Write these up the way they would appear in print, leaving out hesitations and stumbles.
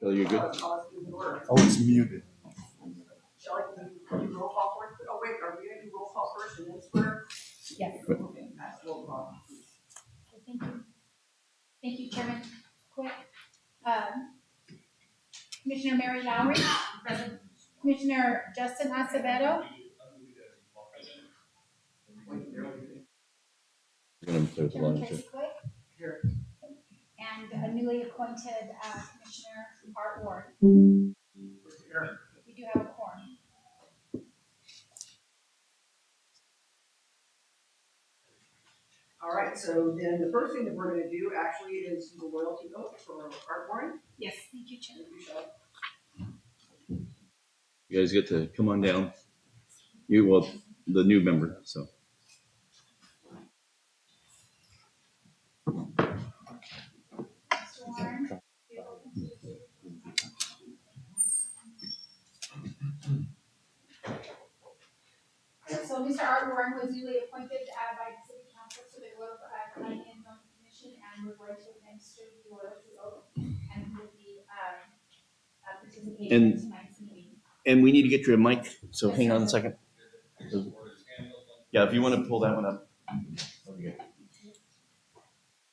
Bill, you good? Oh, it's muted. Shelley, can you roll call for it? Oh, wait, are we gonna do roll call first and then swear? Yes. Okay, that's roll call. Thank you. Thank you, Chairman. Quick. Commissioner Mary Lowry. Present. Commissioner Justin Acevedo. We're gonna clear the Chairman line. Tracy Quick. Here. And a newly appointed Commissioner Art Ward. Here. We do have a quorum. All right, so then the first thing that we're gonna do actually is the loyalty oath for Art Warren. Yes, thank you, Chairman. Thank you, Shelley. You guys get to come on down. You, well, the new member, so. Mr. Warren. So Mr. Art Warren was newly appointed by the City Council to the Grove Planning and Zoning Commission, and we're going to administer the loyalty oath, and he will be participating in tonight's meeting. And we need to get you a mic, so hang on a second. Yeah, if you want to pull that one up. Okay.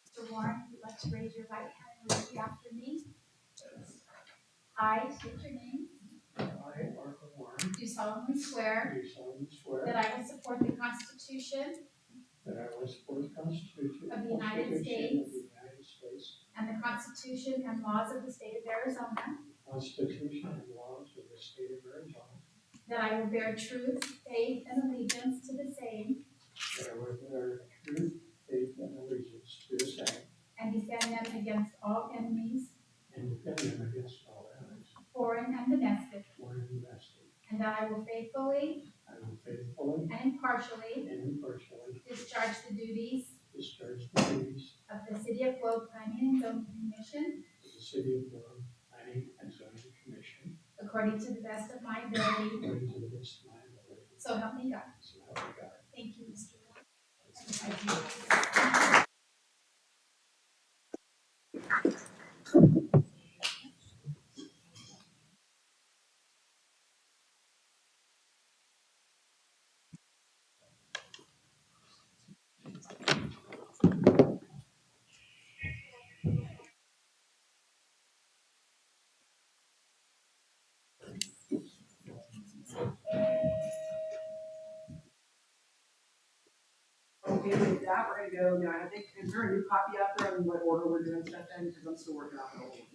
Mr. Warren, if you'd like to raise your right hand and repeat after me. I state your name. I, Arthur Warren, Do solemnly swear do solemnly swear that I will support the Constitution that I will support the Constitution of the United of States the United States, and the Constitution and laws of the state of Arizona, the Constitution and laws of the state of Arizona, that I will bear truth, faith, and allegiance to the same, that I will bear true faith and allegiance to the same, and defend them against all enemies, and defend them against all enemies, foreign and domestic, foreign and domestic. and that I will faithfully I will faithfully and impartially and impartially discharge the duties discharge the duties of the City of Globe Planning and Zoning Commission of the City of Grove Planning and Zoning Commission according to the best of my ability, according to the best of my ability. so help me God. So help me God. Thank you, Mr. Warren. Okay, with that, we're gonna go now. I think, is there a new copy out there on what order we're doing stuff in? Because I'm still working on it.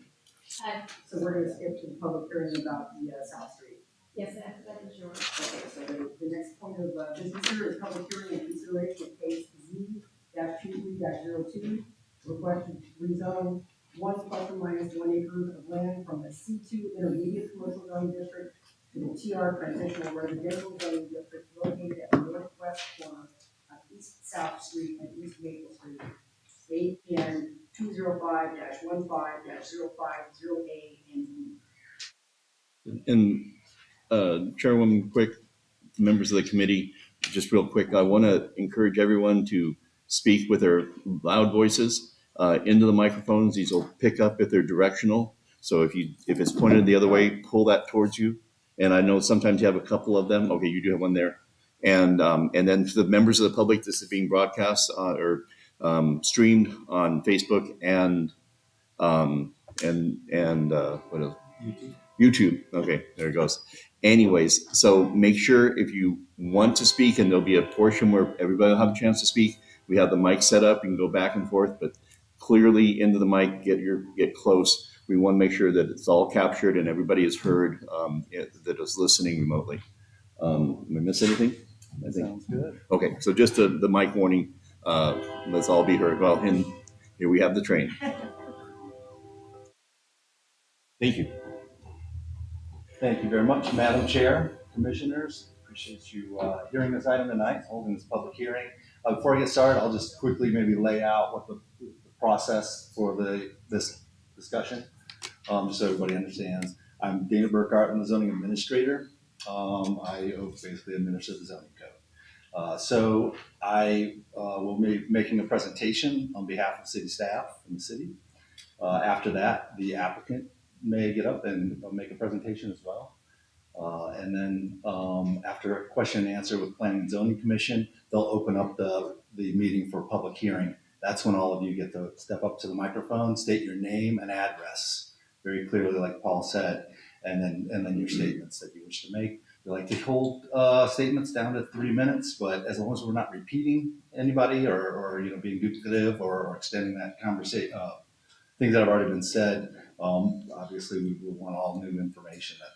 So we're gonna skip to the public hearing about the South Street. Yes, that is yours. Okay, so the next point of business here is public hearing and consideration of case Z-23-02, request to rezone 1 ± 1 acre of land from the C2 intermediate commercial zoning district to the TR transitional residential zoning district located at the northwest corner of East South Street and East Maple Street, APN 205-15-0508 and E. And Chairwoman, quick, members of the committee, just real quick, I want to encourage everyone to speak with their loud voices into the microphones. These will pick up if they're directional. So if it's pointed the other way, pull that towards you. And I know sometimes you have a couple of them. Okay, you do have one there. And then to the members of the public, this is being broadcast or streamed on Facebook and what else? YouTube. Okay, there it goes. Anyways, so make sure if you want to speak, and there'll be a portion where everybody will have a chance to speak. We have the mic set up. You can go back and forth, but clearly into the mic, get close. We want to make sure that it's all captured and everybody is heard that is listening remotely. Am I miss anything? I think. Sounds good. Okay, so just the mic warning. Let's all be heard. Well, and here we have the train. Thank you. Thank you very much, Madam Chair, Commissioners. Appreciate you hearing this item tonight, holding this public hearing. Before I get started, I'll just quickly maybe lay out what the process for this discussion, just so everybody understands. I'm Dana Burkhart, I'm the zoning administrator. I basically administer the zoning code. So I will be making a presentation on behalf of city staff in the city. After that, the applicant, may get up and make a presentation as well. And then after a question and answer with Planning and Zoning Commission, they'll open up the meeting for public hearing. That's when all of you get to step up to the microphone, state your name and address very clearly, like Paul said, and then your statements that you wish to make. We like to hold statements down to 3 minutes, but as long as we're not repeating anybody or being duplicative or extending that conversation, things that have already been said, obviously we want all new information that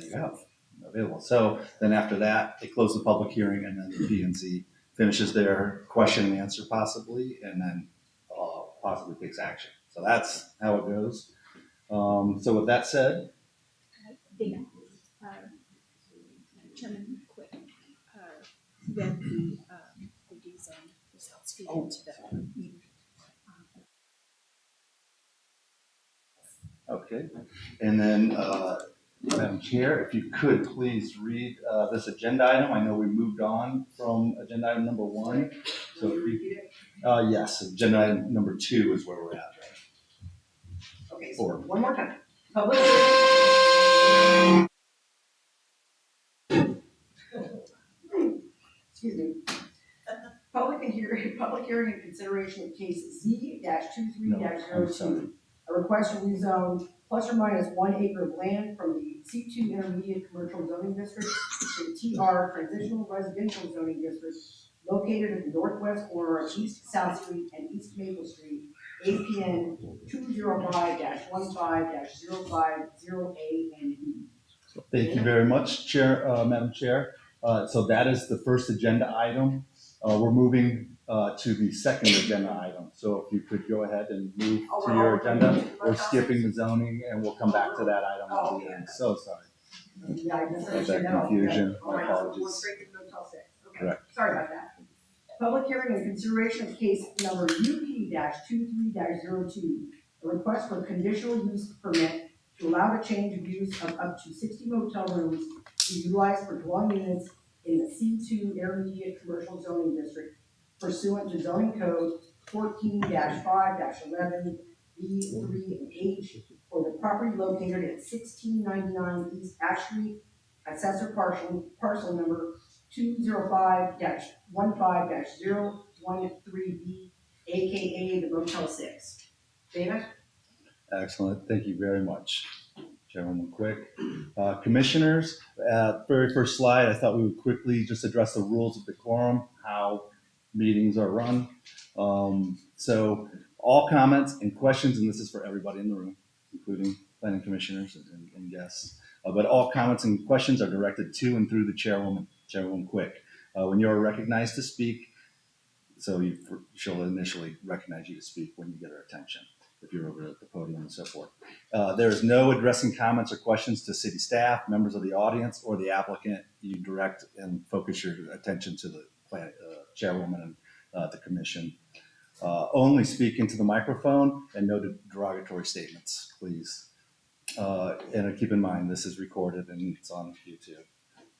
you have available. So then after that, they close the public hearing, and then the P&Z finishes their question and answer possibly, and then possibly takes action. So that's how it goes. So with that said, Dana, Chairman Quick, read the rezone results feed into the meeting. okay. And then, Madam Chair, if you could please read this agenda item. I know we moved on from agenda item number 1. So if you, yes, agenda item number 2 is where we're at. Okay, so Four. one more time. Public. Excuse me. Public hearing and consideration of case Z-23-02. A request to rezone plus or minus 1 acre of land from the C2 Intermediate Commercial Zoning District to the TR Transitional Residential Zoning District located at the northwest corner of East South Street and East Maple Street, APN 205-15-050A and B. Thank you very much, Chair, Madam Chair. So that is the first agenda item. We're moving to the second agenda item. So if you could go ahead and move to your agenda. We're skipping the zoning, and we'll come back to that item at the end. So sorry. Yeah, I just That confusion. All right, so we're Apologies. straight to Motel 6. Okay, Correct. sorry about that. Public hearing and consideration of case number UP-23-02, a request for conditional use permit to allow the change of use of up to 60 motel rooms to be utilized for dwelling units in the C2 Intermediate Commercial Zoning District pursuant to zoning code 14-5-11 B3 and H for the property located at 1699 East Ash Street, Assessor Parcel number 205-15-013B, AKA the Motel 6. Dana? Excellent. Thank you very much, Chairwoman Quick. Commissioners, very first slide, I thought we would quickly just address the rules of decorum, how meetings are run. So all comments and questions, and this is for everybody in the room, including planning commissioners and guests, but all comments and questions are directed to and through the Chairwoman Quick. When you're recognized to speak, so she'll initially recognize you to speak when you get her attention, if you're over at the podium and so forth. There is no addressing comments or questions to city staff, members of the audience, or the applicant. You direct and focus your attention to the chairwoman and the commission. Only speak into the microphone and no derogatory statements, please. And keep in mind, this is recorded and it's on YouTube.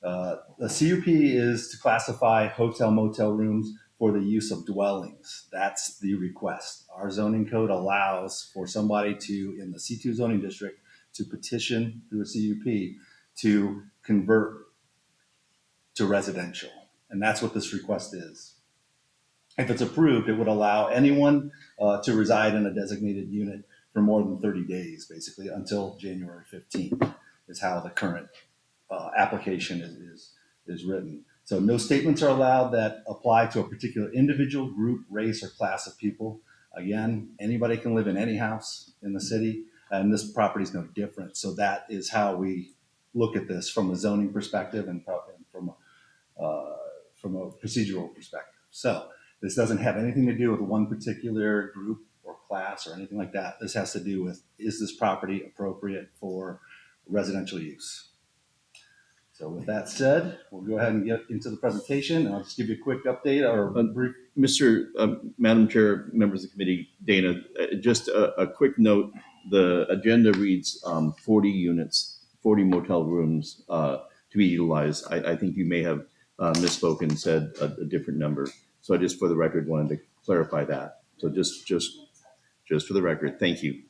The CUP is to classify hotel motel rooms for the use of dwellings. That's the request. Our zoning code allows for somebody to, in the C2 zoning district, to petition through a CUP to convert to residential. And that's what this request is. If it's approved, it would allow anyone to reside in a designated unit for more than 30 days, basically, until January 15th is how the current application is written. So no statements are allowed that apply to a particular individual, group, race, or class of people. Again, anybody can live in any house in the city, and this property is no different. So that is how we look at this from a zoning perspective and from a procedural perspective. So this doesn't have anything to do with one particular group or class or anything like that. This has to do with, is this property appropriate for residential use? So with that said, we'll go ahead and get into the presentation, and I'll just give you a quick update or a brief. Madam Chair, members of the committee, Dana, just a quick note. The agenda reads 40 units, 40 motel rooms to be utilized. I think you may have misspoken, said a different number. So I just, for the record, wanted to clarify that. So just for the record, thank you.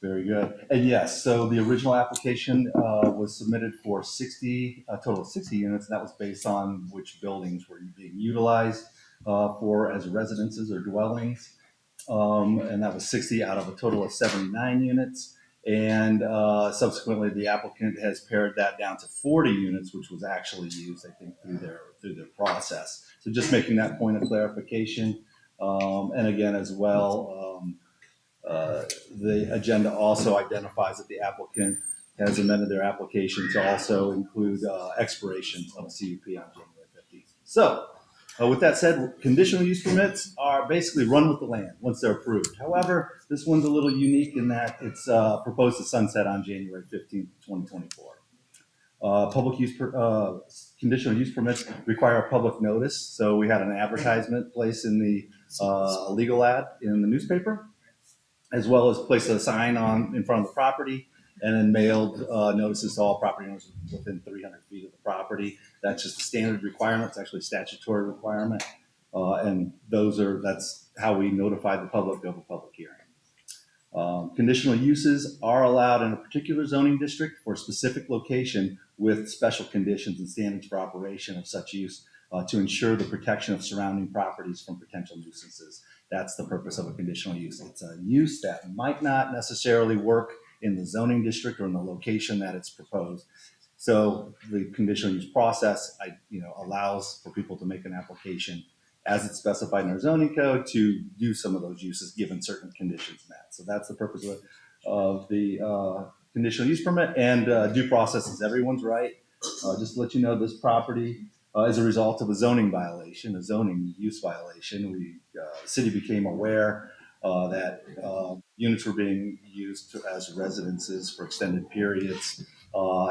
Very good. And yes, so the original application was submitted for 60, a total of 60 units, and that was based on which buildings were being utilized for as residences or dwellings. And that was 60 out of a total of 79 units. And subsequently, the applicant has pared that down to 40 units, which was actually used, I think, through their process. So just making that point of clarification. And again, as well, the agenda also identifies that the applicant has amended their application to also include expiration of a CUP on January 15th. So, with that said, conditional use permits are basically run with the land once they're approved. However, this one's a little unique in that it's proposed to sunset on January 15th, 2024. Conditional use permits require a public notice. So we had an advertisement placed in the legal ad in the newspaper, as well as place a sign in front of the property, and then mailed notices to all property owners within 300 feet of the property. That's just a standard requirement. It's actually a statutory requirement, and that's how we notify the public of a public hearing. Conditional uses are allowed in a particular zoning district for a specific location with special conditions and standards for operation of such use to ensure the protection of surrounding properties from potential nuisances. That's the purpose of a conditional use. It's a use that might not necessarily work in the zoning district or in the location that it's proposed. So the conditional use process, allows for people to make an application as it's specified in our zoning code to do some of those uses given certain conditions met. So that's the purpose of the conditional use permit, and due process is everyone's right. Just to let you know, this property is a result of a zoning violation, a zoning use violation. The city became aware that units were being used as residences for extended periods.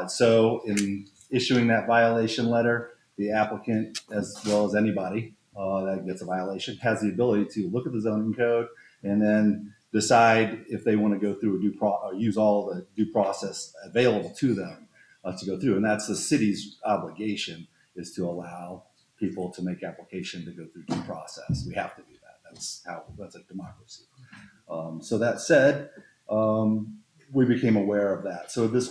So in issuing that violation letter, the applicant, as well as anybody that gets a violation, has the ability to look at the zoning code and then decide if they want to go through use all the due process available to them to go through. And that's the city's obligation, is to allow people to make application to go through due process. We have to do that. That's a democracy. So that said, we became aware of that. So this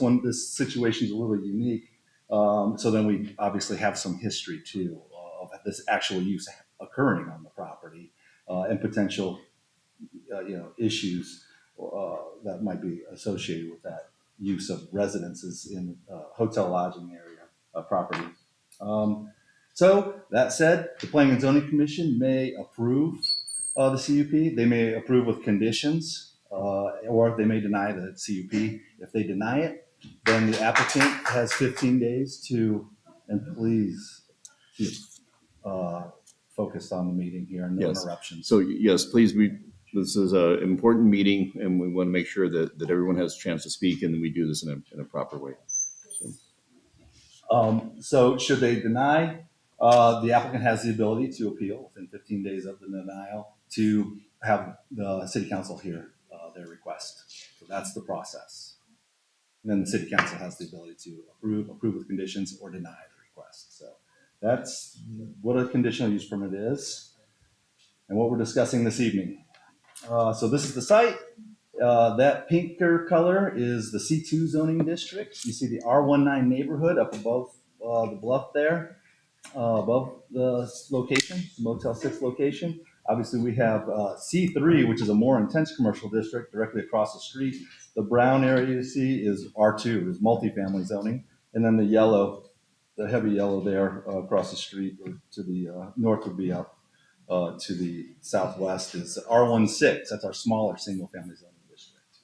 situation is a little unique. So then we obviously have some history too of this actual use occurring on the property and potential issues that might be associated with that use of residences in hotel lodging area property. So that said, the Planning and Zoning Commission may approve the CUP. They may approve with conditions, or they may deny the CUP. If they deny it, then the applicant has 15 days and please keep focused on the meeting here and no Yes. interruptions. So yes, please, this is an important meeting, and we want to make sure that everyone has a chance to speak, and we do this in a proper way. So should they deny, the applicant has the ability to appeal within 15 days of the denial to have the city council hear their request. So that's the process. And then the city council has the ability to approve with conditions, or deny the request. So that's what a conditional use permit is and what we're discussing this evening. So this is the site. That pinker color is the C2 zoning district. You see the R19 neighborhood up above the bluff there, above the location, Motel 6 location. Obviously, we have C3, which is a more intense commercial district directly across the street. The brown area you see is R2, is multifamily zoning. And then the heavy yellow there across the street, or to the north would be up to the southwest, is R16. That's our smaller single family zoning district.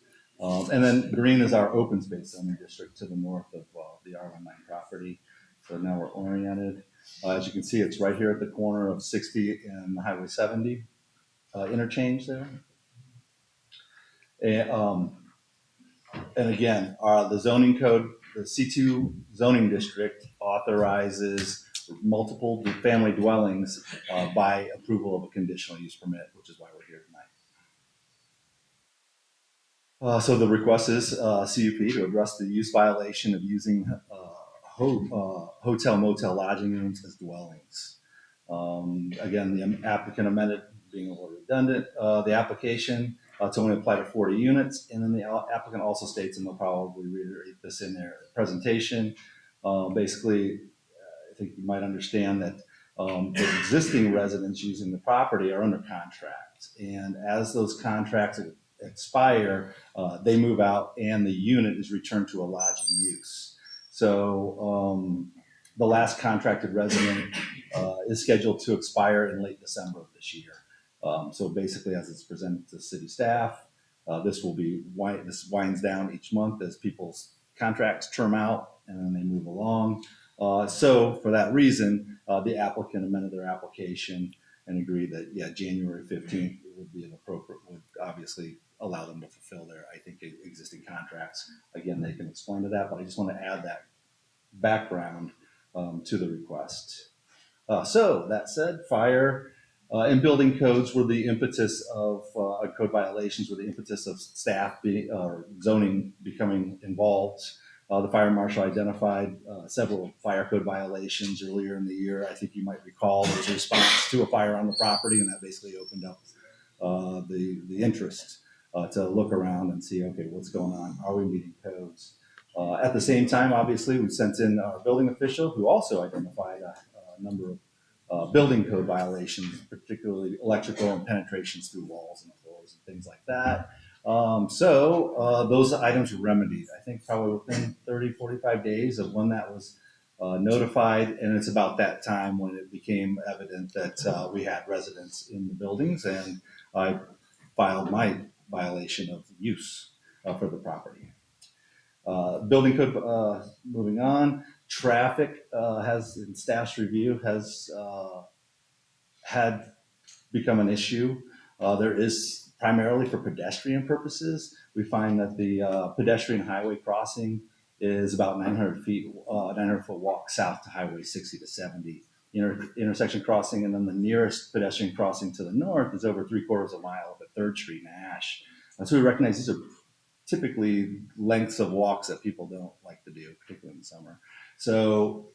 And then green is our open space zoning district to the north of the R19 property. So now we're oriented. As you can see, it's right here at the corner of 60 and Highway 70 interchange there. And again, the zoning code, the C2 zoning district authorizes multiple family dwellings by approval of a conditional use permit, which is why we're here tonight. So the request is CUP to address the use violation of using hotel motel lodging rooms as dwellings. Again, the applicant amended, being a little redundant, the application to only apply to 40 units. And then the applicant also states, and they'll probably reiterate this in their presentation, basically, I think you might understand that the existing residents using the property are under contract. And as those contracts expire, they move out and the unit is returned to a lodging use. So the last contracted resident is scheduled to expire in late December of this year. So basically, as it's presented to city staff, this winds down each month as people's contracts term out and then they move along. So for that reason, the applicant amended their application and agreed that, yeah, January 15th would be would obviously allow them to fulfill their, I think, existing contracts. Again, they can explain to that, but I just want to add that background to the request. So that said, fire and building codes were the impetus of code violations, were the impetus of staff zoning becoming involved. The fire marshal identified several fire code violations earlier in the year. I think you might recall there was a response to a fire on the property, and that basically opened up the interest to look around and see, okay, what's going on? Are we meeting codes? At the same time, obviously, we sent in our building official, who also identified a number of building code violations, particularly electrical and penetrations through walls and floors and things like that. So those items were remedied, I think probably within 30, 45 days of when that was notified. And it's about that time when it became evident that we had residents in the buildings, and I filed my violation of use for the property. Building code, moving on, traffic has, in staff's review, has had become an issue. There is primarily for pedestrian purposes. We find that the pedestrian highway crossing is about 900 feet, 900 foot walk south to Highway 60 to 70 intersection crossing, and then the nearest pedestrian crossing to the north is over 3/4 of a mile up at 3rd Street in Ash. And so we recognize these are typically lengths of walks that people don't like to do, particularly in the summer. So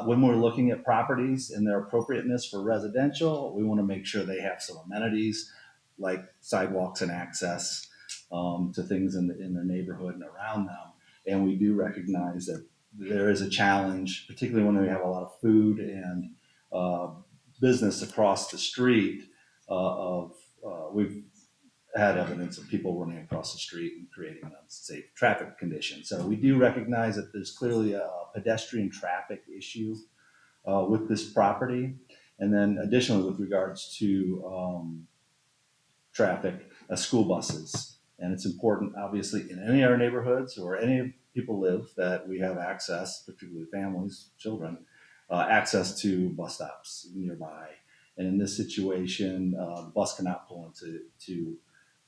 when we're looking at properties and their appropriateness for residential, we want to make sure they have some amenities like sidewalks and access to things in their neighborhood and around them. And we do recognize that there is a challenge, particularly when we have a lot of food and business across the street. We've had evidence of people running across the street and creating an unsafe traffic condition. So we do recognize that there's clearly a pedestrian traffic issue with this property. And then additionally, with regards to traffic, school buses. And it's important, obviously, in any of our neighborhoods or any people live, that we have access, particularly families, children, access to bus stops nearby. And in this situation, the bus cannot pull into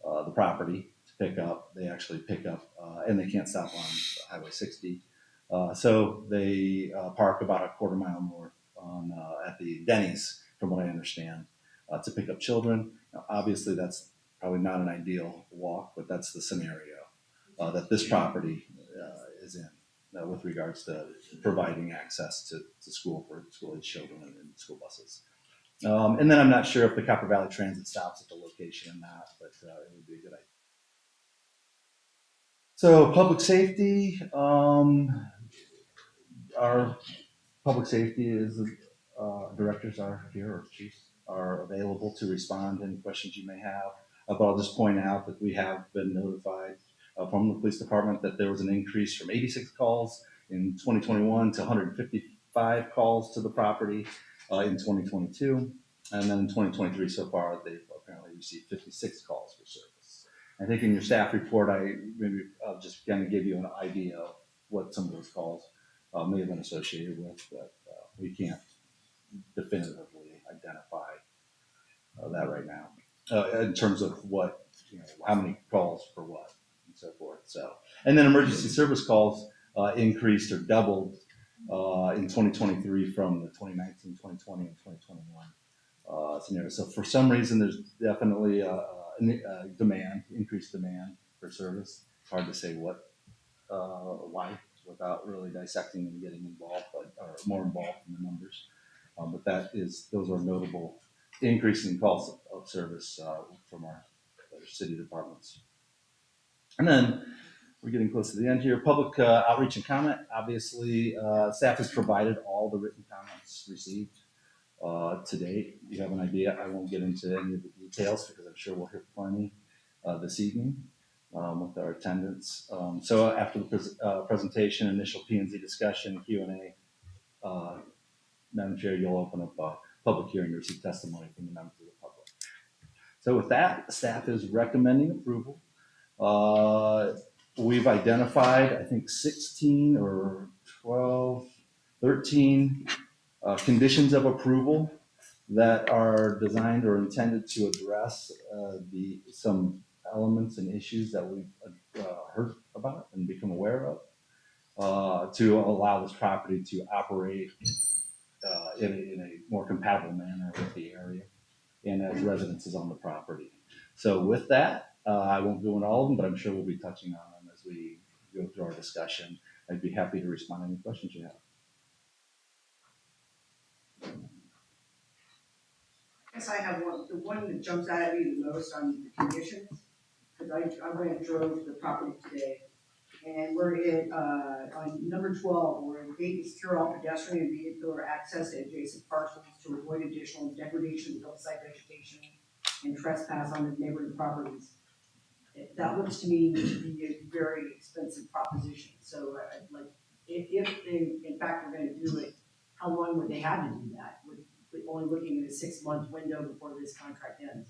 the property to pick up. They actually pick up, and they can't stop on Highway 60. So they park about a 1/4 mile north at the Denny's, from what I understand, to pick up children. Now, obviously, that's probably not an ideal walk, but that's the scenario that this property is in with regards to providing access to school for school-age children and school buses. And then I'm not sure if the Copper Valley Transit stops at the location or not, but it would be a good idea. So public safety, our public safety is directors are here, or chiefs are available to respond to any questions you may have. But I'll just point out that we have been notified from the police department that there was an increase from 86 calls in 2021 to 155 calls to the property in 2022. And then in 2023 so far, they've apparently received 56 calls for service. I think in your staff report, I maybe just kind of give you an idea of what some of those calls may have been associated with, but we can't definitively identify that right now in terms of what, how many calls for what and so forth. So, and then emergency service calls increased or doubled in 2023 from the 2019, 2020, and 2021 scenario. So for some reason, there's definitely increased demand for service. Hard to say why, without really dissecting and getting involved, or more involved in the numbers. But those are notable increase in calls of service from our other city departments. And then we're getting close to the end here. Public outreach and comment. Obviously, staff has provided all the written comments received to date. You have an idea. I won't get into any of the details because I'm sure we'll hear plenty this evening with our attendance. So after the presentation, initial P&Z discussion, Q&A, Madam Chair, you'll open up a public hearing to receive testimony from the members of the public. So with that, staff is recommending approval. We've identified, I think, 16 or 12, 13 conditions of approval that are designed or intended to address some elements and issues that we've heard about and become aware of to allow this property to operate in a more compatible manner with the area and as residences on the property. So with that, I won't go into all of them, but I'm sure we'll be touching on them as we go through our discussion. I'd be happy to respond to any questions you have. I guess I have one, the one that jumps out at me the most on the conditions, because I went and drove the property today. And we're in, on number 12, where the gate is secure all pedestrian and vehicular access to adjacent parcels to avoid additional degradation of hillside vegetation and trespass on the neighboring properties. That looks to me to be a very expensive proposition. So, like, if they, in fact, were gonna do it, how long would they have to do that? Would only looking at a 6-month window before this contract ends?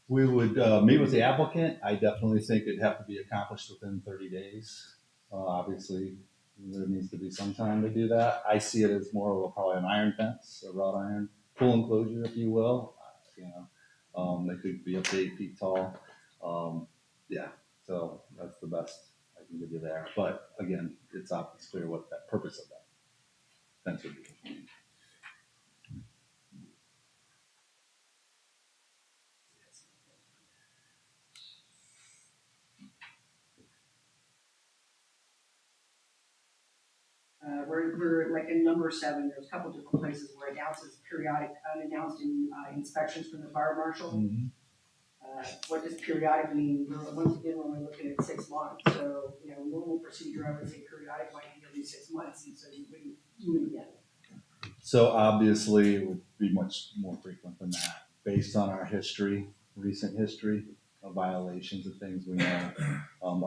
We would meet with the applicant. I definitely think it'd have to be accomplished within 30 days. Obviously, there needs to be some time to do that. I see it as more of probably an iron fence, a wrought iron pool enclosure, if you will. They could be up to 8 feet tall. Yeah, so that's the best I can give you there. But again, it's clear what that purpose of that fence would be. We're like in number 7, there's a couple different places where it announces periodic unannounced inspections from the fire marshal. Mm-hmm. What does periodic mean? Once again, we're only looking at 6 months. So, normal procedure, I would say periodic might be every 6 months, and so you wouldn't do it again. So obviously it would be much more frequent than that based on our history, recent history of violations and things we know.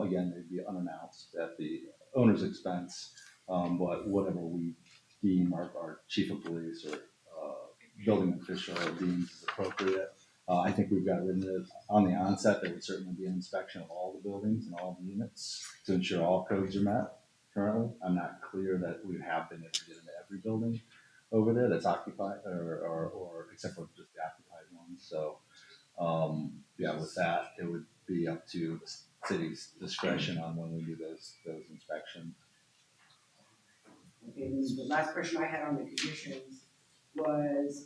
Again, they'd be unannounced at the owner's expense, but whatever we deem our chief of police or building official deems is appropriate. I think we've got written on the onset there would certainly be an inspection of all the buildings and all the units to ensure all codes are met. Currently, I'm not clear that we have been able to get into every building over there that's occupied or except for just the occupied ones. So with that, it would be up to the city's discretion on when we do those inspections. Okay, and the last question I had on the conditions was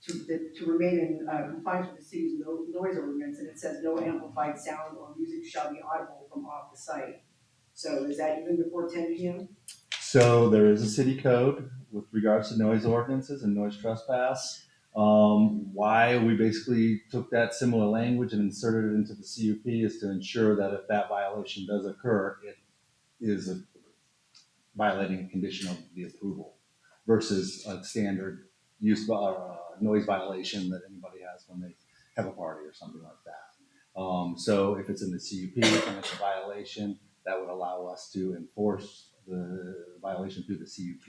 to remain in compliance with the city's noise ordinance, and it says no amplified sound or music shall be audible from off the site. So is that even before 10 p.m.? So there is a city code with regards to noise ordinances and noise trespass. Why we basically took that similar language and inserted it into the CUP is to ensure that if that violation does occur, it is violating a condition of the approval versus a standard use noise violation that anybody has when they have a party or something like that. So if it's in the CUP and it's a violation, that would allow us to enforce the violation through the CUP,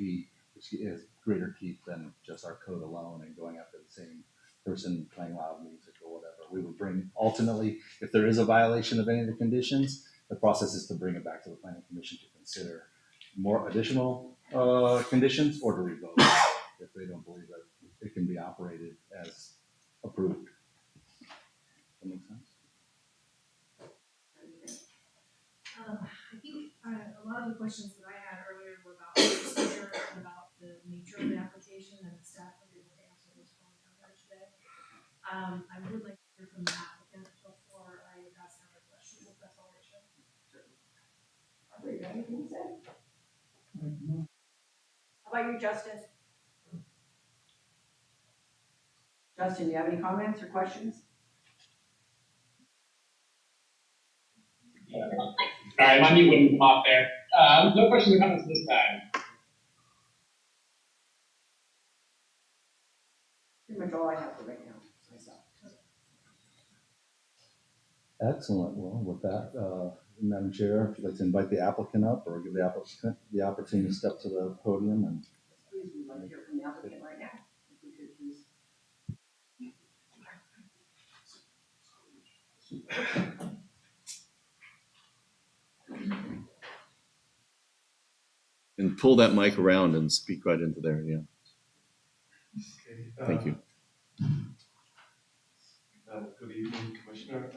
which is greater teeth than just our code alone and going after the same person playing loud music or whatever. We would bring, ultimately, if there is a violation of any of the conditions, the process is to bring it back to the planning commission to consider more additional conditions or to revoke if they don't believe that it can be operated as approved. That makes sense? I think a lot of the questions that I had earlier were about procedure and about the nature of the application, and the staff would be able to answer those when we come here today. I would like to hear from the applicant before I ask another question, if that's all right, Sharon. Are you got anything to say? How about you, Justin? Justin, do you have any comments or questions? Sorry, my mute wouldn't come off there. No questions or comments at this time. Pretty much all I have for right now, myself. Excellent. Well, with that, Madam Chair, if you'd like to invite the applicant up or give the applicant the opportunity to step to the podium and. Please, we'd like to hear from the applicant right now, if we could please. And pull that mic around and speak right into there, yeah. Okay, Thank you. Good evening, Commissioner.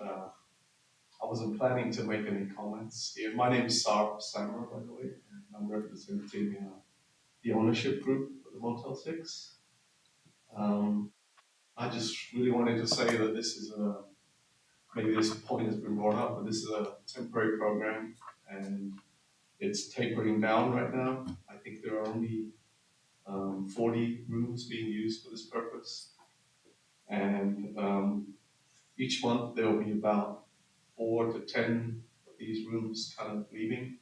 I wasn't planning to make any comments here. My name is Samar, by the way, and I'm representing the ownership group for the Motel 6. I just really wanted to say that this is maybe this point has been brought up, but this is a temporary program and it's tapering down right now. I think there are only 40 rooms being used for this purpose. And each month there will be about 4 to 10 of these rooms kind of leaving.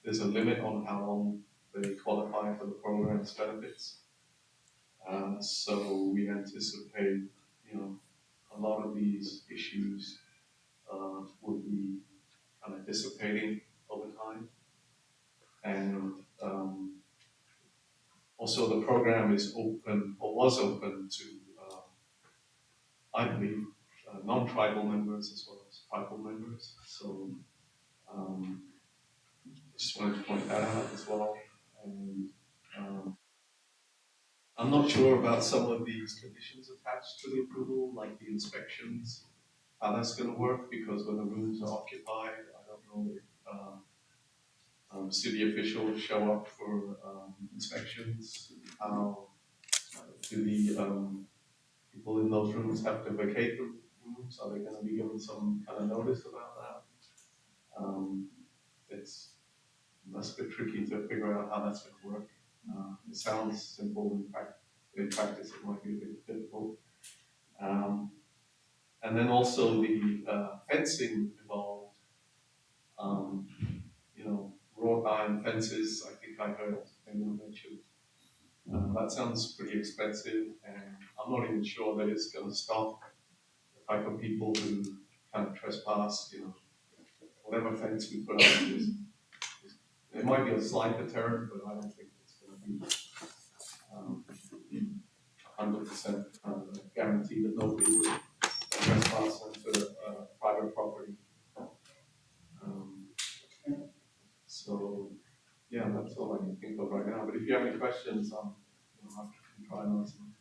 There's a limit on how long they qualify for the program's benefits. So we anticipate, a lot of these issues will be kind of dissipating over time. And also the program is open, or was open to, I believe, non-tribal members as well as tribal members. So just wanted to point that out as well. And I'm not sure about some of these conditions attached to the approval, like the inspections, how that's going to work, because when the rooms are occupied, I don't know if city officials show up for inspections. How do the people in those rooms have to vacate the rooms? Are they going to be given some kind of notice about that? That's a bit tricky to figure out how that's going to work. It sounds simple in practice it might be a bit difficult. And then also the fencing involved, wrought iron fences, I think I heard anyone mention. That sounds pretty expensive, and I'm not even sure that it's going to stop the type of people who kind of trespass, whatever fence we put up is. It might be a slight deterrent, but I don't think it's going to be 100% guarantee that nobody will trespass onto private property. So, yeah, that's all I can think of right now. But if you have any questions, I can try and answer them.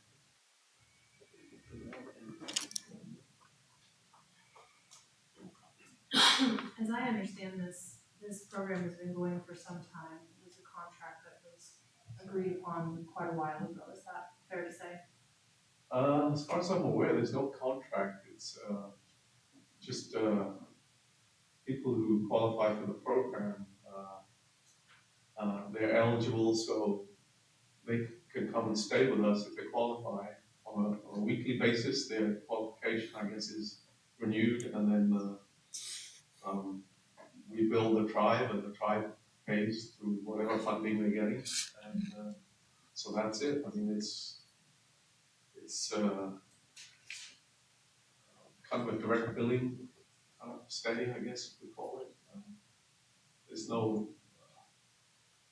As I understand this program has been going for some time. It was a contract that was agreed upon quite a while ago. Is that fair to say? As far as I'm aware, there's no contract. It's just people who qualify for the program. They're eligible, so they can come and stay with us if they qualify on a weekly basis. Their qualification, I guess, is renewed, and then we bill the tribe, and the tribe pays through whatever funding they're getting, and so that's it. I mean, it's kind of a direct billing stay, I guess we call it. There's no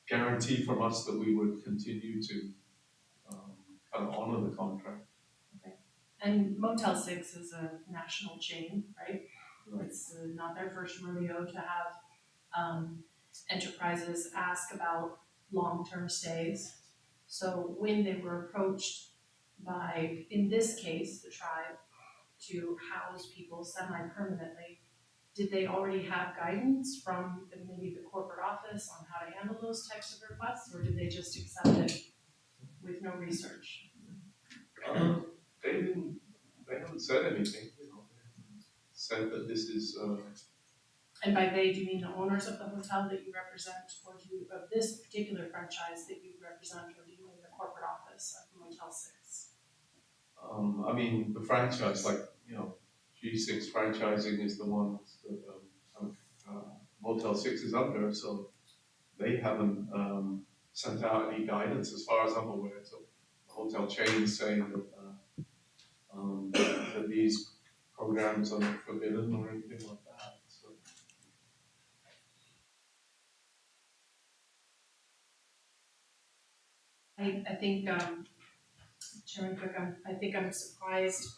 guarantee from us that we would continue to kind of honor the contract. Okay. And Motel 6 is a national chain, right? Right. It's not their first rodeo to have enterprises ask about long-term stays. So when they were approached by, in this case, the tribe, to house people semi-permanently, did they already have guidance from maybe the corporate office on how to handle those types of requests, or did they just accept it with no research? They haven't said anything, They haven't said that this is, And by they, do you mean the owners of the hotel that you represent, or do you, of this particular franchise that you represent, or do you mean the corporate office of Motel 6? I mean, the franchise, like, G6 franchising is the ones that Motel 6 is under, so they haven't sent out any guidance as far as I'm aware to the hotel chain saying that these programs are forbidden or anything like that. So I think, Chairman Cook, I think I'm surprised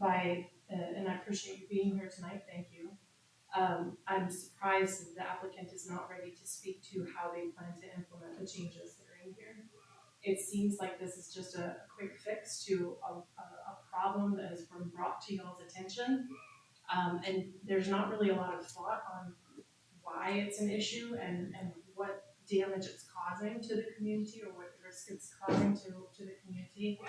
by, and I appreciate you being here tonight, thank you. I'm surprised that the applicant is not ready to speak to how they plan to implement the changes that are in here. It seems like this is just a quick fix to a problem that has been brought to y'all's attention. And there's not really a lot of thought on why it's an issue and what damage it's causing to the community or what risk it's causing to the community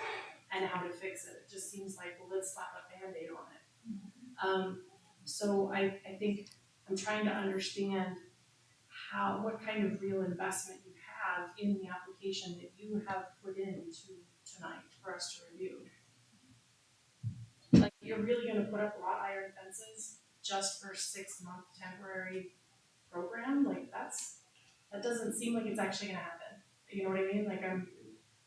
and how to fix it. It just seems like, well, let's slap a Band-Aid on it. So I think I'm trying to understand what kind of real investment you have in the application that you have put into tonight for us to review. Like, you're really gonna put up wrought iron fences just for 6-month temporary program? Like, that doesn't seem like it's actually gonna happen. You know what I mean? Like,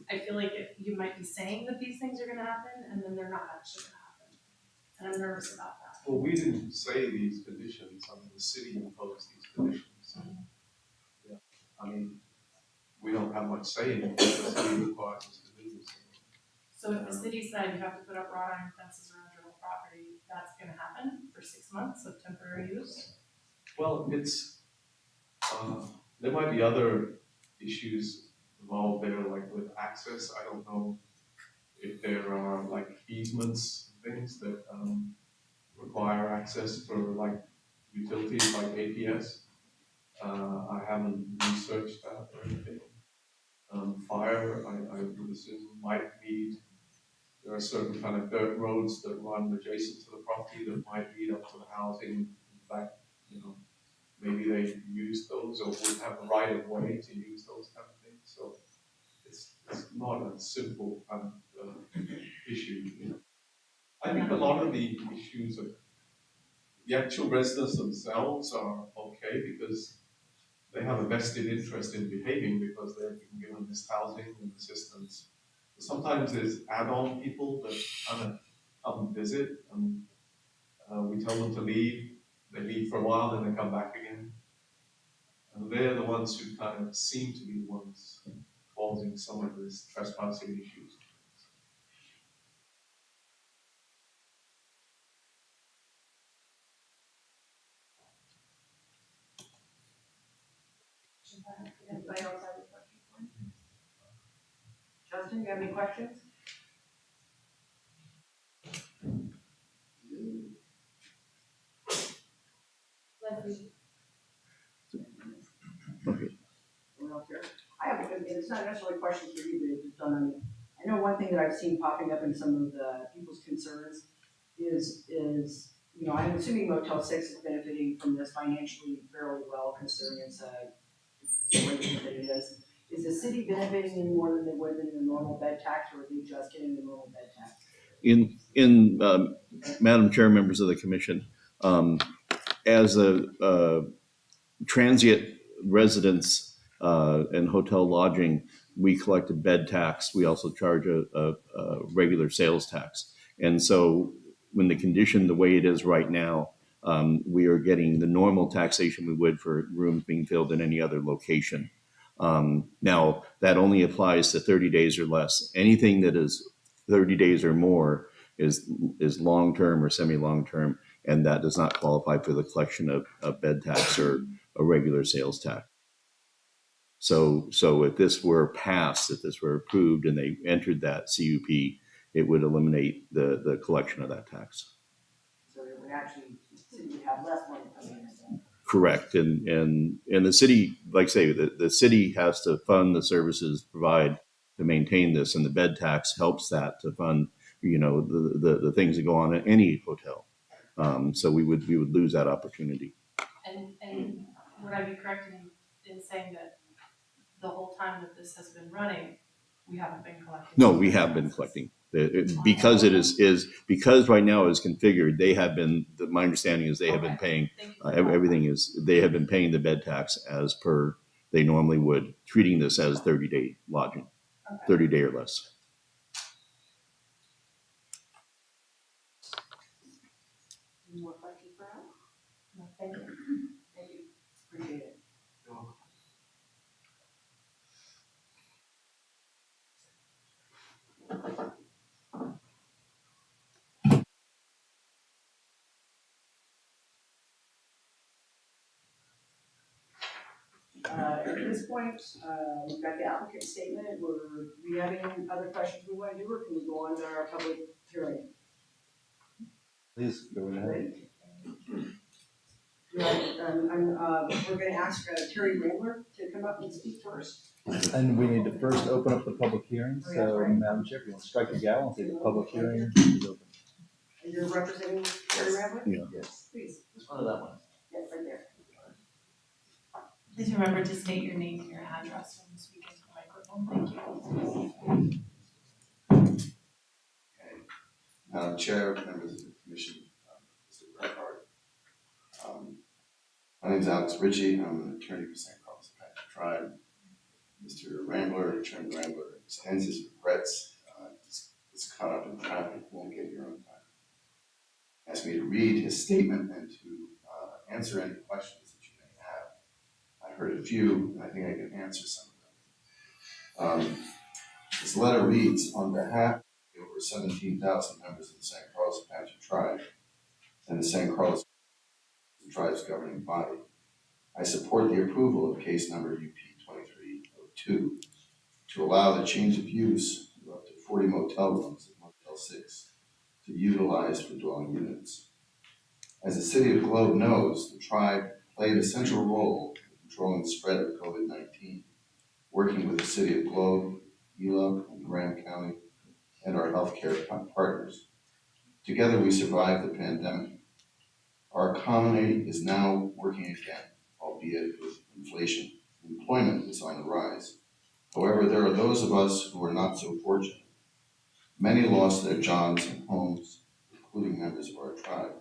I feel like you might be saying that these things are gonna happen and then they're not actually gonna happen. And I'm nervous about that. well, we didn't say these conditions. I mean, the city imposed these conditions. Yeah, I mean, we don't have much say in it. The city requires us to do this. So if the city said you have to put up wrought iron fences around your whole property, that's gonna happen for 6 months of temporary use? Well, there might be other issues involved there, like with access. I don't know if there are like easements, things that require access for like utilities like APS. I haven't researched that or anything. Fire, I would assume might need, there are certain kind of dirt roads that run adjacent to the property that might lead up to the housing. In fact, you know, maybe they use those or would have the right of way to use those kind of things. So it's not a simple kind of issue, you know. I think a lot of the issues of the actual residents themselves are okay because they have a vested interest in behaving because they've been given this housing and assistance. Sometimes there's add-on people that kind of come and visit and we tell them to leave. They leave for a while, then they come back again. And they're the ones who kind of seem to be the ones causing some of this trespassing issues. Anybody else have any questions for him? Justin, you have any questions? Leslie? Okay. Anyone else here? I have, and it's not necessarily a question for you, but it's just on, I know one thing that I've seen popping up in some of the people's concerns is, you know, I'm assuming Motel 6 is benefiting from this financially fairly well, considering it's the way that it is. Is the city benefiting any more than they would in the normal bed tax, or are they just getting the normal bed tax? Madam Chair, members of the commission, as a transient residence and hotel lodging, we collect a bed tax. We also charge a regular sales tax. And so when the condition, the way it is right now, we are getting the normal taxation we would for rooms being filled in any other location. Now, that only applies to 30 days or less. Anything that is 30 days or more is long-term or semi-long-term, and that does not qualify for the collection of bed tax or a regular sales tax. So if this were passed, if this were approved and they entered that CUP, it would eliminate the collection of that tax. So it would actually, the city would have less money coming in. Correct. And the city, like I say, the city has to fund the services provide to maintain this, and the bed tax helps that to fund, you know, the things that go on at any hotel. So we would lose that opportunity. And would I be correct in saying that the whole time that this has been running, we haven't been collecting? No, we have been collecting. Because it because right now it's configured, they have been, my understanding is they have been paying, everything is, they have been paying the bed tax as per they normally would, treating this as 30-day lodging, 30-day or less. Any more questions for us? No, thank you. Thank you. Appreciate it. At this point, we've got the applicant statement. Do we have any other questions we want to do, or can we go on to our public hearing? Please go ahead. Ready? Right, we're gonna ask Terry Rambler to come up and speak first. And we need to first open up the public hearing. Oh, yeah, So, right. Madam Chair, if you want to strike the gavel and say the public hearing is open. And you're representing Terry Rambler? Yeah. Yes. Please. Just one of that one. Yes, right there. Please remember to state your name and your address when you speak into the microphone. Thank you. Madam Chair, members of the commission, Mr. Brethart. My name is Alex Ritchie. I'm an attorney for St. Carlos Apache Tribe. Mr. Rambler, Chairman Rambler, extends his regrets. He's caught up in traffic, won't get here on time. Asked me to read his statement and to answer any questions that you may have. I heard a few, and I think I can answer some of them. This letter reads, on behalf of over 17,000 members of the St. Carlos Apache Tribe and the St. Carlos Tribe's governing body, I support the approval of case number UP 2302 to allow the change of use of up to 40 motel rooms at Motel 6 to be utilized for dwelling units. As the city of Globe knows, the tribe played a central role in controlling the spread of COVID-19, working with the city of Globe, Gila, and Graham County, and our healthcare partners. Together we survived the pandemic. Our economy is now working again, albeit with inflation. Employment is on the rise. However, there are those of us who are not so fortunate. Many lost their jobs and homes, including members of our tribe.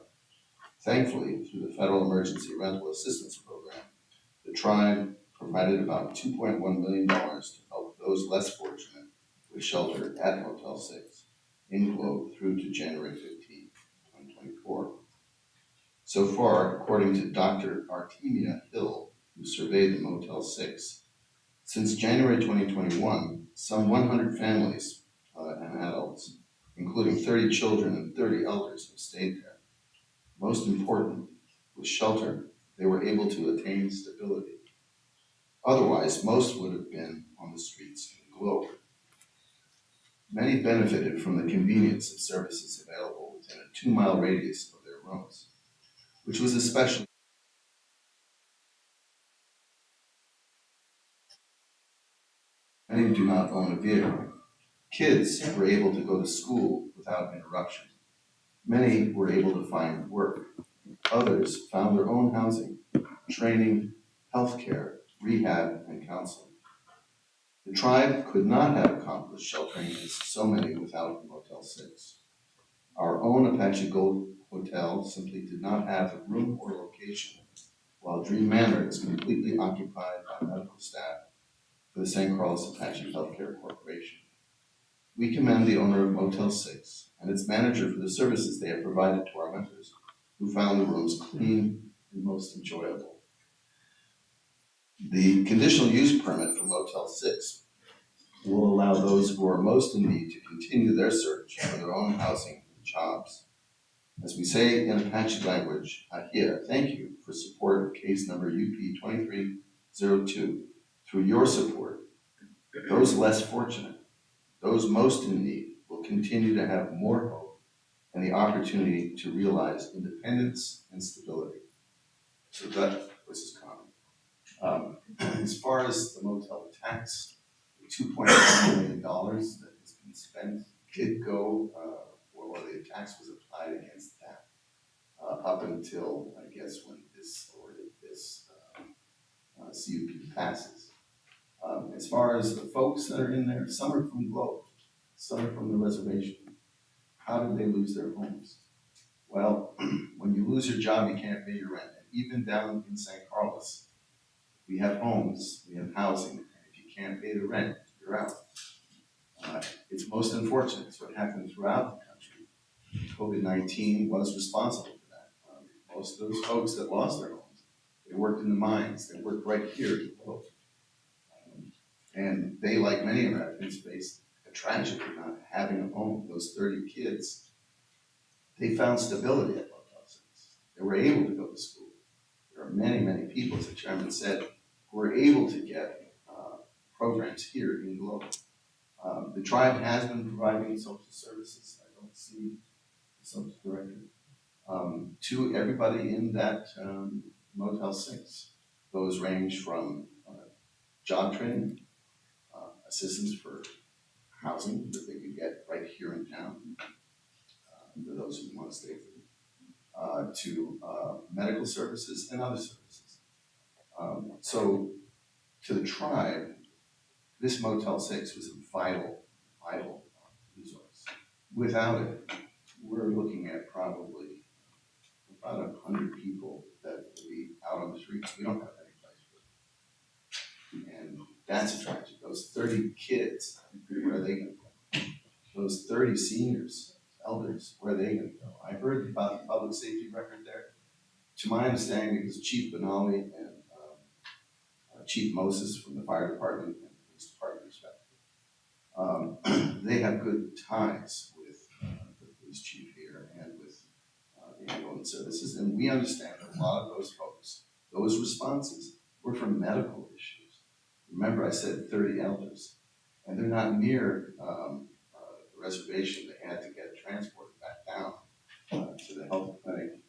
Thankfully, through the Federal Emergency Rental Assistance Program, the tribe provided about $2.1 million to help those less fortunate with shelter at Motel 6 in Globe through to January 15, 2024. So far, according to Dr. Artemia Hill, who surveyed the Motel 6, since January 2021, some 100 families and adults, including 30 children and 30 elders, have stayed there. Most important, with shelter, they were able to attain stability. Otherwise, most would have been on the streets in Globe. Many benefited from the convenience of services available within a 2-mile radius of their rooms, which was especially many do not own a vehicle. Kids were able to go to school without interruption. Many were able to find work. Others found their own housing, training, healthcare, rehab, and counseling. The tribe could not have accomplished sheltering as so many without Motel 6. Our own Apache Gold Hotel simply did not have a room or location, while Dream Manor is completely occupied by medical staff for the St. Carlos Apache Healthcare Corporation. We commend the owner of Motel 6 and its manager for the services they have provided to our members, who found the rooms clean and most enjoyable. The conditional use permit for Motel 6 will allow those who are most in need to continue their search for their own housing and jobs. As we say in Apache language, Ahia, thank you for support of case number UP 2302. Through your support, those less fortunate, those most in need, will continue to have more hope and the opportunity to realize independence and stability. So that was his comment. As far as the motel tax, the $2.1 million that has been spent did go, or the tax was applied against that up until, I guess, when this CUP passes. As far as the folks that are in there, some are from Globe. some are from the reservation. How did they lose their homes? Well, when you lose your job, you can't pay your rent. And even down in San Carlos, we have homes, we have housing, and if you can't pay the rent, you're out. It's most unfortunate. It's what happened throughout the country. COVID-19 was responsible for that. Most of those folks that lost their homes, they worked in the mines, they worked right here in Globe. And they, like many Americans, faced a tragedy of not having a home. Those 30 kids, they found stability at Motel 6. They were able to go to school. There are many, many people, as the chairman said, who are able to get programs here in Globe. The tribe has been providing social services. I don't see the social director. To everybody in that Motel 6. Those range from job training, assistance for housing that they could get right here in town, for those who want to stay for to medical services and other services. So to the tribe, this Motel 6 was a vital resource. Without it, we're looking at probably about 100 people that will be out on the streets. We don't have any place for them. And that's a tragedy. Those 30 kids, where are they going to go? Those 30 seniors, elders, where are they going to go? I heard about the public safety record there. To my understanding, because Chief Benali and Chief Moses from the fire department and police department respectively, they have good ties with the police chief here and with the ambulance services, and we understand that a lot of those folks, those responses were for medical issues. Remember, I said 30 elders, and they're not near the reservation. They had to get transported back down to the health clinic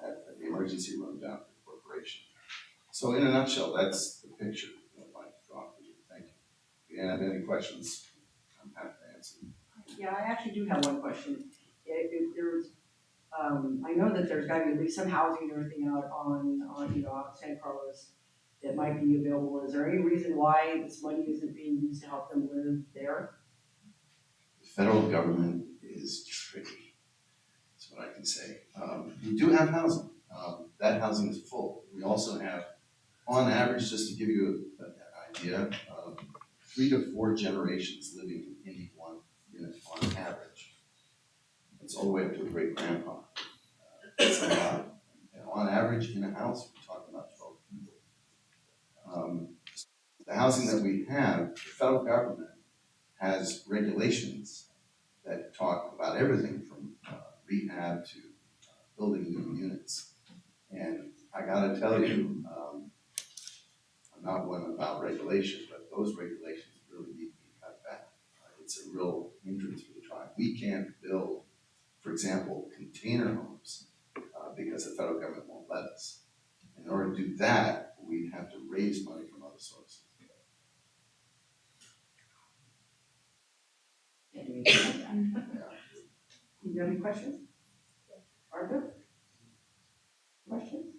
at the emergency room down at the corporation. So in a nutshell, that's the picture that I'd like to draw for you. Thank you. If you have any questions, I'm happy to answer. Yeah, I actually do have one question. If there's, I know that there's got to be at least some housing and everything out on out San Carlos that might be available. Is there any reason why this money isn't being used to help them live there? The federal government is tricky. That's what I can say. We do have housing. That housing is full. We also have, on average, just to give you an idea, 3 to 4 generations living in any one unit on average. It's all the way up to a great grandpa. It's a lot. And on average, in a house, we're talking about 12 people. The housing that we have, the federal government has regulations that talk about everything from rehab to building new units. And I gotta tell you, I'm not one about regulation, but those regulations really need to be cut back. It's a real hindrance for the tribe. We can't build, for example, container homes because the federal government won't let us. In order to do that, we have to raise money from other sources. Do you have any questions? Arthur? Questions?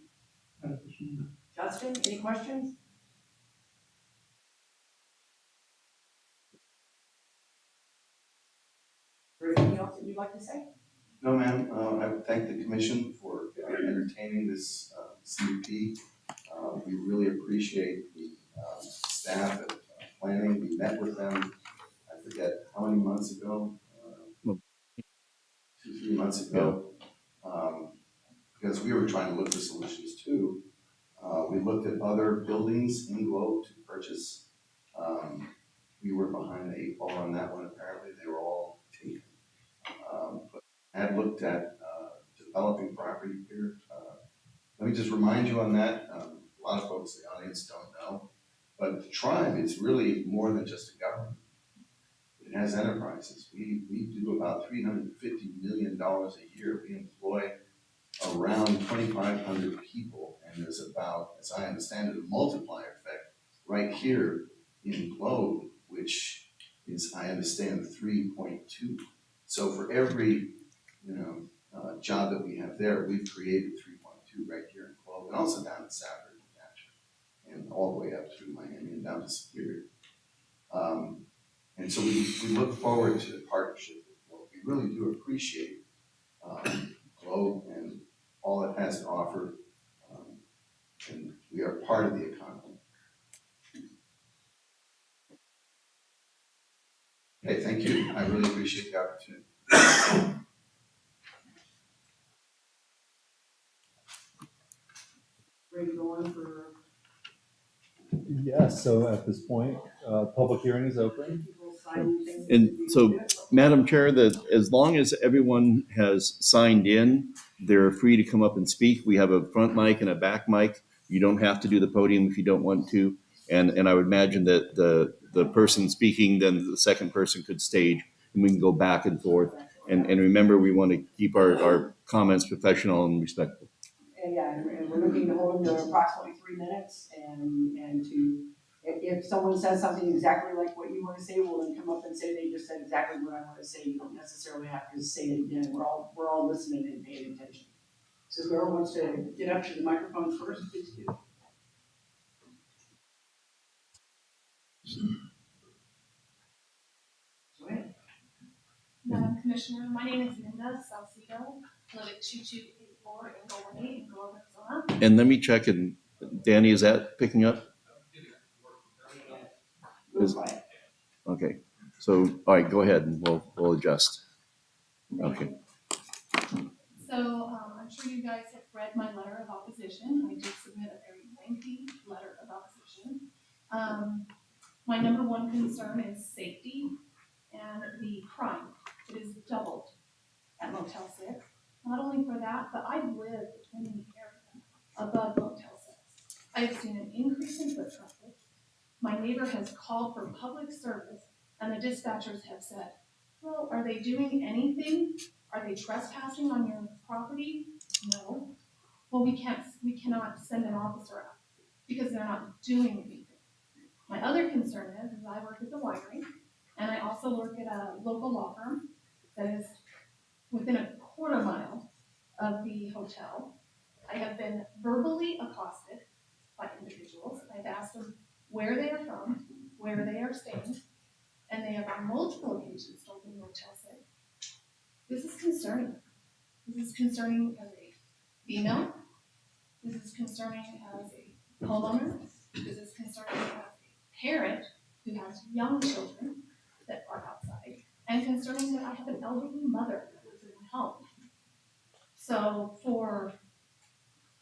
Justin, any questions? Or anything else that you'd like to say? No, ma'am. I would thank the commission for entertaining this CUP. We really appreciate the staff at planning. We met with them, I forget how many months ago, 2-3 months ago, because we were trying to look for solutions too. We looked at other buildings in Globe to purchase. We were behind the 8 ball on that one. Apparently, they were all taken. But I had looked at developing property here. Let me just remind you on that. A lot of folks in the audience don't know, but the tribe is really more than just a government. It has enterprises. We do about $350 million a year. We employ around 2,500 people, and there's about, as I understand it, a multiplier effect right here in Globe, which is, I understand, 3.2. So for every, job that we have there, we've created 3.2 right here in Globe, and also down in Safford and Natchez, and all the way up through Miami and down to Superior. And so we look forward to the partnership with Globe. We really do appreciate Globe and all it has to offer. And we are part of the economy. Okay, thank you. I really appreciate the opportunity. Ready to go on for Yes, so at this point, public hearing is open. people signing things? And so, Madam Chair, that as long as everyone has signed in, they're free to come up and speak. We have a front mic and a back mic. You don't have to do the podium if you don't want to. And I would imagine that the person speaking, then the second person could stage, and we can go back and forth. And remember, we want to keep our comments professional and respectful. And yeah, and we're looking to hold them to approximately 3 minutes and to, if someone says something exactly like what you want to say, we'll then come up and say, they just said exactly what I want to say. You don't necessarily have to say it again. We're all listening and paying attention. So whoever wants to get up to the microphone first, please do. Go ahead. Madam Commissioner, my name is Linda Salcido, I live at 2284 Engle Way in Gore, Arizona. And let me check, and Danny, is that picking up? Go quiet. Okay, so, all right, go ahead and we'll adjust. Okay. So I'm sure you guys have read my letter of opposition. I did submit a very lengthy letter of opposition. My number one concern is safety and the crime. It is doubled at Motel 6. Not only for that, but I've lived in the area above Motel 6. I have seen an increase in foot traffic. My neighbor has called for public service, and the dispatchers have said, well, are they doing anything? Are they trespassing on your property? No. Well, we cannot send an officer out because they're not doing anything. My other concern is I work at the winery, and I also work at a local law firm that is within a quarter mile of the hotel. I have been verbally accosted by individuals. I've asked them where they are from, where they are staying, and they have on multiple occasions told me Motel 6. This is concerning. This is concerning as a female. This is concerning as a homeowner. This is concerning as a parent who has young children that are outside, and concerning that I have an elderly mother that lives in my home. So for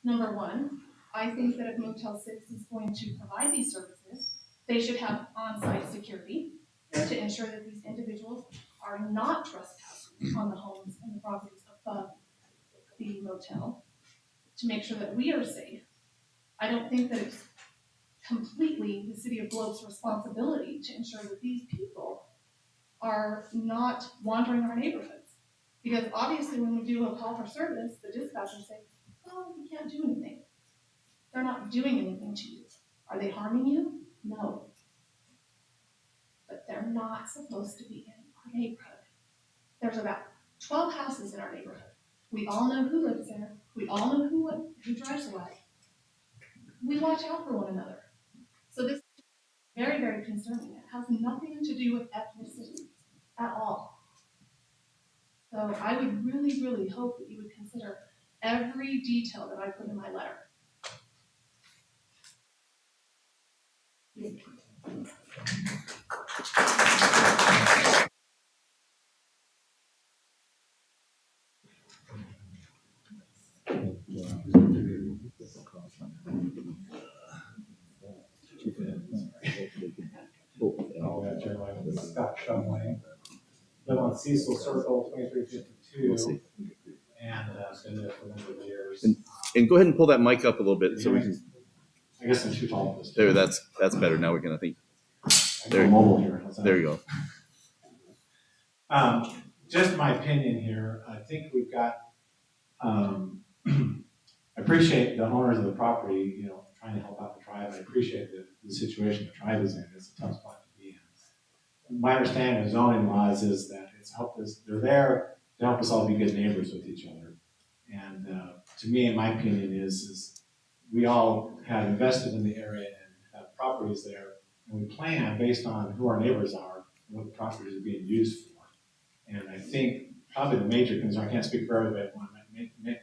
number one, I think that if Motel 6 is going to provide these services, they should have on-site security to ensure that these individuals are not trespassing on the homes and the properties above the motel, to make sure that we are safe. I don't think that it's completely the city of Globe's responsibility to ensure that these people are not wandering our neighborhoods. Because obviously when we do a call for service, the dispatchers say, oh, we can't do anything. They're not doing anything to you. Are they harming you? No. But they're not supposed to be in our neighborhood. There's about 12 houses in our neighborhood. We all know who lives there. We all know who drives away. We watch out for one another. So this is very, very concerning. It has nothing to do with ethnicity at all. So I would really, really hope that you would consider every detail that I put in my letter. Scott Shumway. Live on Cecil Circle, We'll 2352, see. and been there for a number of years. And go ahead and pull that mic up a little bit so we can. I guess I'm too tall for this. There, that's better. Now we can, I think. There, mobile here. There you go. Just my opinion here. I think we've got. I appreciate the owners of the property, trying to help out the tribe. I appreciate the situation the tribe is in. It's a tough spot to be in. My understanding of zoning laws is that it's helped us. They're there to help us all be good neighbors with each other. And to me, in my opinion, is we all have invested in the area and have properties there, and we plan based on who our neighbors are what the properties are being used for. And I think probably the major concern, I can't speak for everybody,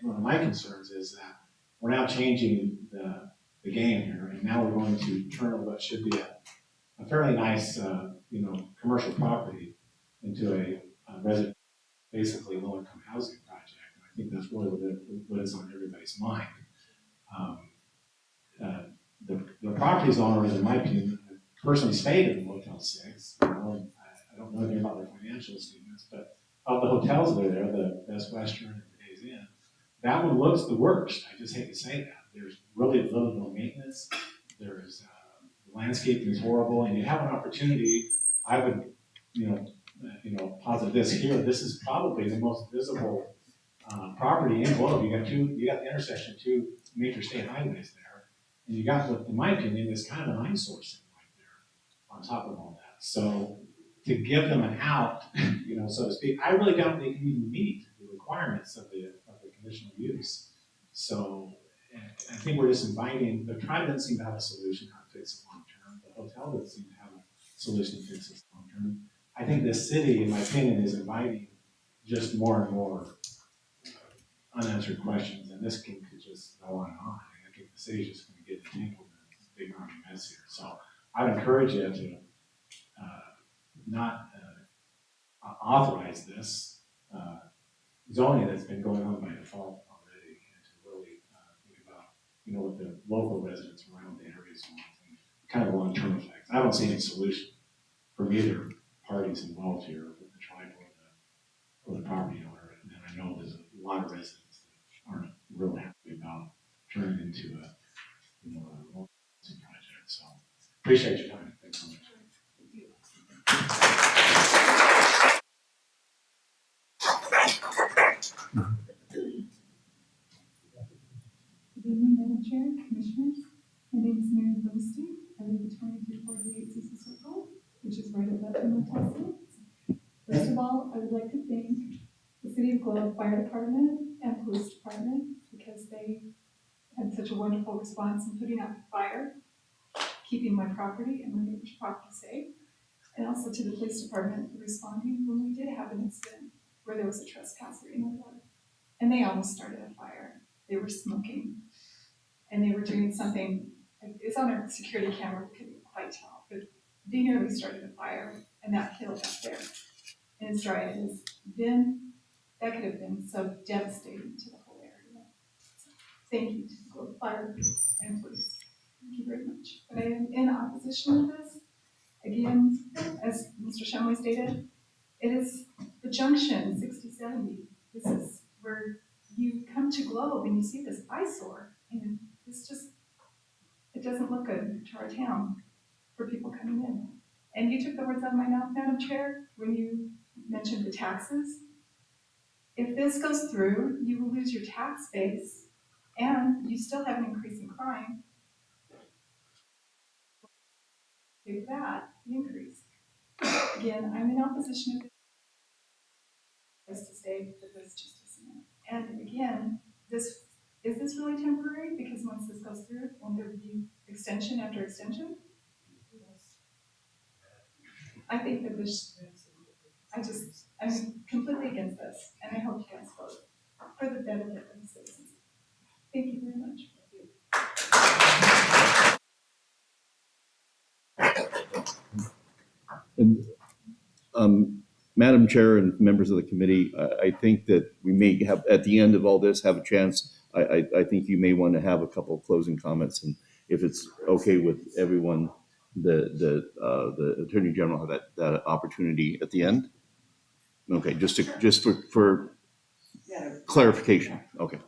one of my concerns is that we're now changing the game here, and now we're going to turn what should be a fairly nice, commercial property into a resident, basically low-income housing project. And I think that's really what is on everybody's mind. The property owners, in my opinion, personally stayed in the Motel 6. I don't know anything about their financial statements, but of the hotels that are there, the Best Western and the Days Inn, that one looks the worst. I just hate to say that. There's really little no maintenance. There's the landscaping is horrible, and you have an opportunity. I would, posit this here. This is probably the most visible property in Globe. You got the intersection of two major state highways there, and you got what, in my opinion, is kind of an eyesore sitting right there on top of all that. So to give them an out, so to speak, I really doubt they can even meet the requirements of the conditional use. So I think we're just inviting, the tribe doesn't seem to have a solution how to fix it long term. The hotel doesn't seem to have a solution to fix it long term. I think this city, in my opinion, is inviting just more and more unanswered questions, and this could just go on and on. And I think the city's just going to get entangled in a big army mess here. So I would encourage you to not authorize this zoning that's been going on by default already, and to really think about, what the local residents around the areas want and kind of long-term effects. I don't see any solution from either parties involved here, with the tribe or the property owner. And I know there's a lot of residents that aren't real happy about turning into a housing project. So appreciate your time. Thanks so much. Good evening, Madam Chair, Commissioners. My name is Mary Livingston. I live at 2348 Cecil Circle, which is right above the Motel 6. First of all, I would like to thank the City of Globe Fire Department and Police Department because they had such a wonderful response in putting out the fire, keeping my property and my neighbor's property safe, and also to the Police Department for responding when we did have an incident where there was a trespasser in our yard. And they almost started a fire. They were smoking, and they were doing something, it's on our security camera, we couldn't quite tell, but they nearly started a fire, and that killed up there. And as dry as then, that could have been so devastating to the whole area. So, thank you to the Globe Fire and Police. Thank you very much. But I am in opposition to this. Again, as Mr. Shumway stated, it is the junction 6070. This is where you come to Globe and you see this eyesore, and it's just, it doesn't look good to our town for people coming in. And you took the words out of my mouth, Madam Chair, when you mentioned the taxes. If this goes through, you will lose your tax base, and you still have an increase in crime. Take that, the increase. Again, I'm in opposition to this to stay, but this just isn't. And again, is this really temporary? Because once this goes through, won't there be extension after extension? I think that I'm completely against this, and I hope you guys vote for the benefit of the citizens. Thank you very much. And Madam Chair and members of the committee, I think that we may have, at the end of all this, have a chance. I think you may want to have a couple of closing comments, and if it's okay with everyone, the Attorney General have that opportunity at the end. Okay, just for clarification. Okay.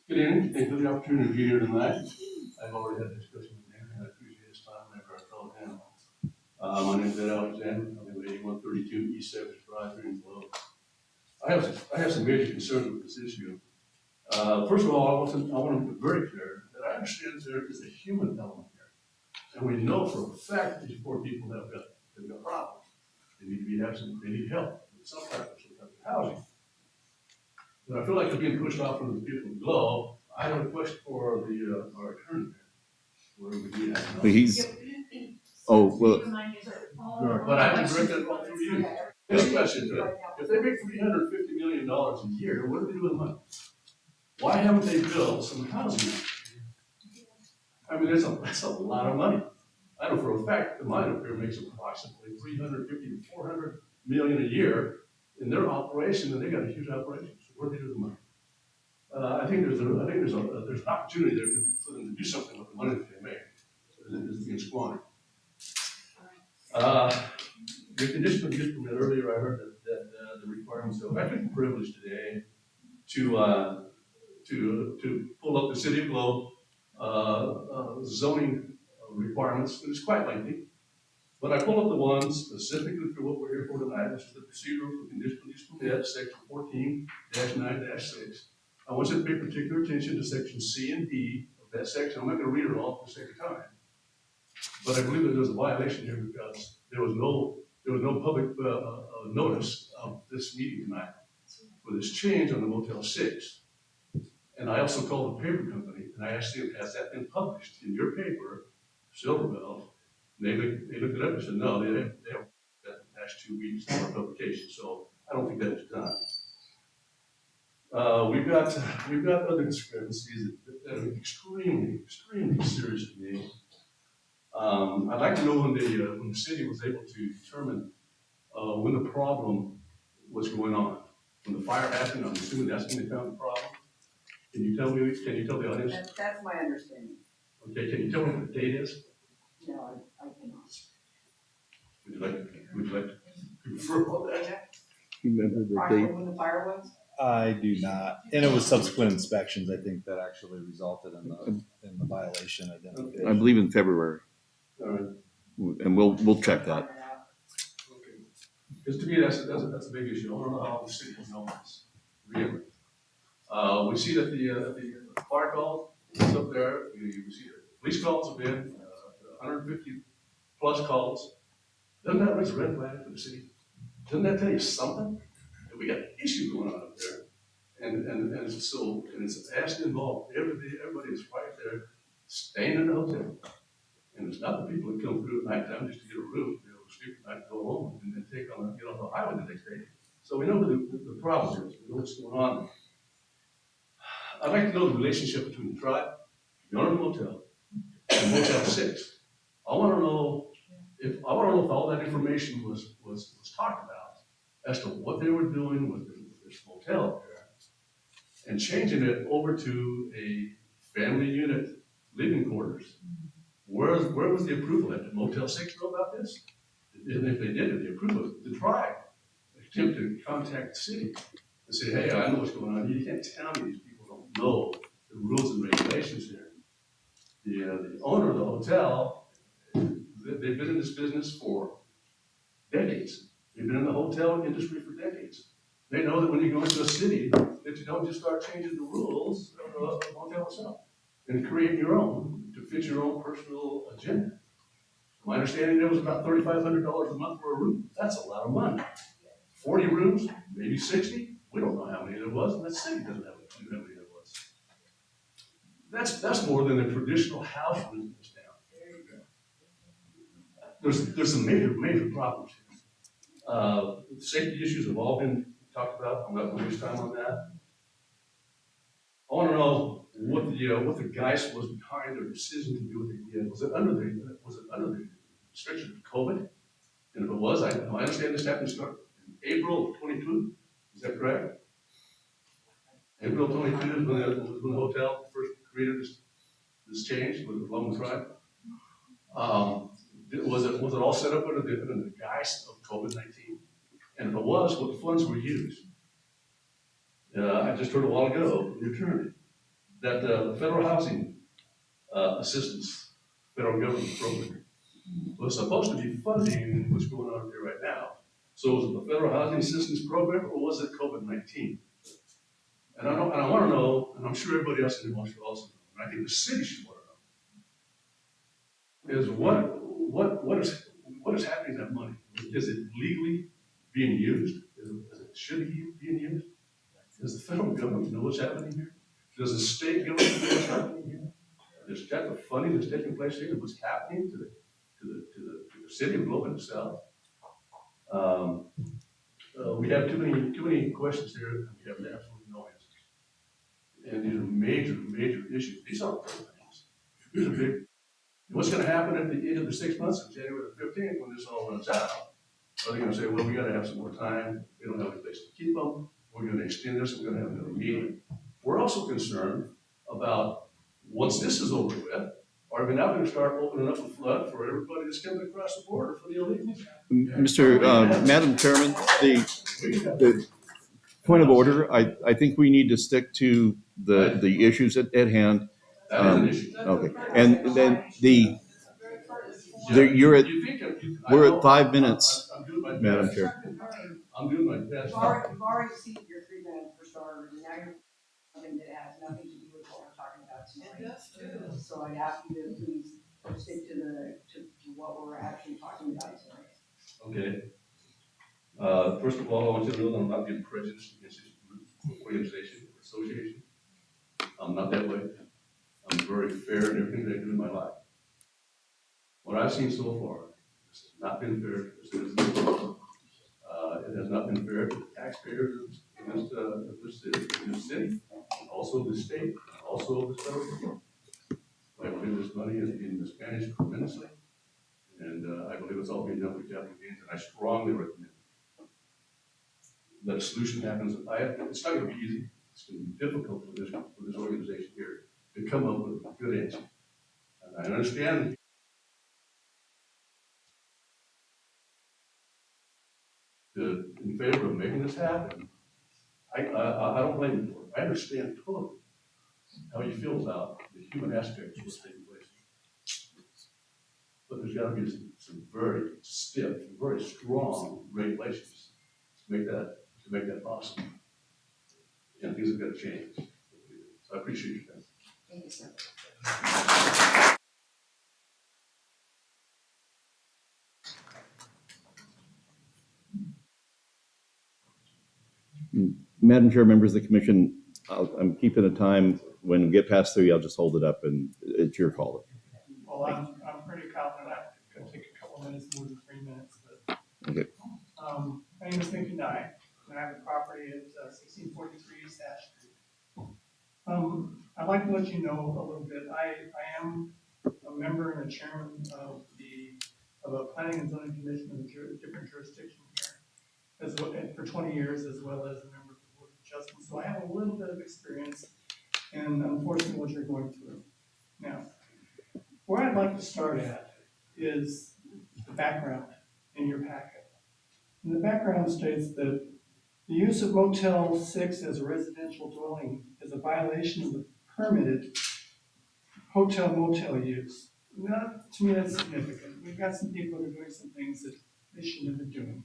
Good evening. Thank you for the opportunity to be here tonight. I've already had a discussion with him, and I appreciate his time whenever I called him. My name is Ed Alexander. I live at 8132 East 7th Drive here in Globe. I have some major concerns with this issue. First of all, I want to be very clear that I understand there is a human element here. And we know for a fact that these poor people have got problems. They need help with some type of housing. But I feel like they're being pushed off from the people in Globe. I have a question for our attorney. He's. Oh well. all. But I can direct that all through you. Yeah, This question, right now. if they make $350 million a year, what do they do with the money? Why haven't they built some housing? I mean, that's a lot of money. I know for a fact that mine up here makes approximately 350 to 400 million a year in their operation, and they got a huge operation. So what do they do with the money? I think there's an opportunity there for them to do something with the money that they make. It's being squandered. The conditional use permit, earlier I heard that the requirements, so I took the privilege today to pull up the city of Globe zoning requirements. It's quite lengthy, but I pulled up the ones specifically for what we're here for tonight, which is the procedure for conditional use permit, section 14-9-6. I want you to pay particular attention to section C and D of that section. I'm not going to read it all for the sake of time, but I believe that there's a violation here because there was no public notice of this meeting tonight for this change on the Motel 6. And I also called the paper company and I asked them, has that been published in your paper, Silverbell? And they looked it up and said, no, they haven't that in the past 2 weeks of our publication. So I don't think that was done. We've got other discrepancies that are extremely serious to me. I'd like to know when the city was able to determine when the problem was going on. When the fire happened, I'm assuming that's when they found the problem. Can you tell the audience? That's my understanding. Okay, can you tell me what the date is? No, I cannot. Would you like to confirm all that? Remember the Approximately date? when the fire was? I do not, and it was subsequent inspections, I think, that actually resulted in the violation identification. I believe in February, All right. and we'll check that. Okay. Because to me, that's a big issue. I want to know how the city has known this, really. We see that the fire calls is up there. We see the police calls have been 150 plus calls. Doesn't that raise a red flag for the city? Doesn't that tell you something? That we got an issue going on up there. And it's actually involved. Everybody is right there staying in the hotel. And it's not the people that come through at nighttime just to get a room, to be able to sleep at night, go home, and then take on the highway the next day. So we know what the problem is. We know what's going on. I'd like to know the relationship between the tribe, the owner of the motel, and Motel 6. I want to know if all that information was talked about as to what they were doing with this motel up there, and changing it over to a family unit living quarters. Where was the approval at? Did Motel 6 know about this? And if they did, did they approve it? The tribe attempt to contact the city and say, hey, I know what's going on. You can't tell me these people don't know the rules and regulations here. The owner of the hotel, they've been in this business for decades. They've been in the hotel industry for decades. They know that when you go into a city, that you don't just start changing the rules of the hotel itself and create your own to fit your own personal agenda. My understanding, there was about $3,500 a month for a room. That's a lot of money. 40 rooms, maybe 60. We don't know how many there was, and the city doesn't have a clue how many there was. That's more than a traditional house room in this town. There's some major problems here. Safety issues have all been talked about. I'm not going to waste time on that. I want to know what the geist was behind their decision to do what they did. Was it under the restriction of COVID? And if it was, I understand this happened in April of 22. Is that correct? April 22 is when the hotel first created this change with the Lone Tribe. Was it all set up under the geist of COVID-19? And if it was, what funds were used? I just heard a while ago from the attorney that the federal housing assistance, federal government program, was supposed to be funding what's going on here right now. So was it the federal housing assistance program or was it COVID-19? And I want to know, and I'm sure everybody else in here wants to also know, and I think the city should want to know, is what is happening to that money? Is it legally being used? Should it be being used? Does the federal government know what's happening here? Does the state government know what's happening here? Is that the funding that's taking place here? What's happening to the city will open itself. We have too many questions here, and we have absolutely no answers. And these are major, major issues. These aren't little things. These are big. What's gonna happen at the end of the 6 months on January the 15th when this all runs out? Are they gonna say, well, we gotta have some more time, we don't have a place to keep them, we're gonna extend this, we're gonna have another meeting? We're also concerned about, once this is over with, are we now gonna start opening up a flood for everybody that's coming across the border for the illegals? Madam Chairman, the point of order, I think we need to stick to the issues at hand. That is an issue. Okay, and then we're at 5 minutes, I'm doing my best. Madam Chair. I'm doing my best. You've already exceeded your 3 minutes for starters, and now you're something that has nothing to do with what we're talking about tonight. So I'd ask you to please stick to what we're actually talking about tonight. Okay. First of all, I want you to know that I'm not being prejudiced against this group, organization, or association. I'm not that way. I'm very fair in everything that I do in my life. What I've seen so far, this has not been fair to the citizens. It has not been fair to the taxpayers in this city, also the state, also the federal government. I believe this money is being mismanaged tremendously, and I believe it's all being done with capital gains, and I strongly recommend that a solution happens. It's not going to be easy. It's going to be difficult for this organization here to come up with a good answer. And I understand in favor of making this happen. I don't blame you for it. I understand totally how you feel about the human aspect of what's taking place. But there's got to be some very stiff, very strong regulations to make that possible. And things have got to change. So I appreciate your time. Thank you, sir. Madam Chair, members of the commission, I'm keeping the time. When we get past 3, I'll just hold it up, and it's your call. Well, I'm pretty confident I could take a couple minutes, more than 3 minutes, but. Okay. My name is Nick Nye, and I have a property at 1643 East Ash Street. I'd like to let you know a little bit. I am a member and a chairman of a planning and zoning commission in a different jurisdiction here, as well, for 20 years, as well as a member of the Board of Adjustment. So I have a little bit of experience in, unfortunately, what you're going through. Now, where I'd like to start at is the background in your packet. And the background states that the use of Motel 6 as a residential dwelling is a violation of the permitted hotel-motel use. Now, to me, that's significant. We've got some people who are doing some things that they shouldn't have been doing.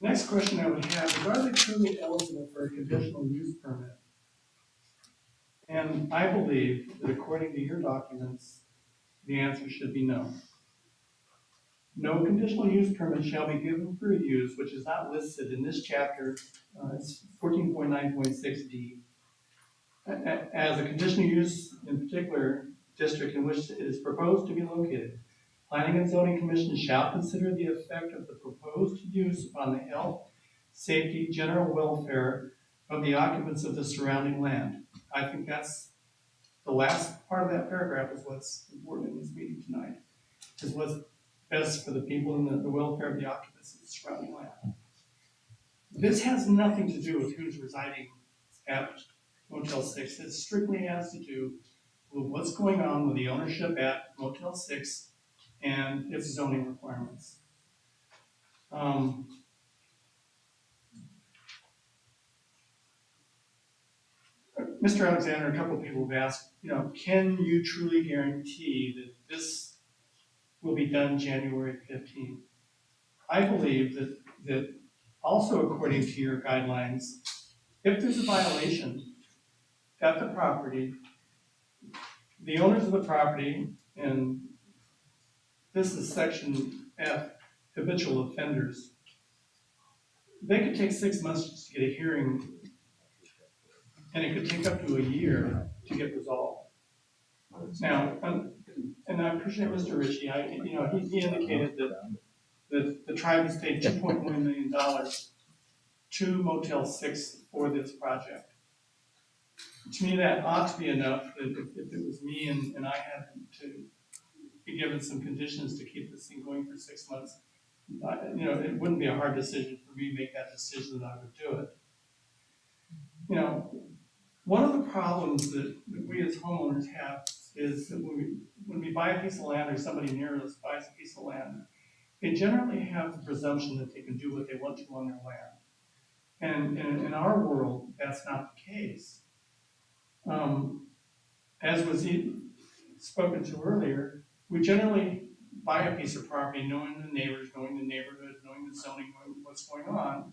Next question I would have is, are they truly eligible for a conditional use permit? And I believe that according to your documents, the answer should be no. No conditional use permit shall be given for use which is not listed in this chapter, it's 14.9.6D, as a conditional use in particular district in which it is proposed to be located. Planning and Zoning Commission shall consider the effect of the proposed use upon the health, safety, general welfare of the occupants of the surrounding land. I think that's the last part of that paragraph is what's important in this meeting tonight, is what's best for the people and the welfare of the occupants of the surrounding land. This has nothing to do with who's residing at Motel 6. It strictly has to do with what's going on with the ownership at Motel 6 and its zoning requirements. Mr. Alexander, a couple of people have asked, can you truly guarantee that this will be done January 15th? I believe that also according to your guidelines, if there's a violation at the property, the owners of the property, and this is section F, habitual offenders, they could take 6 months just to get a hearing, and it could take up to a year to get resolved. Now, and and I appreciate Mr. Ritchie, he indicated that the tribe has paid $2.1 million to Motel 6 for this project. To me, that ought to be enough, that if it was me and I had to be given some conditions to keep this thing going for 6 months, it wouldn't be a hard decision for me to make that decision that I would do it. One of the problems that we as homeowners have is that when we buy a piece of land or somebody near us buys a piece of land, they generally have the presumption that they can do what they want to on their land. And in our world, that's not the case. As was spoken to earlier, we generally buy a piece of property knowing the neighbors, knowing the neighborhood, knowing the zoning, knowing what's going on.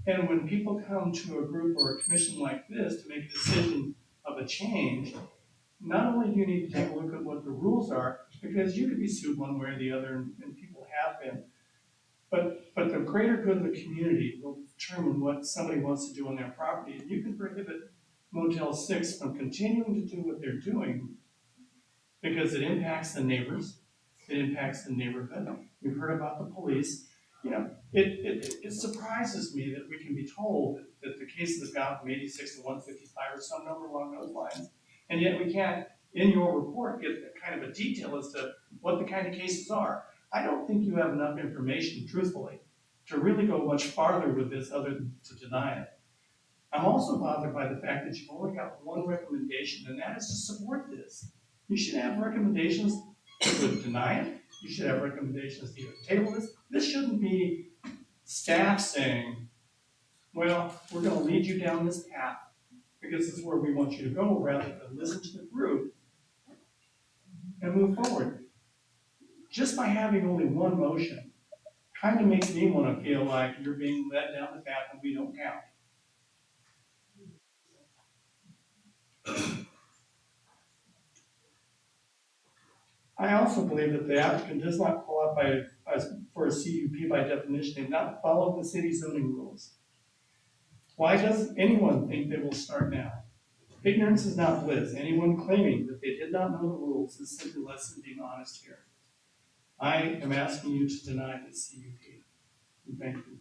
And when people come to a group or a commission like this to make a decision of a change, not only do you need to take a look at what the rules are, because you could be sued one way or the other, and people have been, but the greater good of the community will determine what somebody wants to do on their property. And you can prohibit Motel 6 from continuing to do what they're doing because it impacts the neighbors, it impacts the neighborhood. We've heard about the police. It surprises me that we can be told that the cases have gone from 86 to 155 or some number along those lines, and yet we can't, in your report, get kind of a detail as to what the kind of cases are. I don't think you have enough information, truthfully, to really go much farther with this other than to deny it. I'm also bothered by the fact that you've only got one recommendation, and that is to support this. You should have recommendations to deny it. You should have recommendations to either table this. This shouldn't be staff saying, well, we're going to lead you down this path because this is where we want you to go, rather than listen to the group and move forward. Just by having only one motion kind of makes me want to feel like you're being led down the path and we don't count. I also believe that the applicant does not qualify for a CUP by definition. They have not followed the city zoning rules. Why does anyone think they will start now? Ignorance is not bliss. Anyone claiming that they did not know the rules is simply less than being honest here. I am asking you to deny this CUP. And thank you.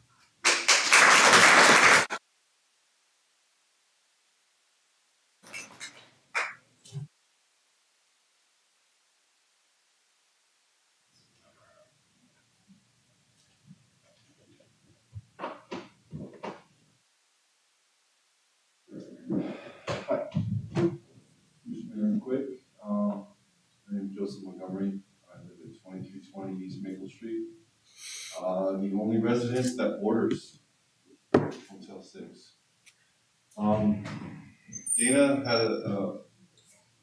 Very quick, my name is Joseph Montgomery. I live at 2320 East Maple Street. The only residence that borders Motel 6. Dana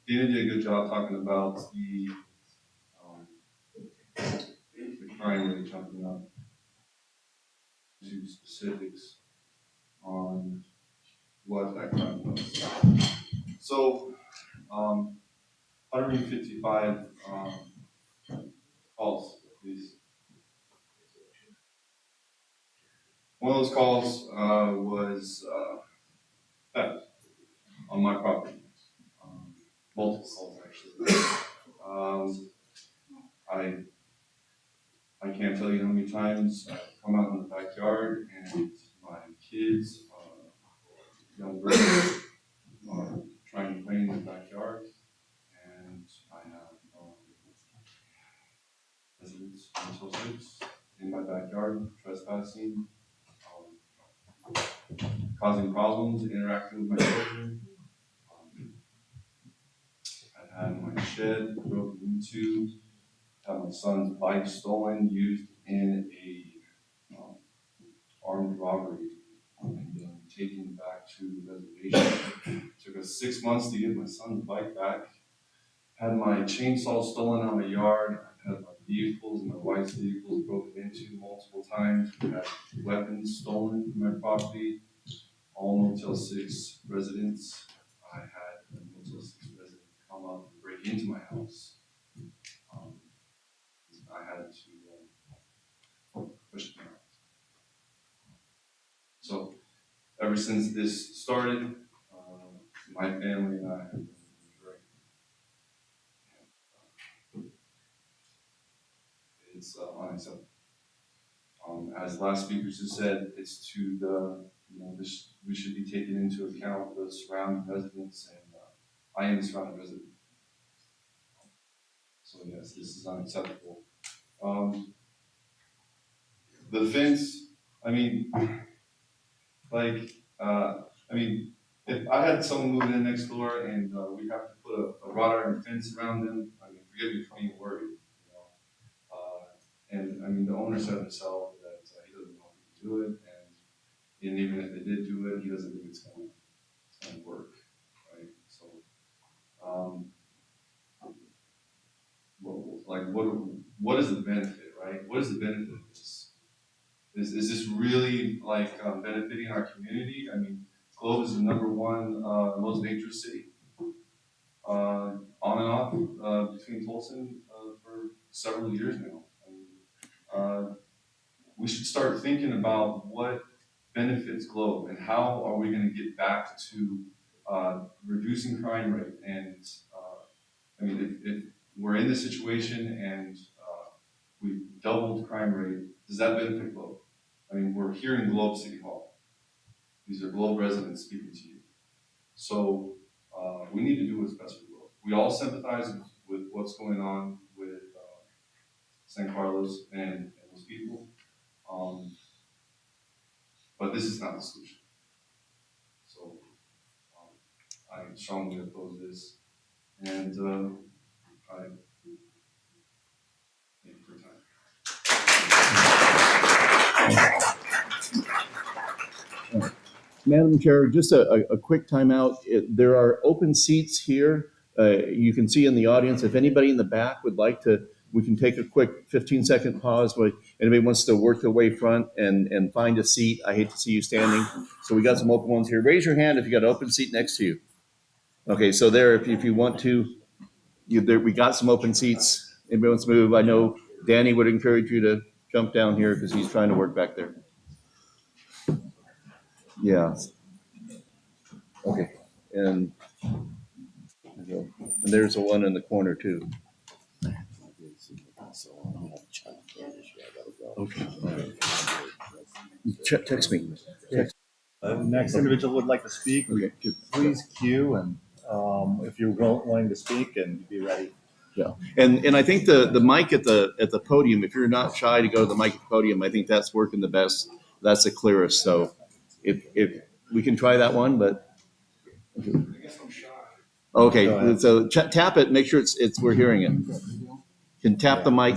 did a good job talking about the crime rate jumping up to specifics on what that crime was. So, 155 calls, please. One of those calls was theft on my property. Multiple calls, actually. I can't tell you how many times I come out in the backyard and my kids, young girls, are trying to play in the backyard, and I have residents until 6 in my backyard trespassing, causing problems, interacting with my children. I've had my shed broken into, had my son's bike stolen, used in a armed robbery, and taken back to the reservation. Took us 6 months to get my son's bike back. Had my chainsaw stolen out of my yard. I've had my vehicles, my wife's vehicles broken into multiple times. We had weapons stolen from my property. All Motel 6 residents. I had a Motel 6 resident come up and break into my house. I had to push them out. So, ever since this started, my family and I have been great. it's unacceptable. As last speaker just said, it's to the, this, we should be taking into account the surrounding residents, and I am a surrounding resident. So yes, this is unacceptable. The fence, I mean, like, I mean, if I had someone moving in next door and we have to put a wrought iron fence around them, I mean, forgive me for being worried, and I mean, the owner said himself that he doesn't know if he can do it, and even if they did do it, he doesn't think it's gonna work, right? So, what is the benefit, right? What is the benefit of this? Is this really like benefiting our community? I mean, Globe is the #1 most dangerous city. On and off between Tulsa for several years now. I mean, we should start thinking about what benefits Globe and how are we going to get back to reducing crime rate. And I mean, if we're in this situation and we've doubled crime rate, does that benefit Globe? I mean, we're here in Globe City Hall. These are Globe residents speaking to you. So we need to do what's best for Globe. We all sympathize with what's going on with San Carlos and those people. But this is not the solution. So I strongly oppose this. And I thank you for your time. Madam Chair, just a quick timeout. There are open seats here. You can see in the audience, if anybody in the back would like to, we can take a quick 15-second pause. But anybody wants to work their way front and find a seat, I hate to see you standing. So we got some open ones here. Raise your hand if you got an open seat next to you. Okay, so there, if you want to, we got some open seats. Anybody wants to move? I know Danny would encourage you to jump down here because he's trying to work back there. Yeah. Okay, and there's a one in the corner too. Okay. Text me. Next individual would like to speak, Okay. please queue, and if you're wanting to speak, and be ready. Yeah, and I think the mic at the podium, if you're not shy to go to the mic at the podium, I think that's working the best. That's the clearest. So if we can try that one, but okay. So tap it. Make sure it's we're hearing it. You can tap the mic,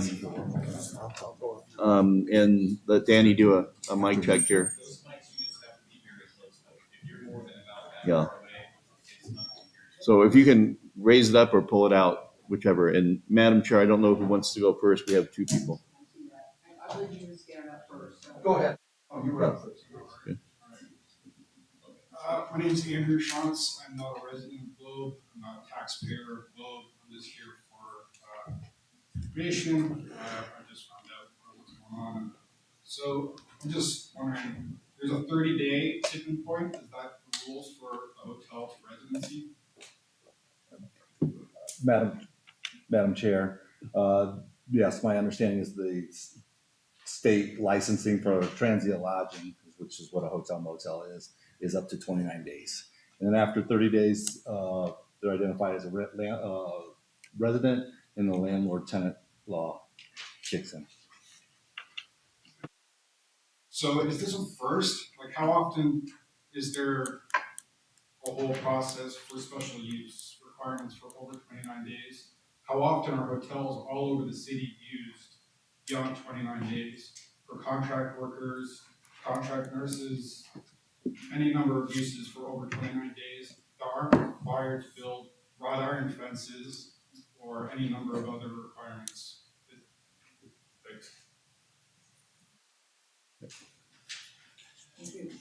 and let Danny do a mic check here. Yeah. So if you can raise it up or pull it out, whichever. And Madam Chair, I don't know who wants to go first. We have two people. I believe you were standing up first. So. Go ahead. Oh, you were up first. Okay. My name is Andrew Shantz. I'm not a resident of Globe. I'm not a taxpayer of Globe. I'm just here for information. I just found out what's going on. So I'm just wondering, there's a 30-day tipping point. Is that the rules for a hotel residency? Madam Chair, yes, my understanding is the state licensing for transient lodging, which is what a hotel motel is up to 29 days. And then after 30 days, they're identified as a resident, and the landlord-tenant law kicks in. So is this a first? Like, how often is there a whole process for special use requirements for over 29 days? How often are hotels all over the city used beyond 29 days for contract workers, contract nurses, any number of uses for over 29 days that aren't required to build wrought iron fences or any number of other requirements? Thanks. Thank you.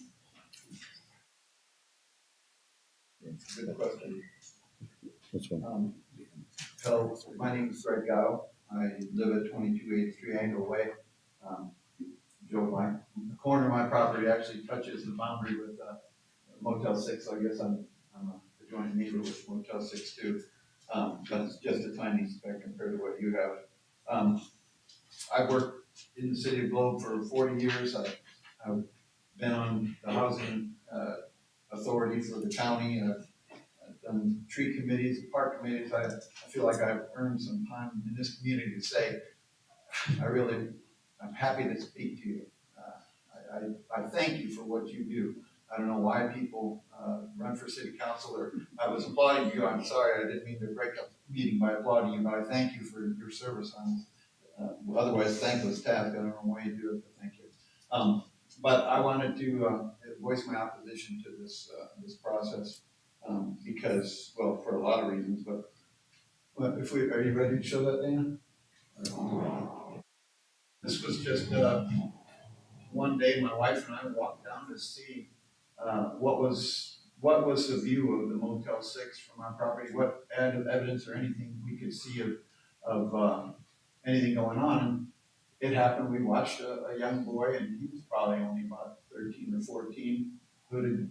Good question. Which one? So my name is Greg Gatto. I live at 2283 Angle Way. Joe, the corner of my property actually touches the boundary with Motel 6. So I guess I'm a joint neighbor with Motel 6 too. But it's just a tiny speck compared to what you have. I've worked in the city of Globe for 40 years. I've been on the housing authority for the county. I've done tree committees, park committees. I feel like I've earned some time in this community to say, I'm happy to speak to you. I thank you for what you do. I don't know why people run for city council, or I was applauding you. I'm sorry, I didn't mean to break up the meeting by applauding you, but I thank you for your service on this. Otherwise thankless task. I don't know why you do it, but thank you. But I wanted to voice my opposition to this process because, well, for a lot of reasons. But are you ready to show that, Dana? This was just one day. My wife and I walked down to see what was the view of the Motel 6 from our property. What evidence or anything we could see of anything going on. And it happened. We watched a young boy, and he was probably only about 13 or 14, hooded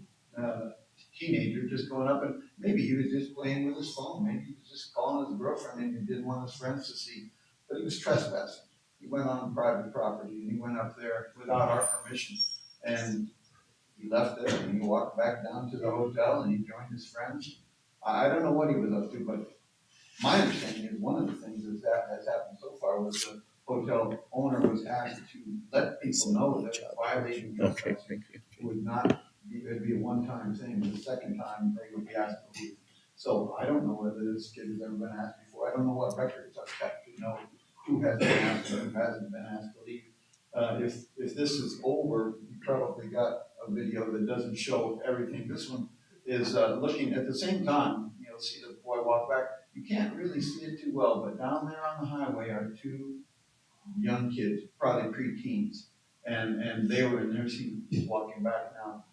teenager, just going up, and maybe he was just playing with his phone. Maybe he was just calling his girlfriend, and he didn't want his friends to see. But he was trespassing. He went on private property, and he went up there without our permission. And he left there, and he walked back down to the hotel, and he joined his friends. I don't know what he was up to, but my understanding is one of the things that has happened so far was the hotel owner was asked to let people know that violating trespassing would not be, it'd be a one-time thing. The second time, they would be asked to leave. So I don't know whether this kid has ever been asked before. I don't know what records I've kept to know who has been asked or who hasn't been asked to leave. If this is over, you probably got a video that doesn't show everything. This one is looking at the same time. You'll see the boy walk back. You can't really see it too well, but down there on the highway are two young kids, probably pre-teens, and they were in their seat walking back now.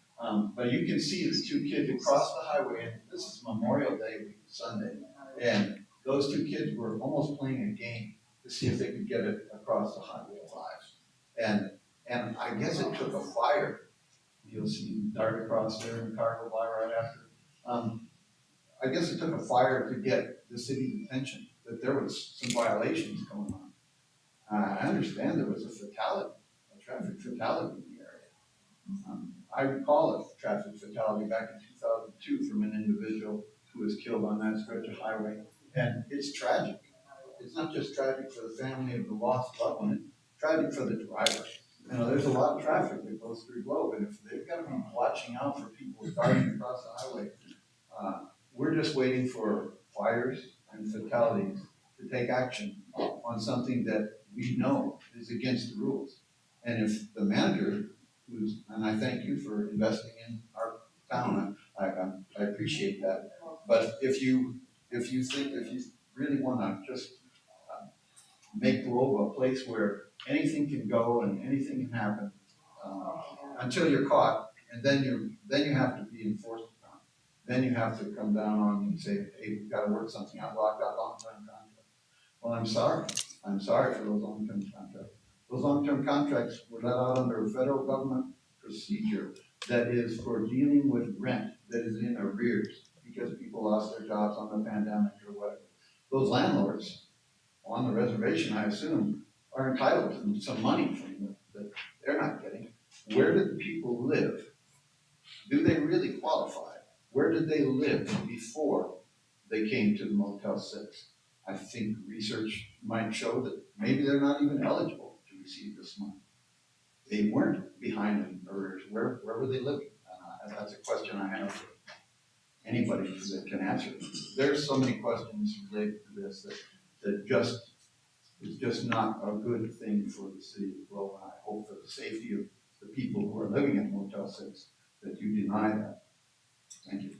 But you can see the two kids across the highway, and this is Memorial Day week, Sunday, and those two kids were almost playing a game to see if they could get it across the highway alive. And I guess it took a fire. You'll see them dart across there and the car go by right after. I guess it took a fire to get the city's attention that there was some violations going on. I understand there was a fatality, a traffic fatality in the area. I recall a traffic fatality back in 2002 from an individual who was killed on that stretch of highway. And it's tragic. It's not just tragic for the family of the lost loved one, it's tragic for the driver. You know, there's a lot of traffic that goes through Globe, and if they've got to be watching out for people darting across the highway, we're just waiting for fires and fatalities to take action on something that we know is against the rules. And if the manager, and I thank you for investing in our town, I appreciate that. But if you really want to just make Globe a place where anything can go and anything can happen until you're caught, and then you have to be enforced upon. Then you have to come down on and say, hey, we've got to work something out. Well, I've got long-term contracts. Well, I'm sorry. I'm sorry for those long-term contracts. Those long-term contracts were let out under a federal government procedure that is for dealing with rent that is in arrears because people lost their jobs on the pandemic or whatever. Those landlords on the reservation, I assume, are entitled to some money from them that they're not getting. Where did the people live? Do they really qualify? Where did they live before they came to the Motel 6? I think research might show that maybe they're not even eligible to receive this money. They weren't behind in arrears. Where were they living? That's a question I have for anybody that can answer it. There's so many questions related to this that just is just not a good thing for the city of Globe. And I hope for the safety of the people who are living in Motel 6 that you deny that. Thank you.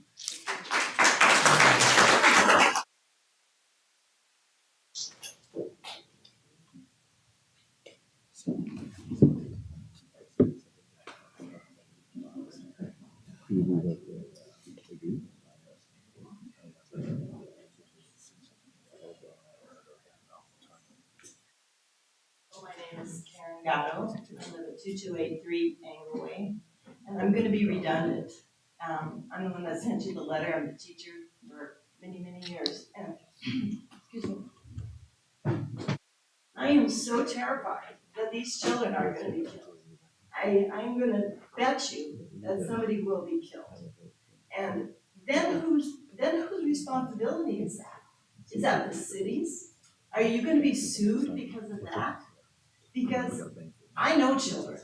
My name is Karen Gatto. I live at 2283 Angle Way, and I'm going to be redundant. I'm the one that sent you the letter. I'm the teacher for many, many years. And excuse me. I am am so terrified that these children are gonna be killed. I'm gonna bet you that somebody will be killed. And then whose responsibility is that? Is that the city's? Are you gonna be sued because of that? Because I know children.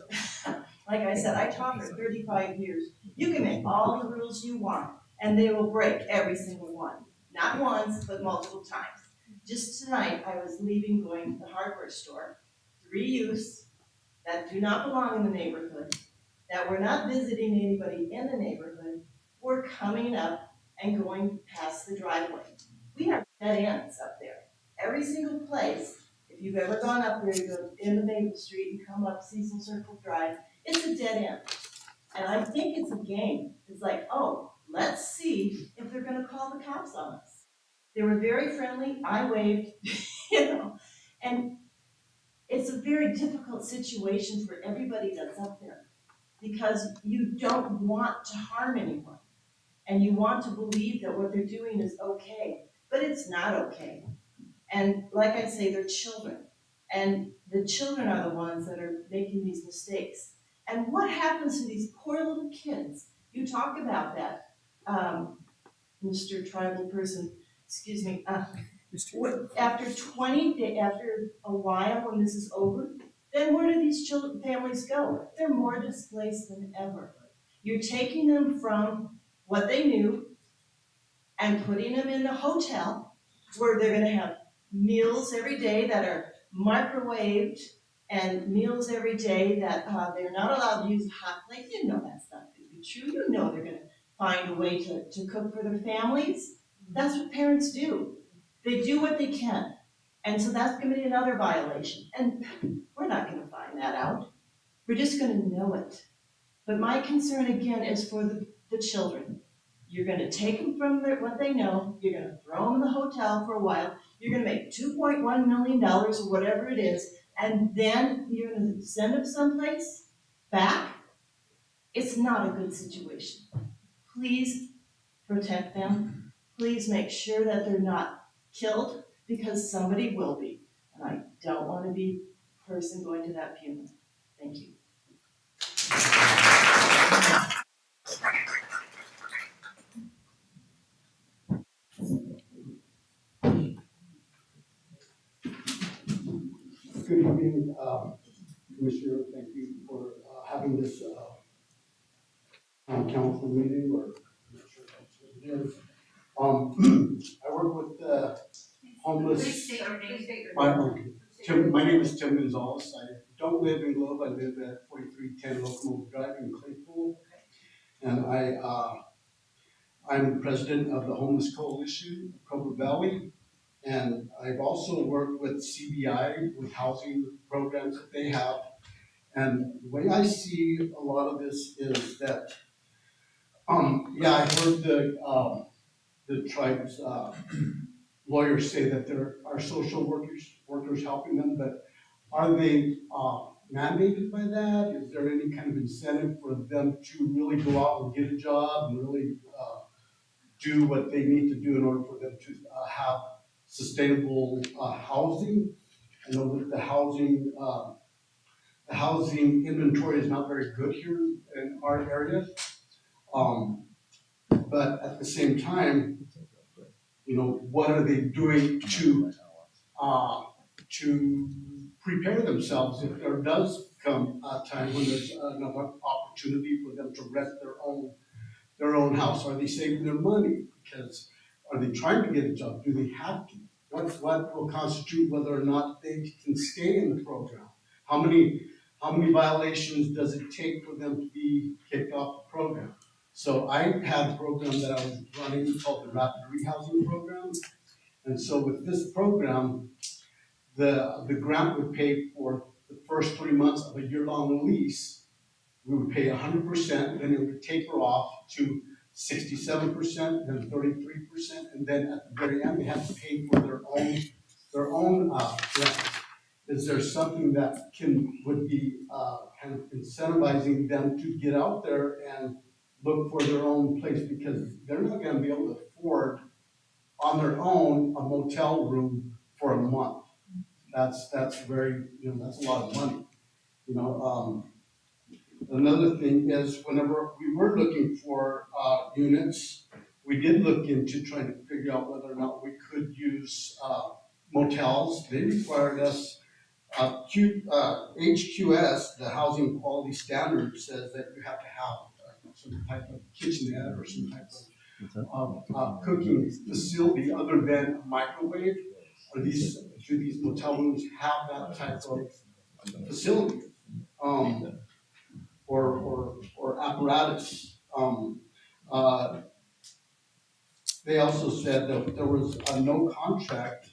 Like I said, I taught for 35 years. You can make all the rules you want, and they will break every single one. Not once, but multiple times. Just tonight, I was leaving, going to the hardware store. 3 youths that do not belong in the neighborhood, that were not visiting anybody in the neighborhood, were coming up and going past the driveway. We have dead ends up there. Every single place, if you've ever gone up there, you go into Maple Street and come up Cecil Circle Drive, it's a dead end. And I think it's a game. It's like, oh, let's see if they're gonna call the cops on us. They were very friendly, I waved, and it's a very difficult situation for everybody that's up there because you don't want to harm anyone and you want to believe that what they're doing is okay, but it's not okay. And like I say, they're children, and the children are the ones that are making these mistakes. And what happens to these poor little kids? You talk about that, Mr. Tribal person, excuse me, after a while, when this is over, then where do these families go? They're more displaced than ever. You're taking them from what they knew and putting them in a hotel where they're gonna have meals every day that are microwaved and meals every day that they're not allowed to use a hot plate. You know that's not gonna be true. You know they're gonna find a way to cook for their families. That's what parents do. They do what they can. And so that's gonna be another violation. And we're not gonna find that out. We're just gonna know it. But my concern again is for the children. You're gonna take them from what they know, you're gonna throw them in the hotel for a while, you're gonna make $2.1 million or whatever it is, and then you're gonna send them someplace back? It's not a good situation. Please protect them. Please make sure that they're not killed, because somebody will be. And I don't wanna be the person going to that funeral. Thank you. Good evening, Commissioner. Thank you for having this council meeting, or I'm not sure what it is. I work with homeless. Please state your name. My name is Tim Gonzalez. I don't live in Globe. I live at 4310 Locomotive Drive in Claypool, and I'm president of the Homeless Coalition of Cobra Valley. And I've also worked with CBI with housing programs that they have. And the way I see a lot of this is that, I heard the tribe's lawyers say that there are social workers helping them, but are they mandated by that? Is there any kind of incentive for them to really go out and get a job and really do what they need to do in order for them to have sustainable housing? I know that the housing inventory is not very good here in our area. But at the same time, what are they doing to prepare themselves if there does come a time when there's another opportunity for them to rent their own house? Are they saving their money? Because are they trying to get a job? Do they have to? What will constitute whether or not they can stay in the program? How many violations does it take for them to be kicked off the program? So I had a program that I was running called the Rapid Rehousing Program. And so with this program, the grant would pay for the first 3 months of a year-long lease. We would pay 100%, then it would taper off to 67%, then 33%, and then at the very end, they have to pay for their own rent. Is there something that would be kind of incentivizing them to get out there and look for their own place, because they're not going to be able to afford on their own a motel room for a month? that's very, that's a lot of money. Another thing is whenever we were looking for, units, we did look into trying to figure out whether or not we could use, motels. They required us, HQS, the Housing Quality Standard, says that you have to have some type of kitchenette or some type of cooking facility other than a microwave. Do these motel rooms have that type of facility? Or apparatus? They also said that there was a no contract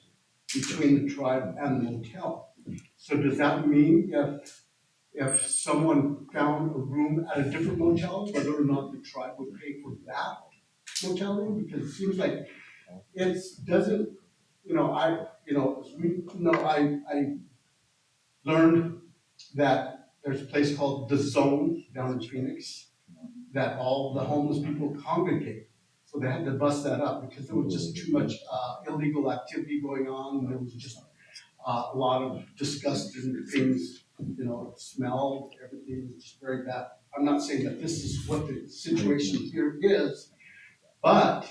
between the tribe and the motel. So does that mean if someone found a room at a different motel, whether or not the tribe would pay for that motel room? Because it seems like it doesn't, I learned that there's a place called The Zone down in Phoenix, that all the homeless people congregate. So they had to bust that up because there was just too much illegal activity going on. There was just a lot of disgusting things, smell, everything was just very bad. I'm not saying that this is what the situation here is, but,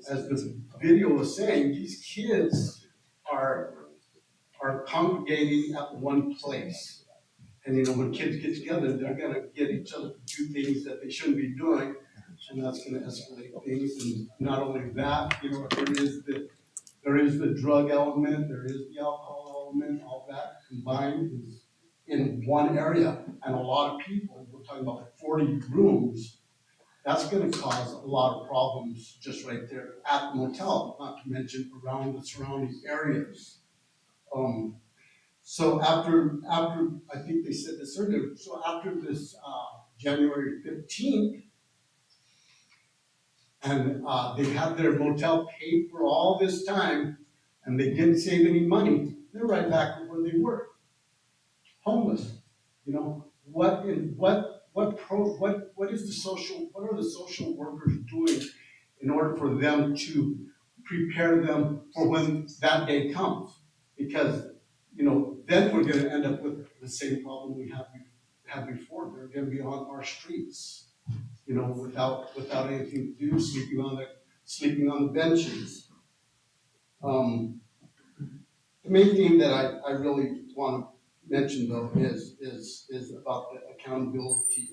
as the video was saying, these kids are congregating at one place. And when kids get together, they're gonna get each other to do things that they shouldn't be doing, and that's gonna escalate things. And not only that, there is the drug element, there is the alcohol element, all that combined is in one area, and a lot of people, we're talking about 40 rooms, that's gonna cause a lot of problems just right there at the motel, not to mention around the surrounding areas. So after, I think they said this earlier, so after this, January 15th, and, they had their motel paid for all this time, and they didn't save any money, they're right back where they were, homeless. What are the social workers doing in order for them to prepare them for when that day comes? Because, then we're gonna end up with the same problem we had before. They're gonna be on our streets, without anything to do, sleeping on the benches. The main thing that I really want to mention though is about the accountability.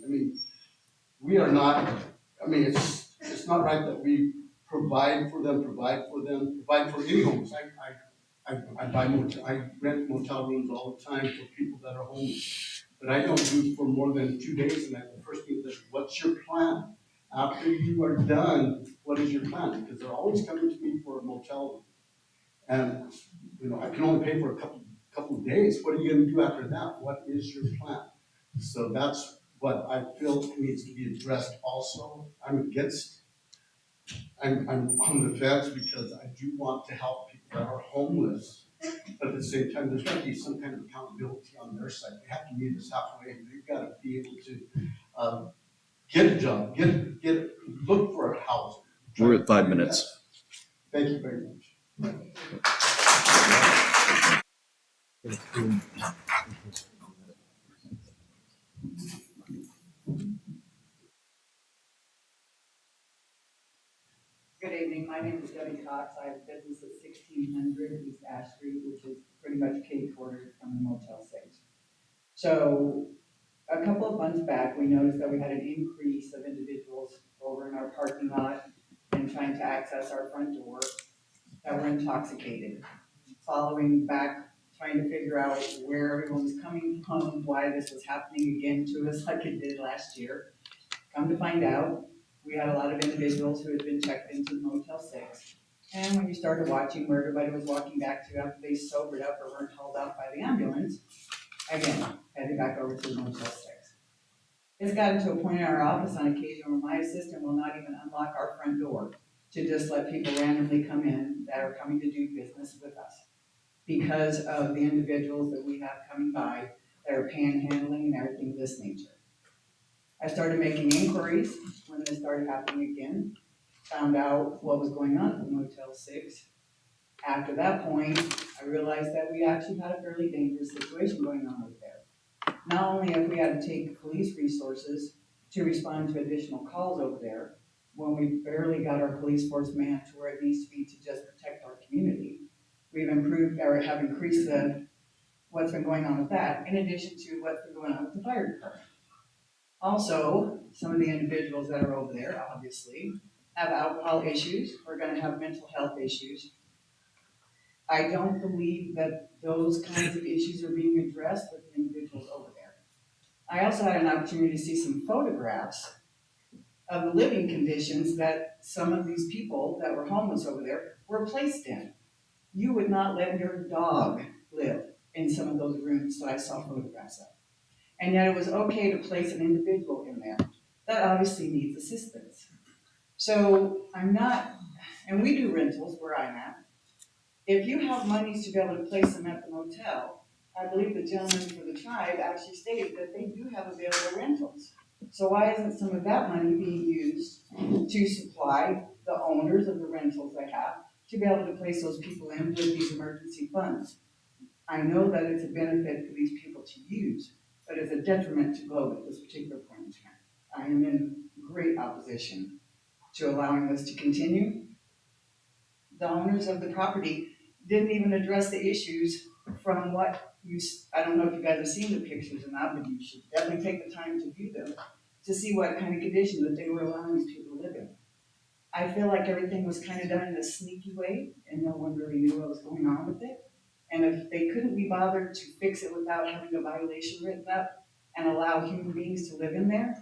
It's not right that we provide for any homeless. I rent motel rooms all the time for people that are homeless, but I don't do for more than 2 days. And the first thing is, what's your plan? After you are done, what is your plan? Because they're always coming to me for a motel room. And, I can only pay for a couple of days. What are you gonna do after that? What is your plan? So that's what I feel needs to be addressed also. I'm on the fence because I do want to help people that are homeless. But at the same time, there's gotta be some kind of accountability on their side. They have to meet us halfway. They've gotta be able to, get a job, look for a house. We're at 5 minutes. Thank you very much. Good evening, my name is Debbie Cox. I have business at 1600 East Ash Street, which is pretty much K-quartered from the Motel 6. So a couple of months back, we noticed that we had an increase of individuals over in our parking lot and trying to access our front door that were intoxicated. Following back, trying to figure out where everyone was coming from, why this was happening again to us like it did last year. Come to find out, we had a lot of individuals who had been checked into the Motel 6. And when you started watching where everybody was walking back to after they sobered up or weren't hauled out by the ambulance, again, headed back over to the Motel 6. It's gotten to a point in our office on occasion where my assistant will not even unlock our front door to just let people randomly come in that are coming to do business with us because of the individuals that we have coming by that are panhandling and everything of this nature. I started making inquiries when this started happening again, found out what was going on at the Motel 6. After that point, I realized that we actually had a fairly dangerous situation going on over there. Not only have we had to take police resources to respond to additional calls over there, when we barely got our police force manned to where it needs to be to just protect our community, we've improved or have increased what's been going on with that, in addition to what's been going on with the fire department. Also, some of the individuals that are over there, obviously, have alcohol issues, are gonna have mental health issues. I don't believe that those kinds of issues are being addressed with the individuals over there. I also had an opportunity to see some photographs of the living conditions that some of these people that were homeless over there were placed in. You would not let your dog live in some of those rooms that I saw photographs of. And yet it was okay to place an individual in there that obviously needs assistance. So I'm not, and we do rentals where I'm at. If you have monies to be able to place them at the motel, I believe the gentleman for the tribe actually stated that they do have available rentals. So why isn't some of that money being used to supply the owners of the rentals they have to be able to place those people in with these emergency funds? I know that it's a benefit for these people to use, but it's a detriment to Globe at this particular point in time. I am in great opposition to allowing this to continue. The owners of the property didn't even address the issues from what I don't know if you guys have seen the pictures or not, but you should definitely take the time to view them to see what kind of condition that they were allowing these people to live in. I feel like everything was kind of done in a sneaky way and no one really knew what was going on with it. And if they couldn't be bothered to fix it without having a violation written up and allow human beings to live in there,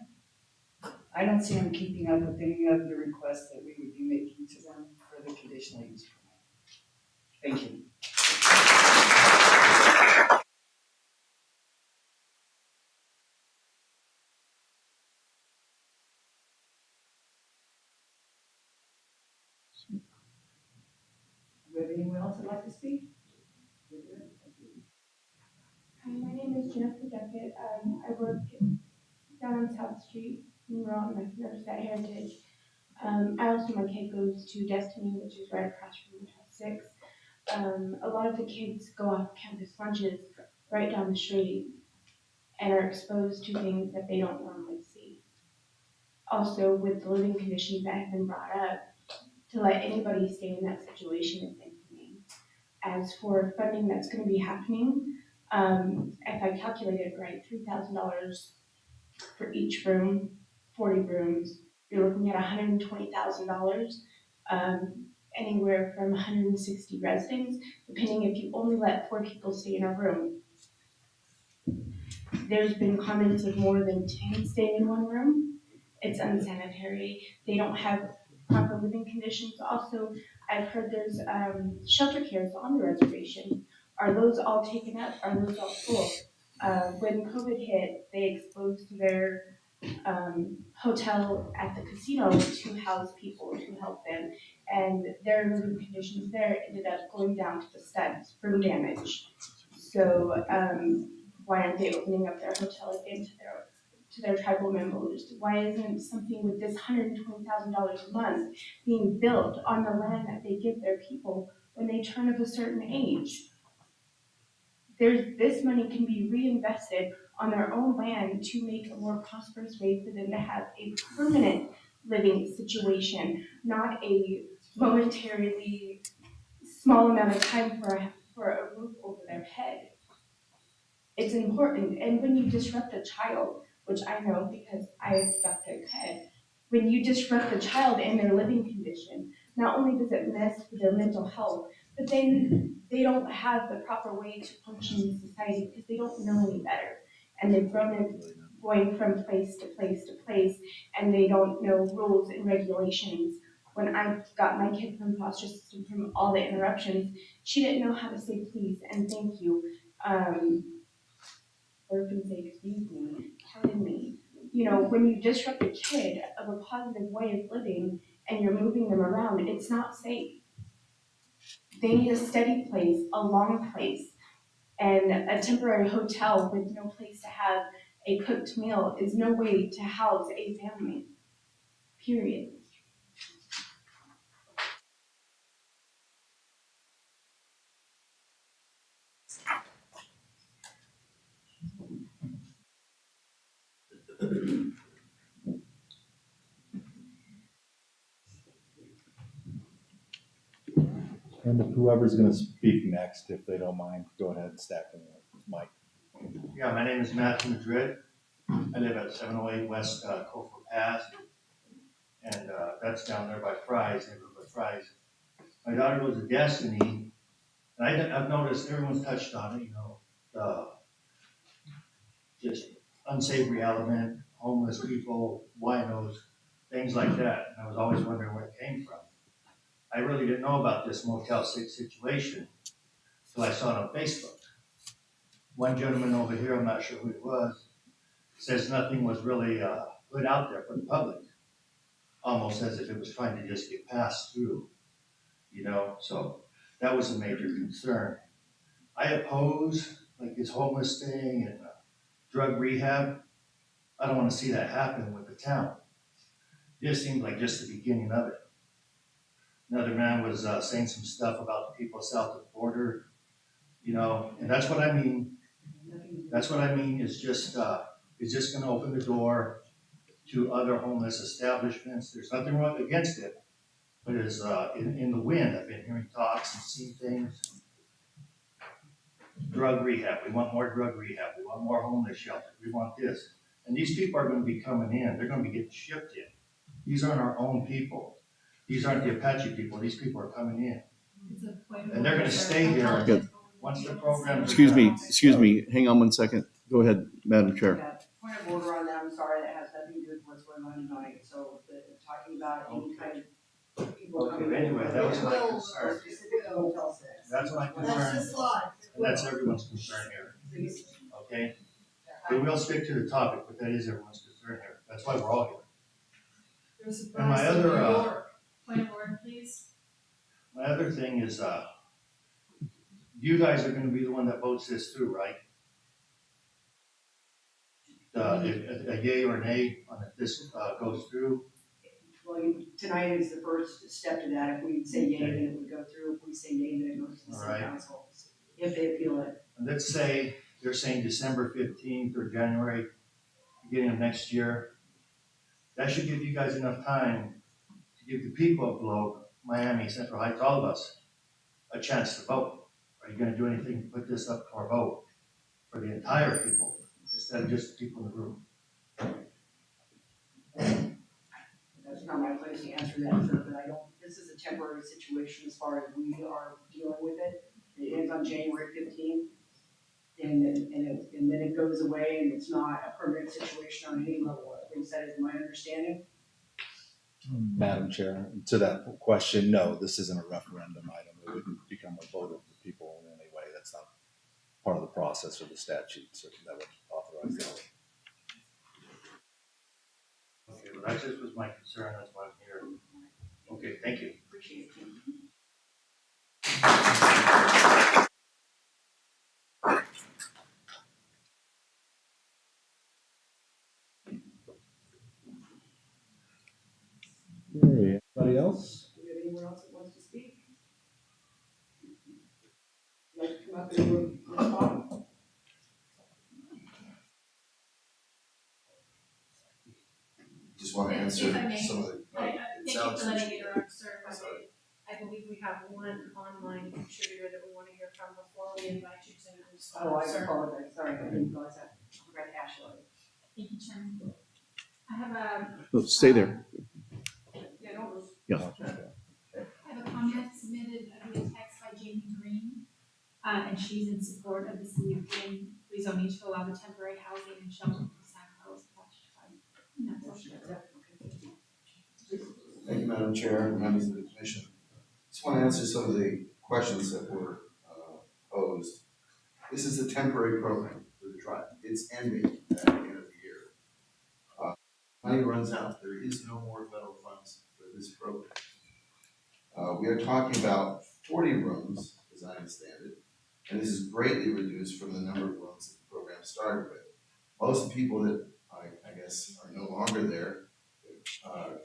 I don't see them keeping up with any of the requests that we would be making to them for the conditional use permit. Thank you. Do we have anyone else that'd like to speak? Hi, my name is Jennifer Duckett. I work down on South Street in Rock, Riverside Heritage. My kid goes to Destiny, which is right across from Motel 6. A lot of the kids go off campus lunches right down the street and are exposed to things that they don't normally see. Also, with the living conditions that have been brought up, to let anybody stay in that situation is inhumane. As for funding that's going to be happening, if I calculated right, $3,000 for each room, 40 rooms, you're looking at $120,000, anywhere from 160 residents, depending if you only let 4 people stay in a room. There's been comments of more than 10 staying in one room. It's unsanitary. They don't have proper living conditions. Also, I've heard there's shelter cares on the reservation. Are those all taken up? Are those all full? When COVID hit, they exposed their hotel at the casino to house people to help them, and their living conditions there ended up going down to the studs from damage. So why aren't they opening up their hotel again to their tribal members? Why isn't something with this $120,000 a month being built on the land that they give their people when they turn of a certain age? This money can be reinvested on their own land to make a more prosperous way for them to have a permanent living situation, not a momentarily small amount of time for a roof over their head. It's important. And when you disrupt a child, which I know because I adopted a kid, when you disrupt a child in their living condition, not only does it mess with their mental health, but then they don't have the proper way to function in society because they don't know any better. And they've grown up going from place to place to place, and they don't know rules and regulations. When I got my kid from foster system from all the interruptions, she didn't know how to say please and thank you. Or can say, excuse me, pardon me. You know, when you disrupt a kid of a positive way of living and you're moving them around, it's not safe. They need a steady place, a long place, and a temporary hotel with no place to have a cooked meal is no way to house a family, period. And if whoever's gonna speak next, if they don't mind, go ahead and stack in the mic. Yeah, my name is Matthew Madrid. I live at 708 West Cofer Pass. And that's down there by Fry's, neighborhood by Fry's. My daughter goes to Destiny, and I've noticed everyone's touched on it, you know, just unsavory element, homeless people, winos, things like that. And I was always wondering where it came from. I really didn't know about this Motel 6 situation until I saw it on Facebook. One gentleman over here, I'm not sure who it was, says nothing was really put out there for the public, almost as if it was trying to just get passed through, you know, so that was a major concern. I oppose like this homeless thing and drug rehab. I don't want to see that happen with the town. This seems like just the beginning of it. Another man was saying some stuff about the people south of the border, you know, and that's what I mean. That's what I mean is just going to open the door to other homeless establishments. There's nothing wrong against it, but it's in the wind. I've been hearing talks and seen things. Drug rehab. We want more drug rehab. We want more homeless shelter. We want this. And these people are going to be coming in. They're going to be getting shipped in. These aren't our own people. These aren't the Apache people. These people are coming in. And they're going to stay here Good. once the program. Excuse me, hang on one second. Go ahead, Madam Chair. Yeah, point of order on that, I'm sorry, that has nothing to do with what's going on tonight, so talking about any kind of people Okay, coming in. anyway, that was my concern. Specific to Motel 6. That's my concern. And that's everyone's concern here. Okay? We will stick to the topic, but that is everyone's concern here. That's why we're all here. And my other, Point of order, please. my other thing is, you guys are gonna be the one that votes this through, right? If a yay or an nay on if this goes through. Well, tonight is the first step to that. If we say yay, then it would go through. If we say nay, then it goes to the city council, if they appeal it. And let's say they're saying December 15th or January, beginning of next year. That should give you guys enough time to give the people of Globe, Miami, Central Heights, all of us, a chance to vote. Are you gonna do anything to put this up for a vote for the entire people instead of just the people in the room? That's not my place to answer that, sir, but I don't, this is a temporary situation as far as we are dealing with it. It ends on January 15th. And then it goes away and it's not a permanent situation on any level. At least that is my understanding. Madam Chair, to that question, no, this isn't a referendum item. It wouldn't become a vote of the people in any way. That's not part of the process or the statutes that would authorize that. Okay, well, that just was my concern. That's why I'm here. Okay, thank you. Appreciate it. Okay, anybody else? Do we have anyone else that wants to speak? Would you like to come up and respond? Just want to answer If I may, some of the. thank you for letting me interrupt, sir. I believe we have one online contributor that we want to hear from before we invite you to respond, Oh, I sir. apologize. Sorry, I didn't realize that. I forgot to ask you. Thank you, Chairman. I have a. No, stay there. Yeah, no, Yeah. I have a comment submitted via text by Jamie Green, and she's in support of the city of Green rezoning to allow the temporary housing and shelter for San Carlos Apache tribe. And that's all she has. Thank you, Madam Chair, and members of the commission. Just want to answer some of the questions that were posed. This is a temporary program for the tribe. It's ending at the end of the year. Money runs out. There is no more federal funds for this program. We are talking about 40 rooms, as I understand it, and this is greatly reduced from the number of rooms that the program started with. Most people that I guess are no longer there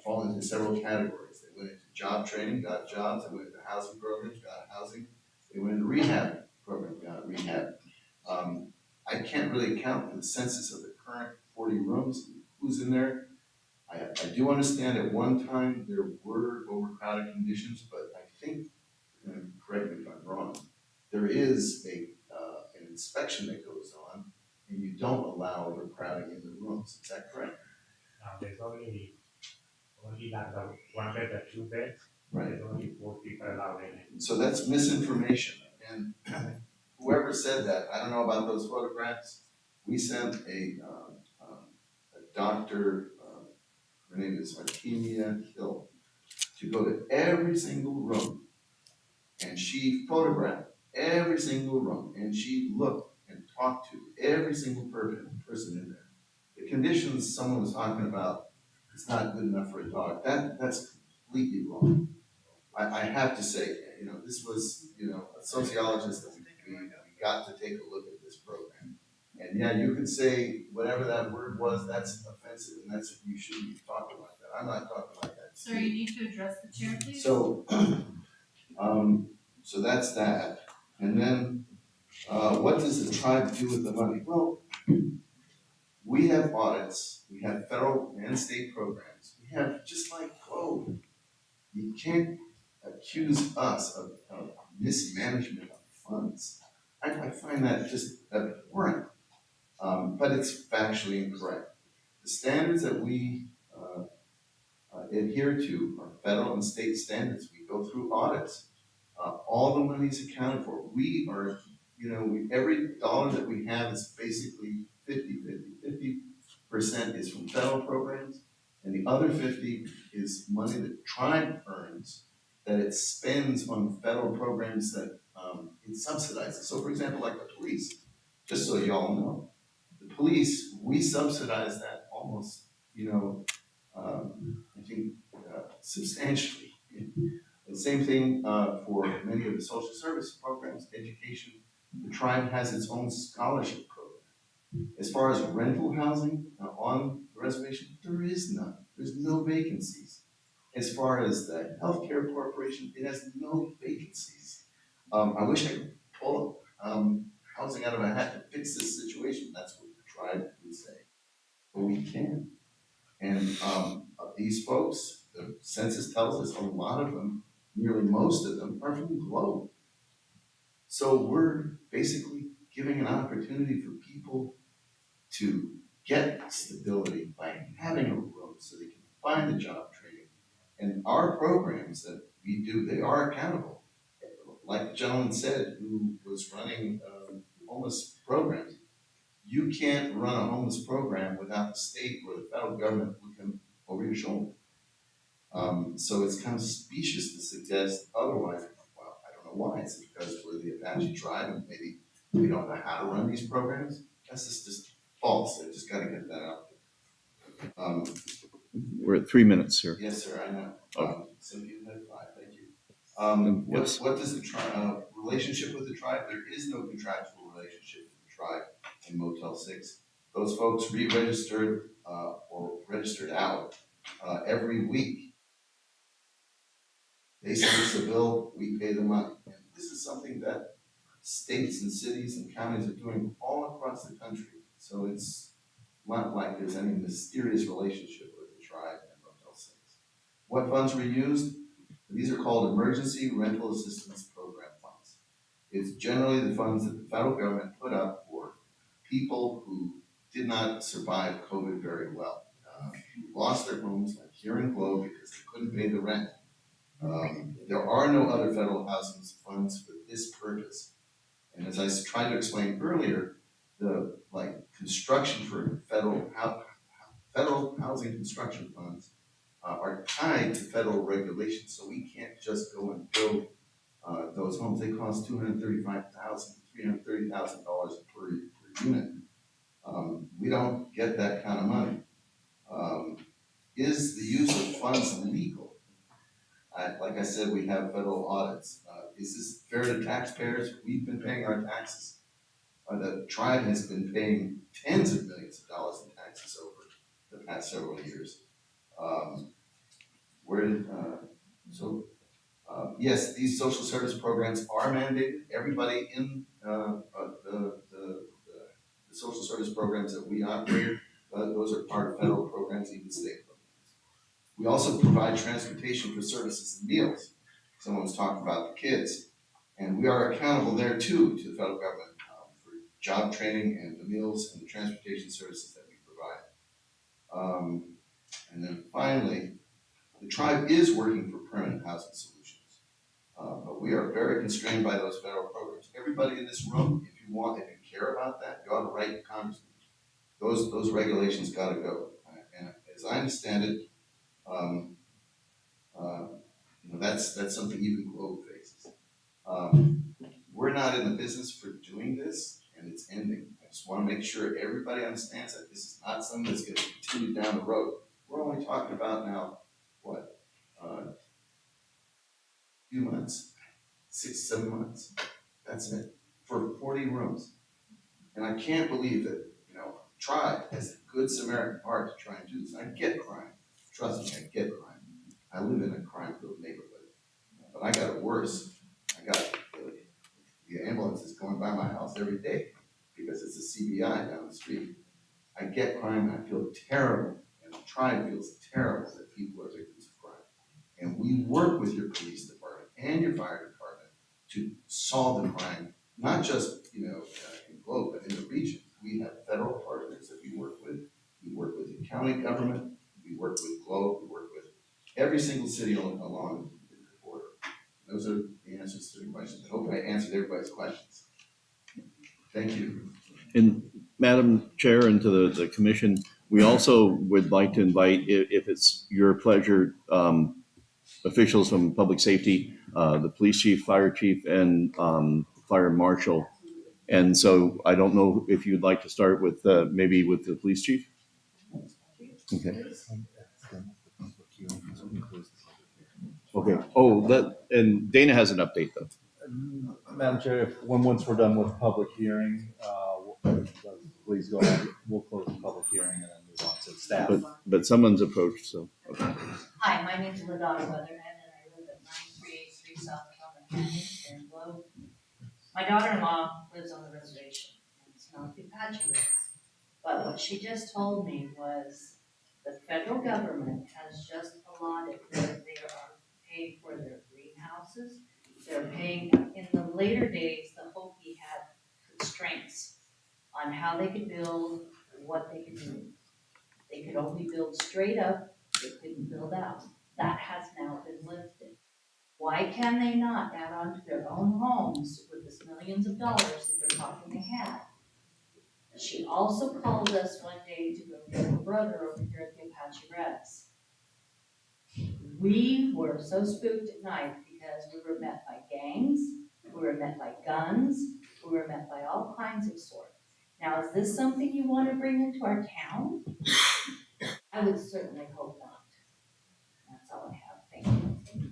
fall into several categories. They went into job training, got jobs. They went into housing programs, got housing. They went into rehab program, got rehab. I can't really count the census of the current 40 rooms, who's in there. I do understand at one time there were overcrowded conditions, but I think correct me if I'm wrong, there is an inspection that goes on, and you don't allow overcrowding in the rooms, is that correct? There's only like the one bed, the two beds. Right. There's only 4 people allowed in it. So that's misinformation, and whoever said that, I don't know about those photographs. We sent a doctor, her name is Artemia Hill, to go to every single room, and she photographed every single room, and she looked and talked to every single person in there. The conditions someone was talking about, it's not good enough for a dog, that's completely wrong. I have to say, this was, a sociologist that we got to take a look at this program. And yeah, you could say whatever that word was, that's offensive, and you shouldn't be talking like that. I'm not talking like that. Sir, you need to address the chair, please. So, so that's that. And then, what does the tribe do with the money? Well, we have audits, we have federal and state programs. We have, just like Globe, you can't accuse us of mismanagement of funds. I find that just abhorrent, but it's factually incorrect. The standards that we adhere to are federal and state standards. We go through audits. All the money is accounted for. We are, every dollar that we have is basically 50-50. 50% is from federal programs, and the other 50 is money that tribe earns that it spends on federal programs that it subsidizes. So for example, like the police, just so y'all know, the police, we subsidize that almost, I think substantially. The same thing for many of the social service programs, education. The tribe has its own scholarship program. As far as rental housing on the reservation, there is none. There's no vacancies. As far as the healthcare corporation, it has no vacancies. I wish I could pull housing out of a hat to fix this situation. That's what the tribe would say, but we can't. And these folks, the census tells us a lot of them, nearly most of them, are from Globe. So we're basically giving an opportunity for people to get stability by having a room so they can find the job training. And our programs that we do, they are accountable. Like the gentleman said who was running homeless programs, you can't run a homeless program without the state or the federal government looking over your shoulder. So it's kind of specious to suggest otherwise. Well, I don't know why. It's because we're the Apache tribe and maybe we don't know how to run these programs. That's just false. I just got to get that out there. We're at 3 minutes, sir. Yes, sir, I know. Some people had 5, thank you. Yes. What does the relationship with the tribe? There is no contractual relationship with the tribe in Motel 6. Those folks re-registered or registered out every week. They send us a bill, we pay the money. And this is something that states and cities and counties are doing all across the country. So it's not like there's any mysterious relationship with the tribe and Motel 6. What funds were used? These are called Emergency Rental Assistance Program funds. It's generally the funds that the federal government put up for people who did not survive COVID very well. Who lost their homes, like here in Globe, because they couldn't pay the rent. There are no other federal housing funds for this purpose. And as I tried to explain earlier, the construction for federal housing construction funds are tied to federal regulations. So we can't just go and build those homes. They cost $235,000, $330,000 per unit. We don't get that kind of money. Is the use of funds legal? Like I said, we have federal audits. Is this fair to taxpayers? We've been paying our taxes. The tribe has been paying tens of millions of dollars in taxes over the past several years. Yes, these social service programs are mandated. Everybody in the social service programs that we operate, those are part of federal programs, even state programs. We also provide transportation for services and meals. Someone was talking about the kids. And we are accountable there too to the federal government for job training and the meals and the transportation services that we provide. And then finally, the tribe is working for permanent housing solutions. But we are very constrained by those federal programs. Everybody in this room, if you want, if you care about that, you ought to write to Congress. Those regulations gotta go. And as I understand it, that's something even Globe faces. We're not in the business for doing this, and it's ending. I just want to make sure everybody understands that this is not something that's going to continue down the road. We're only talking about now, what, few months, 6, 7 months. That's it, for 40 rooms. And I can't believe that, tribe has the good Samaritan heart to try and do this. I get crime. Trust me, I get crime. I live in a crime-filled neighborhood, but I got it worse. I got the ambulance is going by my house every day because it's a CBI down the street. I get crime and I feel terrible, and the tribe feels terrible that people are victims of crime. And we work with your police department and your fire department to solve the crime, not just in Globe, but in the region. We have federal partners that we work with. We work with the county government. We work with Globe. We work with every single city along the border. Those are the answers to the questions. I hope I answered everybody's questions. Thank you. And Madam Chair and to the commission, we also would like to invite, if it's your pleasure, officials from public safety, the police chief, fire chief, and fire marshal. And so I don't know if you'd like to start with maybe with the police chief. Okay. Okay. Oh, and Dana has an update though. Madam Chair, once we're done with public hearing, please go ahead. We'll close the public hearing and then move on to staff. But someone's approached, so. Okay. Hi, my name is LaDonna Weatherhead, and I live at 9383 South Common Canyon here in Globe. My daughter-in-law lives on the reservation, and it's not the Apache race. But what she just told me was the federal government has just allotted that they are paying for their greenhouses. They're paying, in the later days, the Hopi had constraints on how they could build, what they could do. They could only build straight up, they couldn't build out. That has now been lifted. Why can they not add on to their own homes with this millions of dollars that they're talking they had? She also called us one day to go get her brother over here at the Apache Res. We were so spooked at night because we were met by gangs, we were met by guns, we were met by all kinds of sorts. Now, is this something you want to bring into our town? I would certainly hope not. That's all I have. Thank you.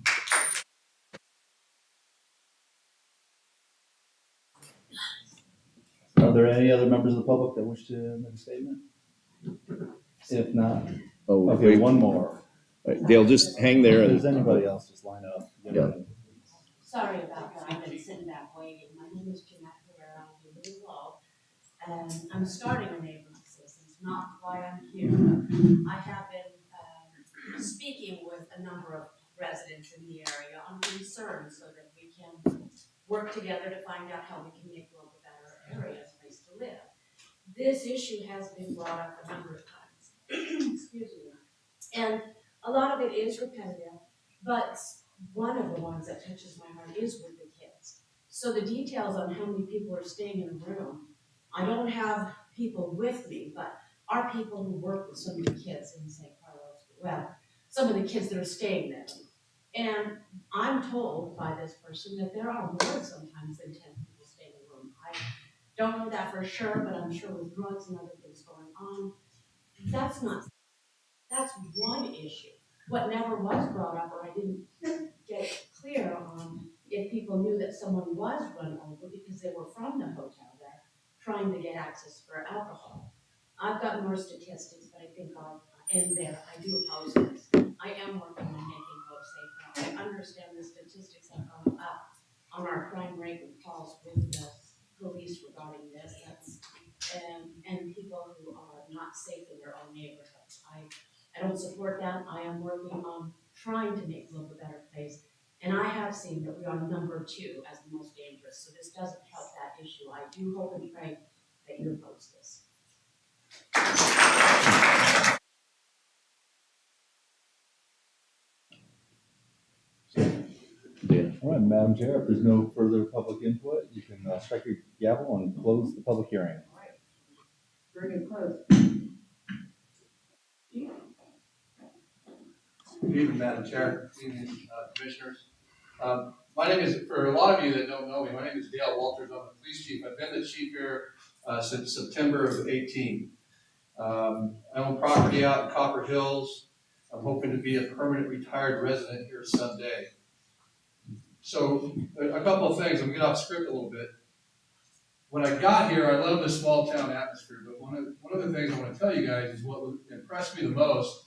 Are there any other members of the public that wish to make a statement? If not, okay, wait. one more. They'll just hang there. If there's anybody else, just line up. Yeah. Sorry about that, I've been sitting back waiting. My name is Jeanette Herrera, I live in Globe, and I'm starting a neighborhood assistance, not why I'm here. I have been speaking with a number of residents in the area on concerns so that we can work together to find out how we can make Globe a better area, a place to live. This issue has been brought up a number of times. Excuse me. And a lot of it is repetitive, but one of the ones that touches my heart is with the kids. So the details on how many people are staying in a room, I don't have people with me, but our people who work with some of the kids in St. Carlos, well, some of the kids that are staying there. And I'm told by this person that there are more sometimes than 10 people staying in a room. I don't know that for sure, but I'm sure with drugs and other things going on, that's one issue. What never was brought up, or I didn't get clear on, if people knew that someone was run over because they were from the hotel there, trying to get access for alcohol. I've got more statistics, but I think I'll end there. I do apologize. I am working on making Globe safer. I understand the statistics have gone up on our crime rate and calls with the police regarding this. And people who are not safe in their own neighborhoods. I don't support that. I am working on trying to make Globe a better place. And I have seen that we are number 2 as the most dangerous, so this doesn't help that issue. I do hope and pray that you oppose this. All right, Madam Chair, if there's no further public input, you can strike your gavel and close the public hearing. Very good, close. Good evening, Madam Chair, good evening, commissioners. My name is, for a lot of you that don't know me, my name is Dale Walters. I'm the police chief. I've been the chief here since September of 18. I own property out in Copper Hills. I'm hoping to be a permanent retired resident here someday. So a couple of things, I'm gonna get off script a little bit. When I got here, I love the small town atmosphere, but one of the things I want to tell you guys is what impressed me the most.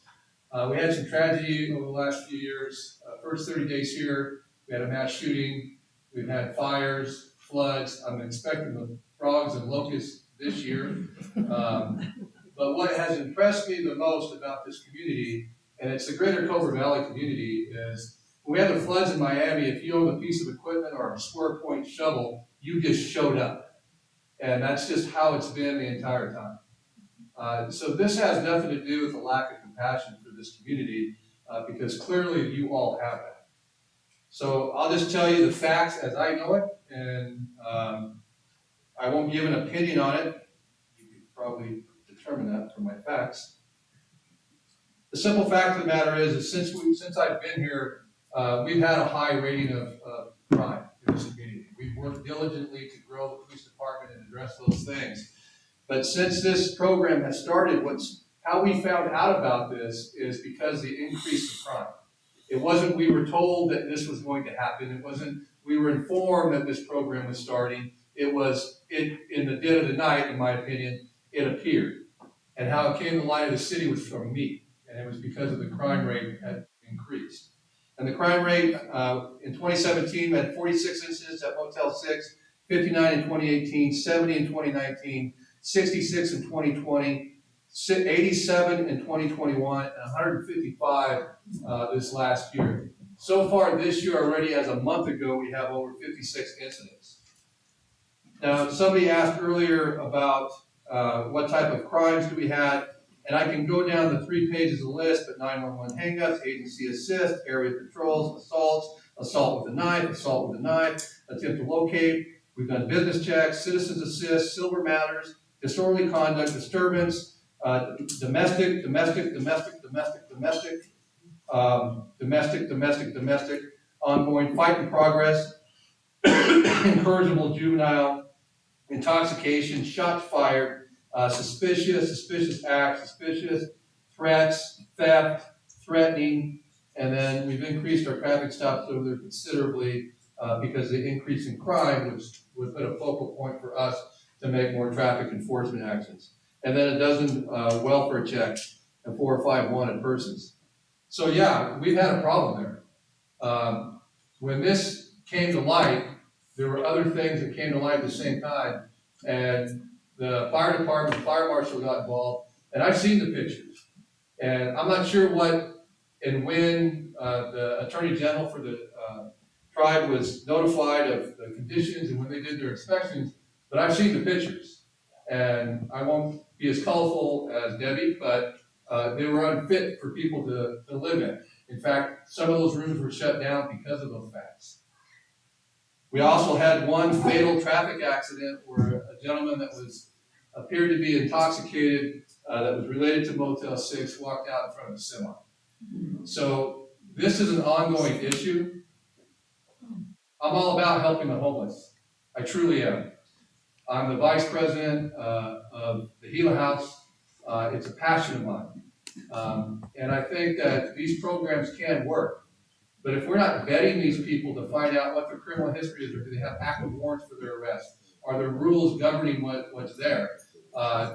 We had some tragedy over the last few years. First 30 days here, we had a mass shooting. We've had fires, floods. I'm expecting the frogs and locusts this year. But what has impressed me the most about this community, and it's the greater Cobra Valley community, is when we had the floods in Miami, if you owned a piece of equipment or a square point shovel, you just showed up. And that's just how it's been the entire time. So this has nothing to do with a lack of compassion for this community, because clearly you all have that. So I'll just tell you the facts as I know it, and I won't give an opinion on it. You could probably determine that from my facts. The simple fact of the matter is since I've been here, we've had a high rating of crime in this community. We've worked diligently to grow the police department and address those things. But since this program has started, how we found out about this is because the increase in crime. It wasn't we were told that this was going to happen. It wasn't we were informed that this program was starting. It was in the dead of the night, in my opinion, it appeared. And how it came to light of the city was from me. And it was because of the crime rate had increased. And the crime rate in 2017 had 46 incidents at Motel 6, 59 in 2018, 70 in 2019, 66 in 2020, 87 in 2021, and 155 this last year. So far this year already, as a month ago, we have over 56 incidents. Now, somebody asked earlier about what type of crimes do we have, and I can go down the 3 pages of the list, but 911 hangups, agency assist, area patrols, assaults, assault with a knife, attempt to locate. We've done business checks, citizens assist, silver matters, disorderly conduct, disturbance, domestic, ongoing fight in progress, incorrigible juvenile, intoxication, shots fired, suspicious acts, suspicious threats, theft, threatening, and then we've increased our traffic stops over there considerably because the increase in crime was put a focal point for us to make more traffic enforcement actions. And then a dozen welfare checks and 4 or 5 wanted persons. So yeah, we've had a problem there. When this came to light, there were other things that came to light at the same time, and the fire department, the fire marshal got involved, and I've seen the pictures. And I'm not sure what and when the attorney general for the tribe was notified of the conditions and when they did their inspections, but I've seen the pictures. And I won't be as colorful as Debbie, but they were unfit for people to live in. In fact, some of those rooms were shut down because of those facts. We also had one fatal traffic accident where a gentleman that appeared to be intoxicated, that was related to Motel 6, walked out in front of a semi. So this is an ongoing issue. I'm all about helping the homeless. I truly am. I'm the vice president of the Gila House. It's a passion of mine. And I think that these programs can work. But if we're not vetting these people to find out what their criminal history is, or do they have active warrants for their arrest, are there rules governing what's there,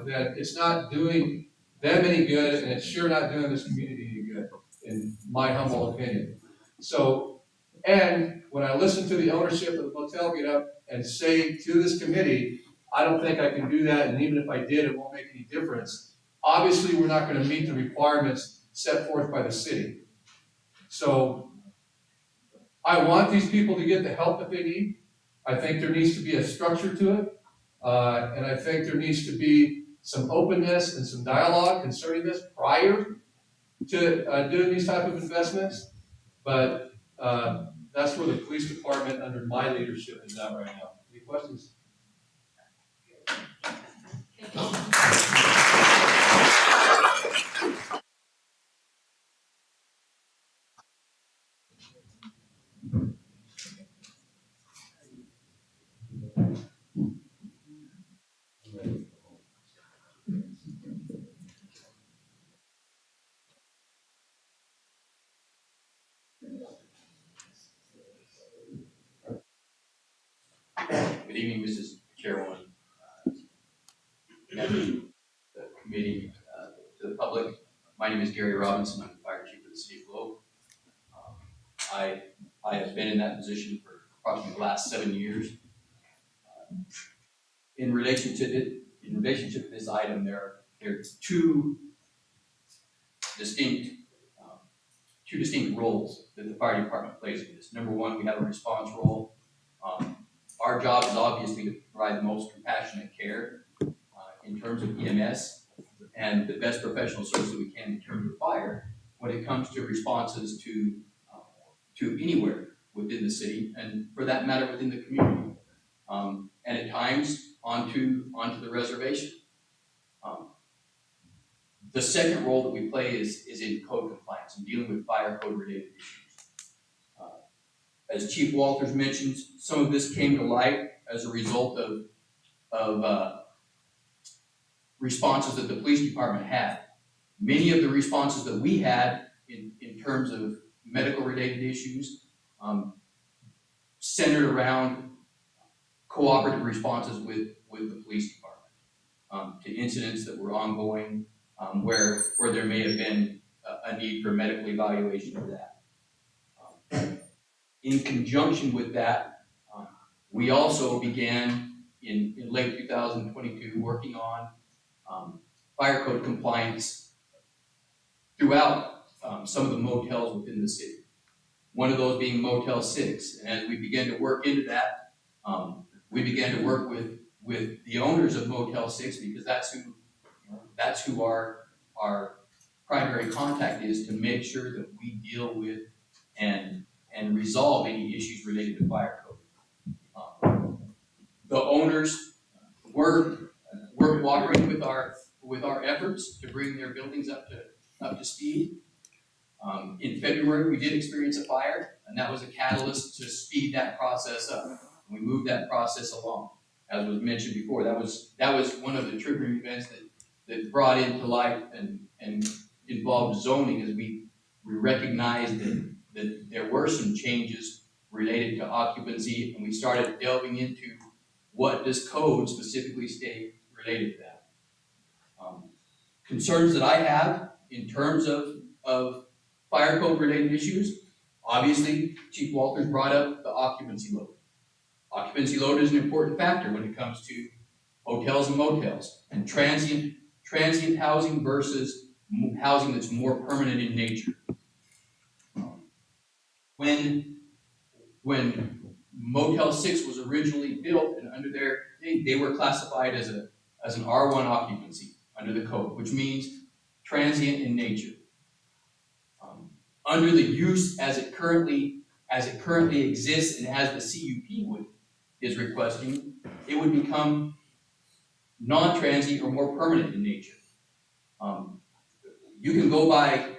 then it's not doing them any good, and it's sure not doing this community any good, in my humble opinion. So, and when I listen to the ownership of the motel get up and say to this committee, I don't think I can do that, and even if I did, it won't make any difference. Obviously, we're not going to meet the requirements set forth by the city. So, I want these people to get the help that they need. I think there needs to be a structure to it. And I think there needs to be some openness and some dialogue concerning this prior to doing these type of investments. But that's where the police department under my leadership is at right now. Any questions? Good evening, Mrs. Chairwoman, members of the committee, to the public. My name is Gary Robinson. I'm the fire chief of the city of Globe. I have been in that position for approximately the last 7 years. In relationship to this item, there are two distinct roles that the fire department plays in this. Number one, we have a response role. Our job is obviously to provide the most compassionate care in terms of EMS and the best professional service that we can in terms of fire when it comes to responses to anywhere within the city and for that matter within the community, and at times onto the reservation. The second role that we play is in code compliance and dealing with fire code related issues. As Chief Walters mentioned, some of this came to light as a result of responses that the police department had. Many of the responses that we had in terms of medical related issues centered around cooperative responses with the police department to incidents that were ongoing where there may have been a need for medical evaluation of that. In conjunction with that, we also began in late 2022 working on fire code compliance throughout some of the motels within the city. One of those being Motel 6. And as we began to work into that, we began to work with the owners of Motel 6 because that's who our primary contact is to make sure that we deal with and resolve any issues related to fire code. The owners were cooperating with our efforts to bring their buildings up to speed. In February, we did experience a fire, and that was a catalyst to speed that process up. We moved that process along, as was mentioned before. That was one of the triggering events that brought into light and involved zoning, as we recognized that there were some changes related to occupancy, and we started delving into what does code specifically state related to that. Concerns that I have in terms of fire code related issues, obviously Chief Walters brought up the occupancy load. Occupancy load is an important factor when it comes to hotels and motels and transient housing versus housing that's more permanent in nature. When Motel 6 was originally built and under they were classified as an R1 occupancy under the code, which means transient in nature. Under the use as it currently exists and as the CUP is requesting, it would become non-transient or more permanent in nature. You can go by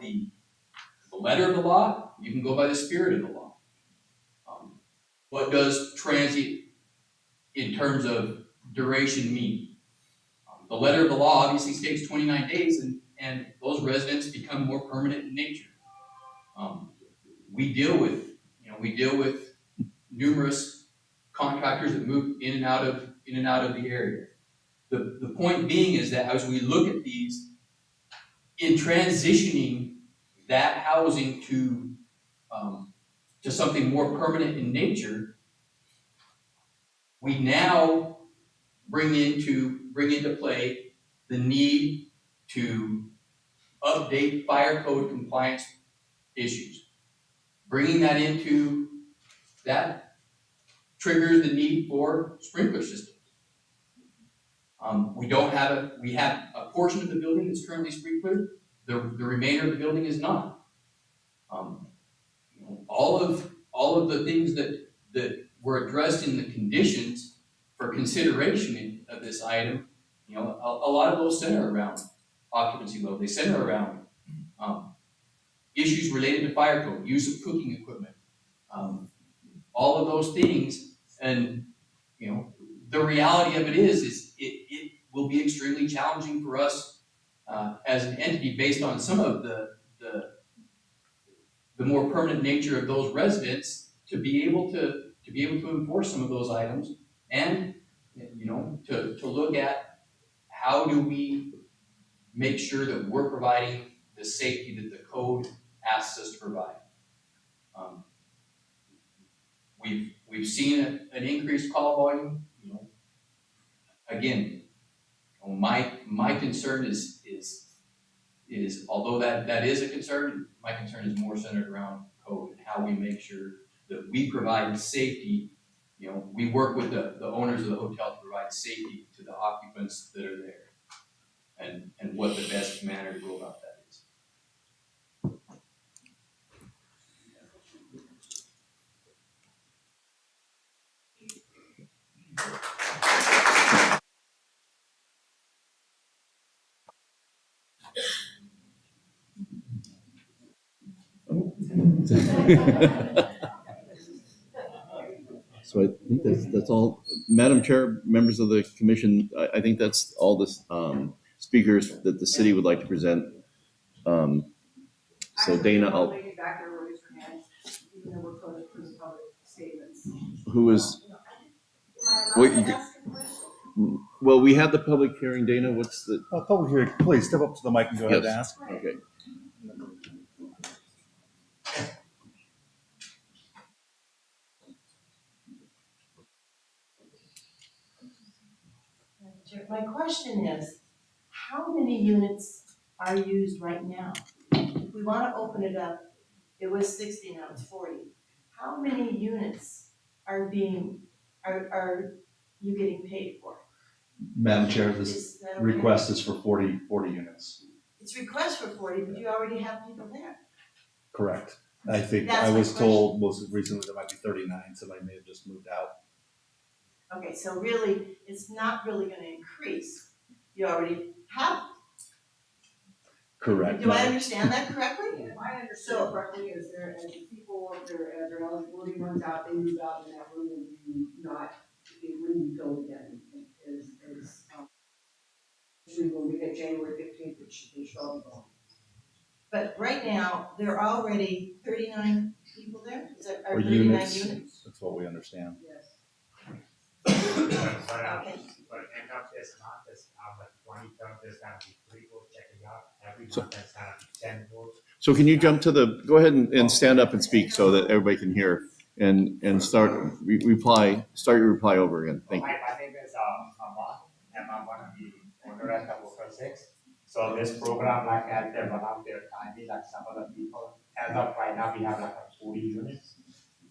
the letter of the law. You can go by the spirit of the law. What does transient in terms of duration mean? The letter of the law obviously states 29 days, and those residents become more permanent in nature. We deal with numerous contractors that move in and out of the area. The point being is that as we look at these, in transitioning that housing to something more permanent in nature, we now bring into play the need to update fire code compliance issues. bringing that into, that triggers the need for sprinkler systems. We have a portion of the building that's currently sprinklered, the remainder of the building is not. All of the things that were addressed in the conditions for consideration of this item, a lot of those center around occupancy load. They center around issues related to fire code, use of cooking equipment, all of those things. And the reality of it is it will be extremely challenging for us as an entity based on some of the more permanent nature of those residents to be able to enforce some of those items, and to look at how do we make sure that we're providing the safety that the code asks us to provide. We've seen an increased call volume. Again, my concern is although that is a concern, my concern is more centered around code and how we make sure that we provide safety. We work with the owners of the hotel to provide safety to the occupants that are there, and what the best manner to go about that is. So I think that's all. Madam Chair, members of the commission, I think that's all the speakers that the city would like to present. So Dana, I'll lady back there raise her hand, even though we're closed for the public statements. who is, Am I allowed what, to ask a question? well, we had the public hearing. Dana, what's the? Public hearing, please step up to the mic and go ahead and Yes. ask. Okay. My question is, how many units are used right now? If we wanna open it up, it was 60, now it's 40. How many units are you getting paid for? Madam Chair, this Is that okay? request is for 40 units. It's request for 40, but you already have people there. Correct. I think That's I my was question. told most recently there might be 39, so I may have just moved out. Okay, so really, it's not really gonna increase. You already have. Correct. Do I understand that correctly? If I understand correctly, is there, as the people, if their eligibility runs out, they move out in that room and you not, when you go again, usually when we hit January 15th, it should be all gone. But right now, there are already 39 people there, is that, Or 39 units. units? That's what we understand. Yes. Okay. But end of this month is like 23rd, there's gonna be 3 votes checking out. Every So- month there's gonna be 10 votes. So can you jump to go ahead and stand up and speak so that everybody can hear, and start your reply over again. Thank you. My name is Amar, and I'm one of the owner at the Local 6. So this program, like at the one of their timing, like some other people, as of right now, we have like 40 units.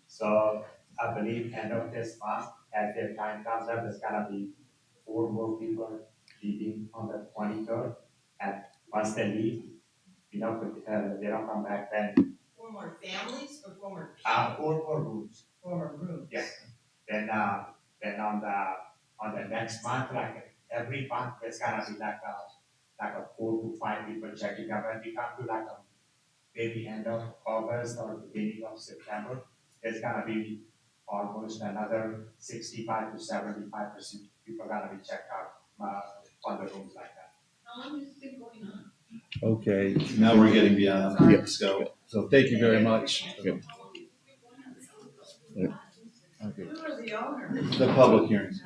So I believe end of this month, as their time comes up, there's gonna be 4 more people leaving on the 23rd. And once they leave, they don't come back then. 4 more families or 4 more people? 4 more rooms. 4 more rooms. Yeah. Then on the next month, like every month, there's gonna be like a 4 to 5 people checking up, and we come to like maybe end of August or beginning of September, there's gonna be almost another 65 to 75% people gonna be checked out on the rooms like that. How long has this been going on? Okay, now we're getting beyond the scope. So thank you very much. Okay. Okay. Who are the owners? The public hearings.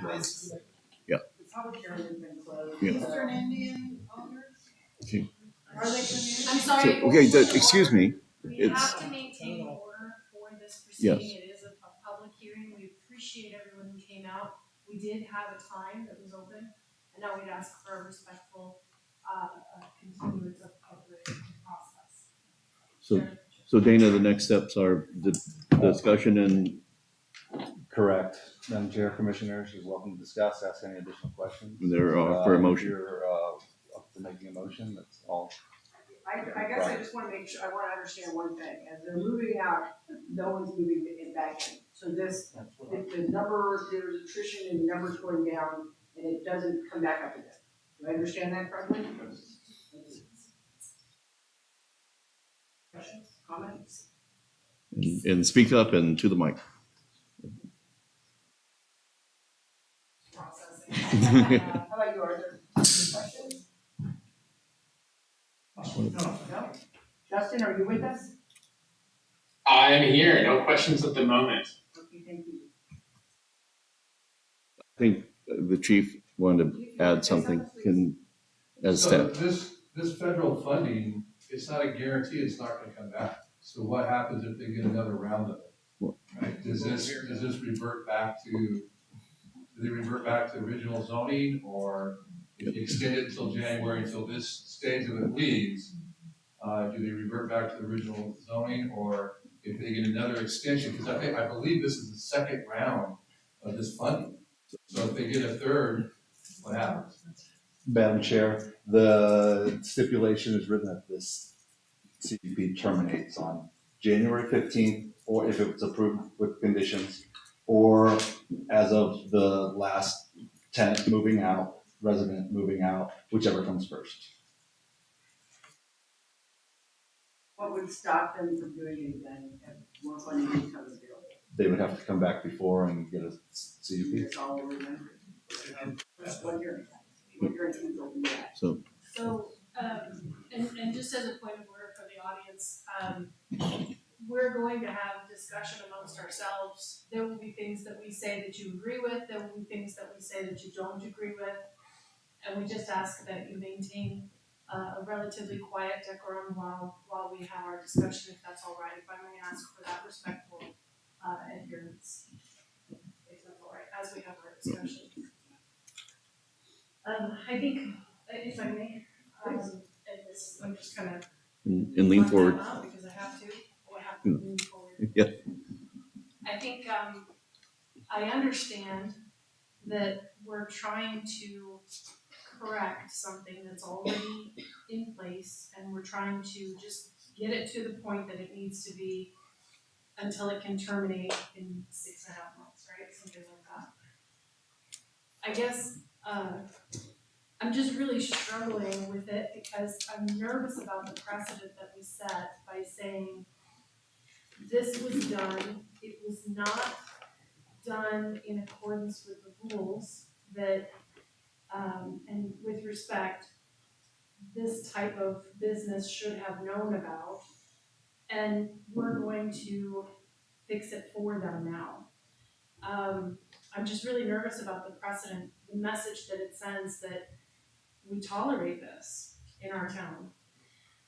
Yeah. The public hearing has been closed. Yeah. Eastern Indian owners? Okay. Are they community? I'm sorry. Okay, excuse me. We It's- have to maintain order for this Yes. proceeding. It is a public hearing. We appreciate everyone who came out. We did have a time that was open, and now we'd ask for a respectful continuance of the process. So, So Dana, the next steps are the discussion and Correct. Madam Chair, Commissioners, you're welcome to discuss, ask any additional questions. there are for a If motion. you're up for making a motion, that's all. I guess I just wanna make sure, I wanna understand one thing, as they're moving out, no one's moving it back in. So this, the number, there's attrition and numbers going down, and it doesn't come back up again. Do I understand that correctly? Questions, comments? And speak up and to the mic. Processing. How about you, Arthur? Any questions? No? Justin, are you with us? I am here, no questions at the moment. Okay, thank you. I think the chief wanted to add something as So staff. this federal funding, it's not a guarantee it's not gonna come back. So what happens if they get another round of it? Right, does this revert back to, do they revert back to original zoning, or if you extend it until January, until this stage of it leaves, do they revert back to the original zoning, or if they get another extension? Because I believe this is the second round of this funding. So if they get a third, what happens? Madam Chair, the stipulation is written that this CUP terminates on January 15th, or if it's approved with conditions, or as of the last tenant moving out, resident moving out, whichever comes first. What would stop them from doing anything if more funding becomes available? They would have to come back before and get a CUP. It's all over the country. Just what you're will do that. So And just as a point of order for the audience, we're going to have discussion amongst ourselves. There will be things that we say that you agree with, there will be things that we say that you don't agree with. And we just ask that you maintain a relatively quiet decorum while we have our discussion, if that's all right. If I may ask for that respectful adherence, if that's all right, as we have our discussion. I think, if I may, and this, I'm just kind of and lean forward. because I have to. I have to lean forward. Yeah. I think I understand that we're trying to correct something that's already in place, and we're trying to just get it to the point that it needs to be until it can terminate in 6.5 months, right? Something like that. I guess I'm just really struggling with it because I'm nervous about the precedent that we set by saying this was done, it was not done in accordance with the rules that, and with respect, this type of business should have known about, and we're going to fix it for them now. I'm just really nervous about the precedent, the message that it sends that we tolerate this in our town,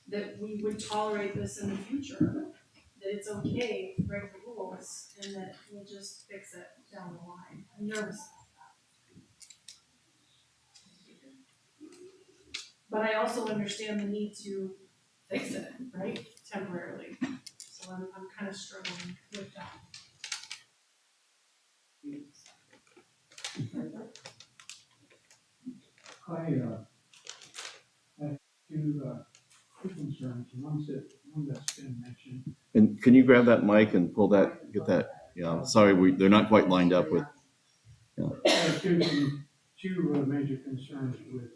that we would tolerate this in the future, that it's okay to break the rules, and that we'll just fix it down the line. I'm nervous about that. But I also understand the need to fix it, right, temporarily. So I'm kind of struggling with that. I have two concerns. One that's been mentioned. And can you grab that mic and pull that, get that? Yeah, sorry, they're not quite lined up with. Yeah. I have two major concerns with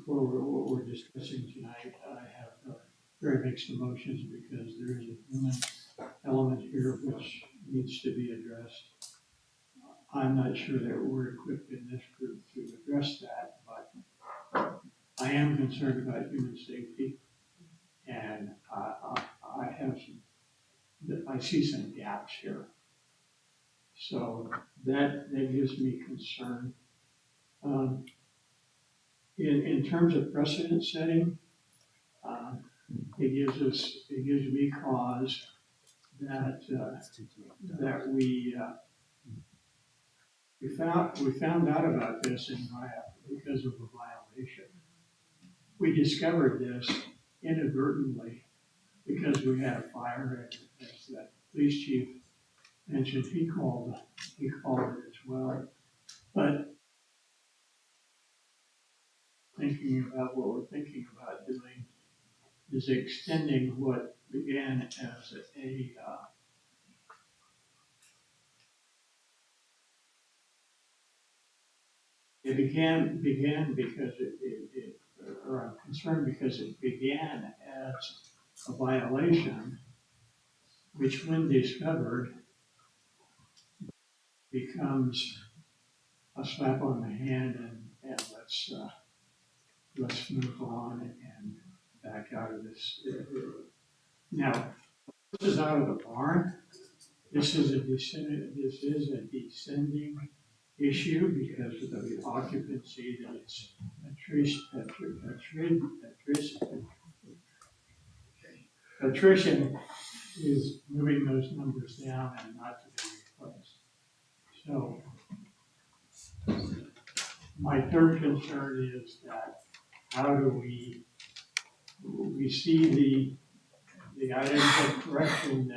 what we're discussing tonight. I have very mixed emotions because there is a human element here which needs to be addressed. I'm not sure that we're equipped in this group to address that, but I am concerned about human safety, and I see some gaps here. So that gives me concern. In terms of precedent setting, it gives me cause that we found out about this in RIAP because of a violation. We discovered this inadvertently because we had a fire, and as that police chief mentioned, he called it as well. But thinking about what we're thinking about doing is extending what began as it began because or I'm concerned because it began as a violation, which when discovered becomes a slap on the hand and let's move on and back out of this. Now, this is out of the barn. This is a descending issue because of the occupancy that it's attrition is moving those numbers down and not to be replaced. So my third concern is that how do we see the items of correction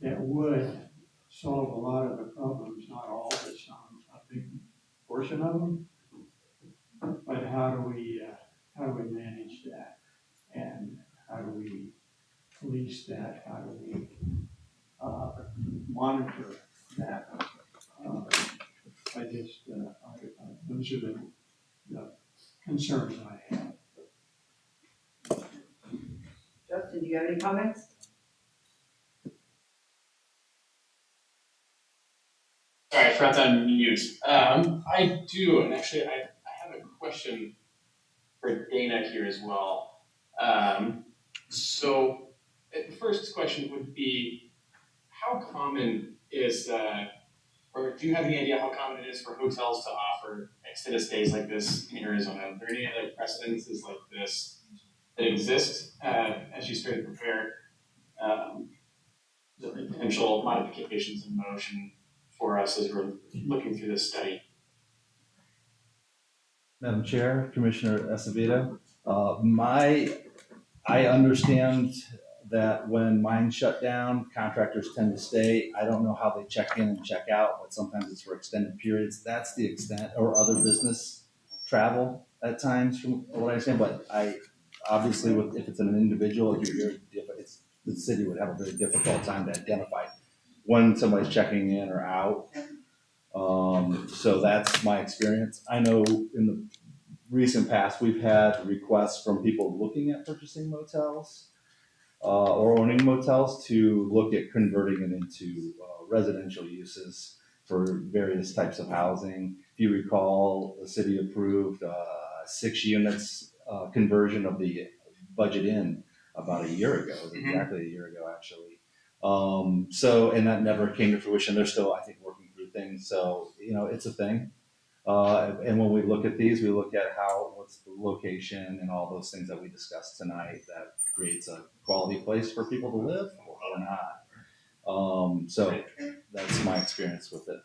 that would solve a lot of the problems, not all, but some, a big portion of them. But how do we manage that? And how do we police that? How do we monitor that? Those are the concerns I have. Justin, do you have any comments? Sorry, I forgot to unmute. I do, and actually I have a question for Dana here as well. So the first question would be, how common is, or do you have any idea how common it is for hotels to offer extended stays like this in Arizona? Are there any other precedences like this that exist as you start to prepare the potential modifications in motion for us as we're looking through this study? Madam Chair, Commissioner Acevedo, I understand that when mines shut down, contractors tend to stay. I don't know how they check in and check out, but sometimes it's for extended periods. That's the extent, or other business travel at times from what I understand, but obviously if it's an individual, the city would have a very difficult time to identify when somebody's checking in or out. So that's my experience. I know in the recent past, we've had requests from people looking at purchasing motels or owning motels to look at converting it into residential uses for various types of housing. If you recall, the city approved 6 units conversion of the Budget Inn about a year ago. It was exactly a year ago, actually. And that never came to fruition. They're still, I think, working through things. So, it's a thing. And when we look at these, we look at what's the location and all those things that we discussed tonight that creates a quality place for people to live or not. So that's my experience with it.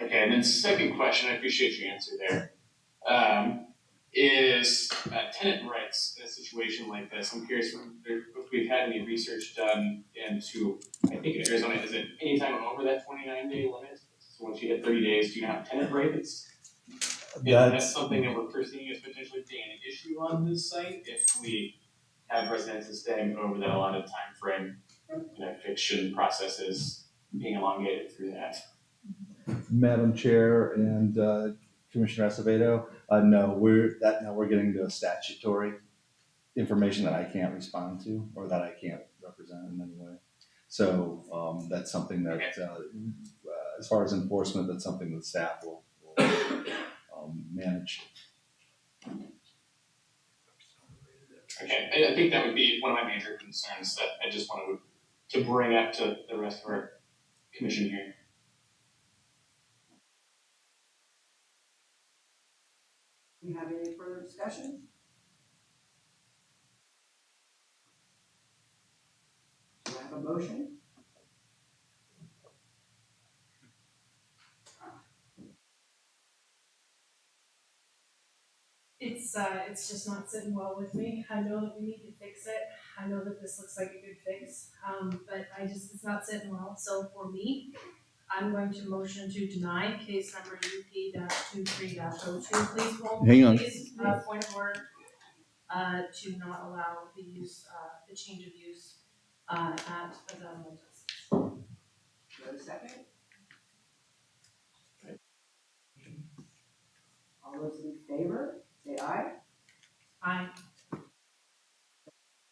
Okay, and then second question, I appreciate your answer there. Is tenant rights in a situation like this? I'm curious if we've had any research done into, I think in Arizona, is it anytime over that 29-day limit? So once you hit 30 days, do you have tenant rights? That's something that we're perceiving as potentially being an issue on this site if we have residents staying over that allotted time frame, eviction processes being elongated through that. Madam Chair and Commissioner Acevedo, no, we're getting to statutory information that I can't respond to or that I can't represent in any way. So that's something that, as far as enforcement, that's something that staff will manage. Okay, I think that would be one of my major concerns that I just wanted to bring up to the rest of our commission here. Do you have any further discussion? Do I have a motion? It's just not sitting well with me. I know that we need to fix it. I know that this looks like a good fix, but it's not sitting well. So for me, I'm going to motion to deny case number UP-23-02. Please hold, Hang on. please, point of order, to not allow the use, the change of use, at the Motel 6. Do I have a second? All those in favor, say aye. Aye.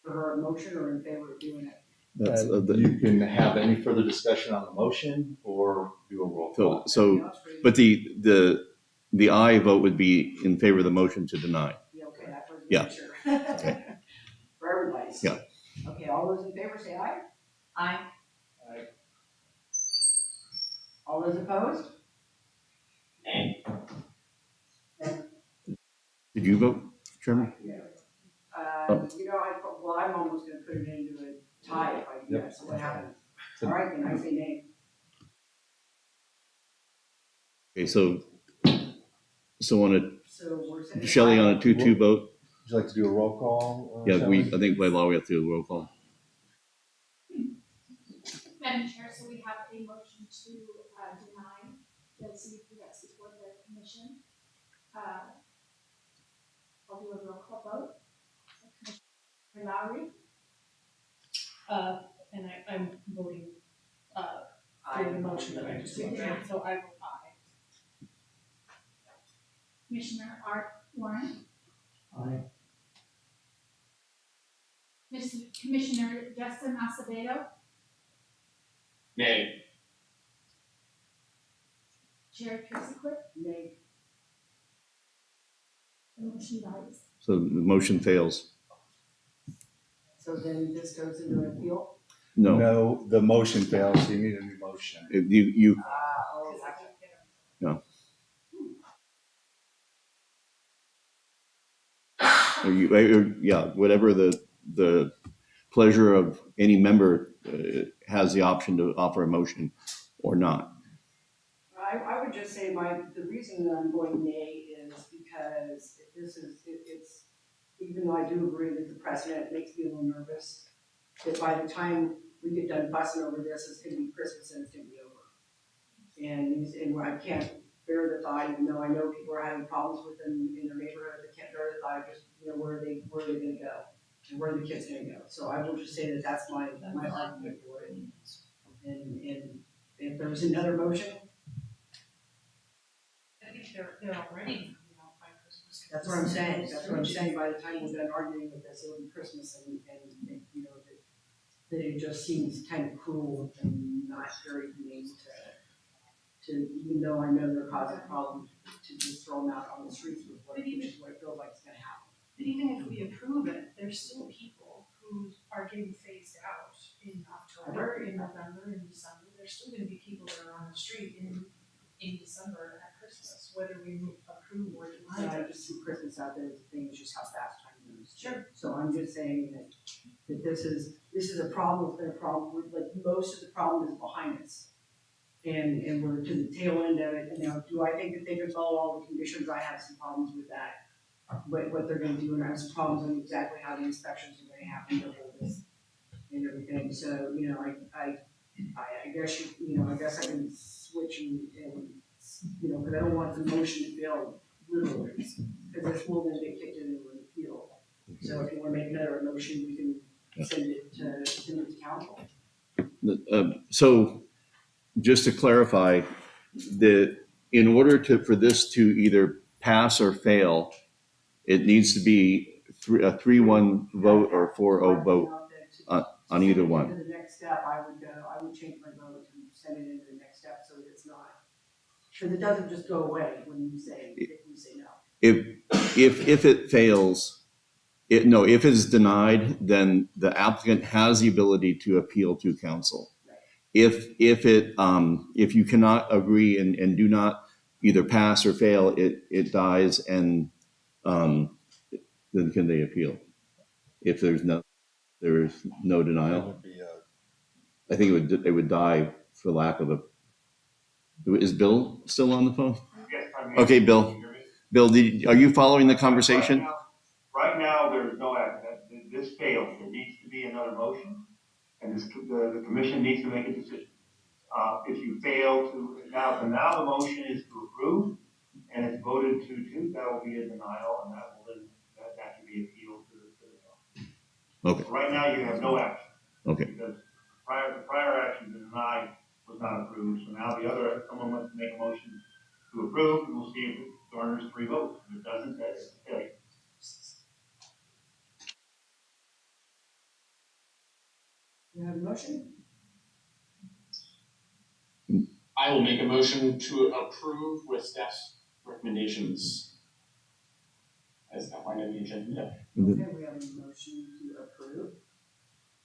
For her motion or in favor of doing it? That's, You can have any further discussion on the motion or do a roll call. but the aye vote would be in favor of the motion to deny. Yeah, okay, that was Yeah. sure. For everybody's. Yeah. Okay, all those in favor say aye. Aye. Aye. All those opposed? Did you vote, Chairman? I'm almost gonna put it into a tie if I do that, so what happens? All right, then I say nay. Okay, so on So we're saying. Shelley on a 2-2 vote? Would you like to do a roll call? Yeah, Shelley? I think by law we have to do a roll call. Madam Chair, so we have a motion to deny the CUP that's before the commission. I'll do a roll call vote. Commissioner Lowry, And I'm voting, for the motion that I just made, so I vote aye. Commissioner Art Warren, Aye. Commissioner Justin Acevedo, Nay. Chair Tracy Quick, Nay. the motion dies. So the motion fails. So then this goes into an appeal? No. No, the motion fails, so you need a new motion. You no. Yeah, whatever the pleasure of any member has the option to offer a motion or not. I would just say the reason that I'm going nay is because if this is, it's, even though I do agree that the precedent makes me a little nervous, that by the time we get done fussing over this, it's gonna be Christmas and it's gonna be over. And I can't bear the thought, even though I know people are having problems with them in their neighborhood, they can't bear the thought of just, where are they gonna go? And where are the kids gonna go? So I will just say that that's my argument for it. And if there's another motion, I think they're already, by Christmas. that's what I'm saying, by the time we're done arguing with this, it'll be Christmas and that it just seems kind of cruel and not very humane to, even though I know they're causing problems, to just throw them out on the streets with which is what it feels like it's gonna happen. But even if we approve it, there's still people who are getting phased out in October, in November, in December. There's still gonna be people that are on the street in December at Christmas, whether we approve or So deny I it. just see Christmas out there as a thing, it's just how fast time moves. Sure. So I'm just saying that this is a problem, it's been a problem, like most of the problem is behind us. And we're to the tail end of it, and now, do I think that they can follow all the conditions? I have some problems with that. What they're gonna do, and I have some problems with exactly how the inspections are gonna happen to hold this and everything, so, I guess I guess I can switch and because I don't want the motion to fail literally, because this will then get kicked into an appeal. So if you wanna make another motion, we can send it to council. So just to clarify, in order for this to either pass or fail, it needs to be a 3-1 vote or a 4-0 vote on either one. To the next step, I would change my vote to send it into the next step so that it's not, because it doesn't just go away when you say, if we say no. If it fails, if it's denied, then the applicant has the ability to appeal to council. If you cannot agree and do not either pass or fail, it dies, and then can they appeal? If there is no denial, I think it would die for lack of a. Is Bill still on the phone? Yes, I'm here. Okay, Bill. Bill, are you following the conversation? Right now, there's no, this fails. There needs to be And the commission needs to make a decision. If you fail to, now the motion is to approve, and it's voted 2-2, that will be a denial, and that will then, that can be appealed to the. Okay. Right now, you have no action. Okay. Because the prior action to deny was not approved, so now someone wants to make a motion to approve, and we'll see if it garners 3 votes. If it doesn't, that's a failure. You have a motion? I will make a motion to approve with staff's recommendations as outlined in the agenda. Okay, we have a motion to approve.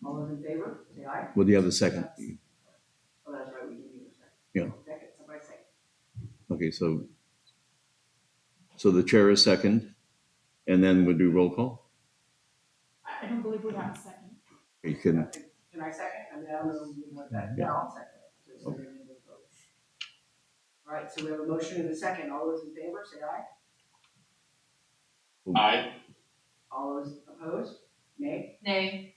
All those in favor, say aye. Well, do you have the second? Oh, that's right, we do need a second. Yeah. Second, somebody second. Okay, so the chair is second, and then we'll do roll call. I don't believe we have a second. You can, Can I second? I mean, I don't know what that, yeah, I'll second it. So it's everything will vote. All right, so we have a motion and a second. All those in favor, say aye. Aye. All those opposed? Nay? Nay.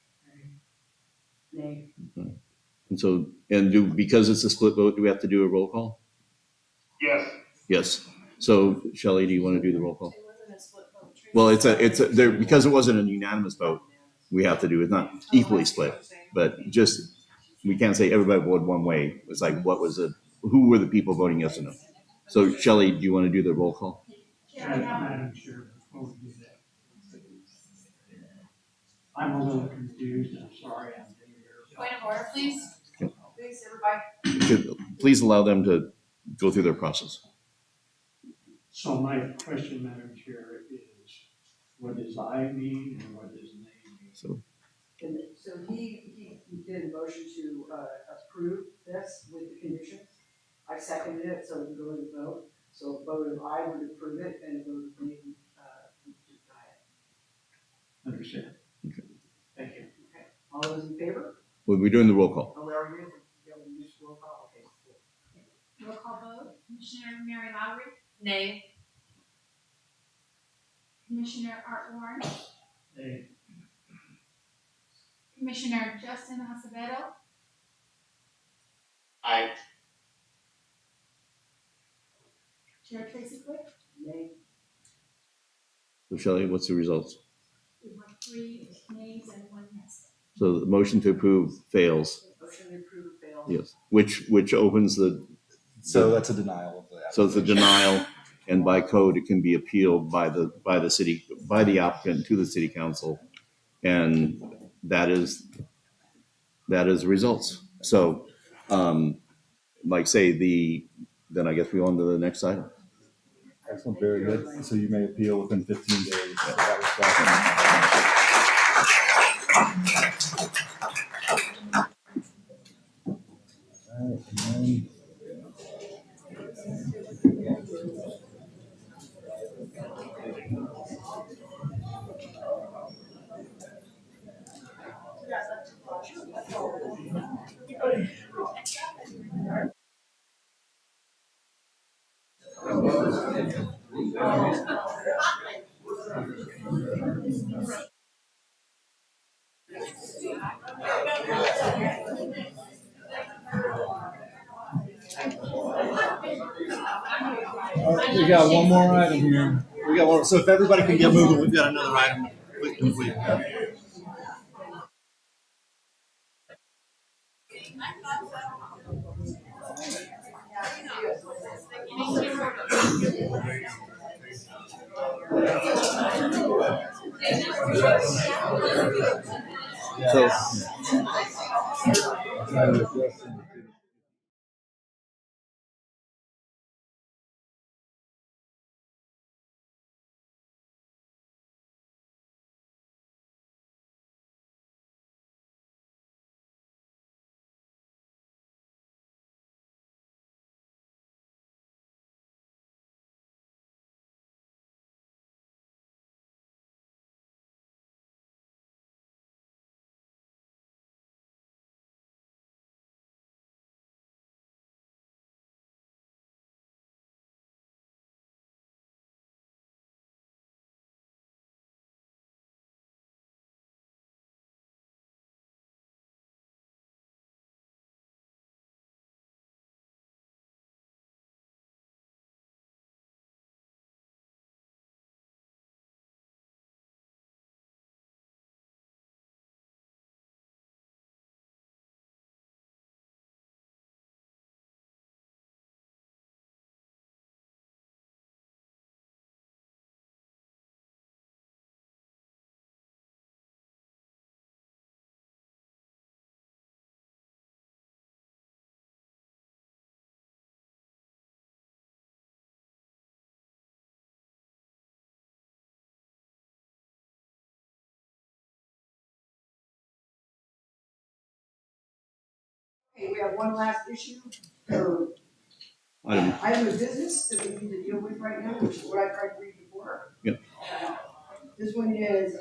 Nay. and so, because it's a split vote, do we have to do a roll call? Yes. Yes. So Shelley, do you want to do the roll call? It wasn't a split vote. Well, it's a, there, because it wasn't a unanimous vote, we have to do, it's not equally split, but just, we can't say everybody voted one way. It's like, who were the people voting yes or no? So Shelley, do you want to do the roll call? Madam Chair, before we do that, I'm a little confused, I'm sorry, I'm new here. Point of order, please. Please, everybody. Please allow them to go through their process. So my question, Madam Chair, is what does I mean and what does nay mean? So he did a motion to approve this with the conditions. I seconded it, so we can go to the vote. So a vote of aye would approve it, and a vote of nay would deny it. Understand? Okay. Thank you. Okay, all those in favor? We're doing the roll call. Oh, we already used roll call, okay, cool. Roll call vote, Commissioner Mary Lowry, Nay. Commissioner Art Warren, Nay. Commissioner Justin Acevedo, Aye. Chair Tracy Quick. Nay. So Shelley, what's the results? We have 3 nays and 1 yes. So the motion to approve fails. Motion to approve fails. Yes. Which opens the. So that's a denial of the application. So it's a denial, and by code, it can be appealed by the applicant to the city council, and that is results. So, like say then I guess we go on to the next item. Excellent, very good. So you may appeal within 15 days. So We got one more item here. We got one. So if everybody can get moving, we've got another item to complete. So. Okay, we have one last issue, or item of business that we need to deal with right now, which is what I tried to read before. Yep. This one is,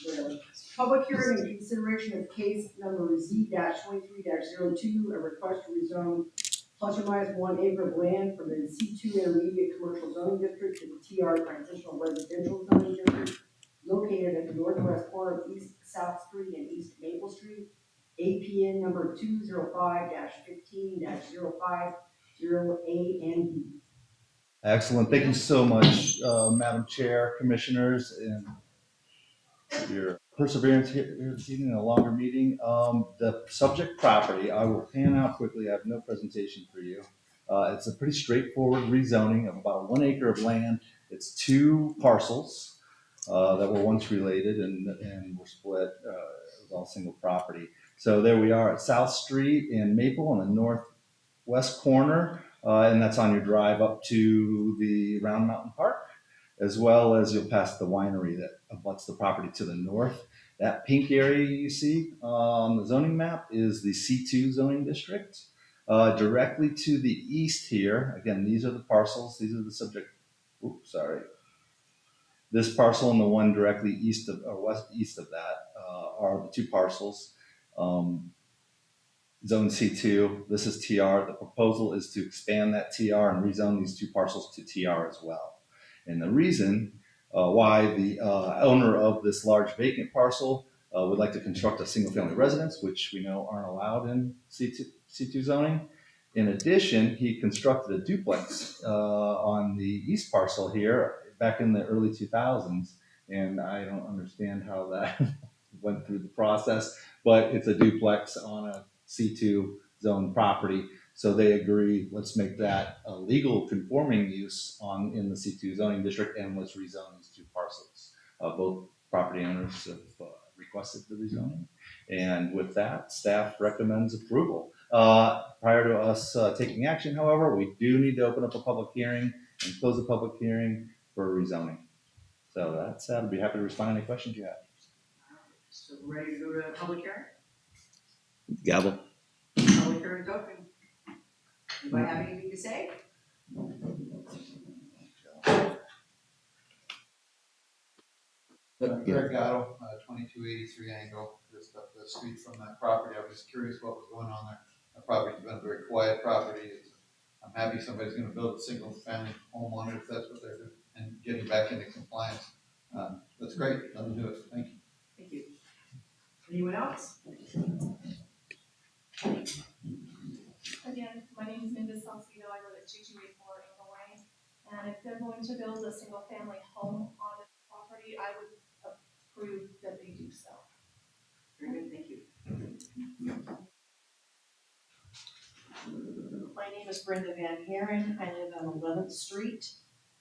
whatever. Public hearing and consideration of case number Z-23-02, a request to rezone plus or minus 1 acre of land from the C2 intermediate commercial zoning district to the TR transitional residential zoning district located at the northwest corner of East South Street and East Maple Street. APN number 205-15-05, 0A and B. Excellent. Thank you so much, Madam Chair, Commissioners, and your perseverance here this evening in a longer meeting. The subject property, I will pan out quickly. I have no presentation for you. It's a pretty straightforward rezoning of about 1 acre of land. It's 2 parcels that were once related and were split. It was all single property. So there we are at South Street in Maple on the northwest corner, and that's on your drive up to the Round Mountain Park, as well as you'll pass the winery that abuts the property to the north. That pink area you see on the zoning map is the C2 zoning district. Directly to the east here, again, these are the parcels, these are the subject, oops, sorry. This parcel and the one directly east of, or west east of that are the 2 parcels. Zone C2, this is TR. The proposal is to expand that TR and rezone these 2 parcels to TR as well. And the reason why the owner of this large vacant parcel would like to construct a single family residence, which we know aren't allowed in C2 zoning. In addition, he constructed a duplex on the east parcel here back in the early 2000s. And I don't understand how that went through the process, but it's a duplex on a C2 zone property. So they agree, let's make that a legal conforming use in the C2 zoning district, and let's rezone these 2 parcels. Both property owners have requested the rezoning. And with that, staff recommends approval. Prior to us taking action, however, we do need to open up a public hearing and close the public hearing for rezoning. So that's, I'd be happy to respond to any questions you have. So we're ready to go to public hearing? Gavel. Public hearing's open. Anybody have anything to say? Greg Gatto, 2283 Angle, just up the street from that property. I was curious what was going on there. That property's been a very quiet property. I'm happy somebody's gonna build a single family home on it if that's what they're doing, and getting back into compliance. That's great. Let them do it. Thank you. Thank you. Anyone else? Again, my name is Minda Salcido, I live at 2284 Angle Way, and if they're going to build a single family home on the property, I would approve that they do so. Very good, thank you. My name is Brenda Van Haren. I live on 11th Street,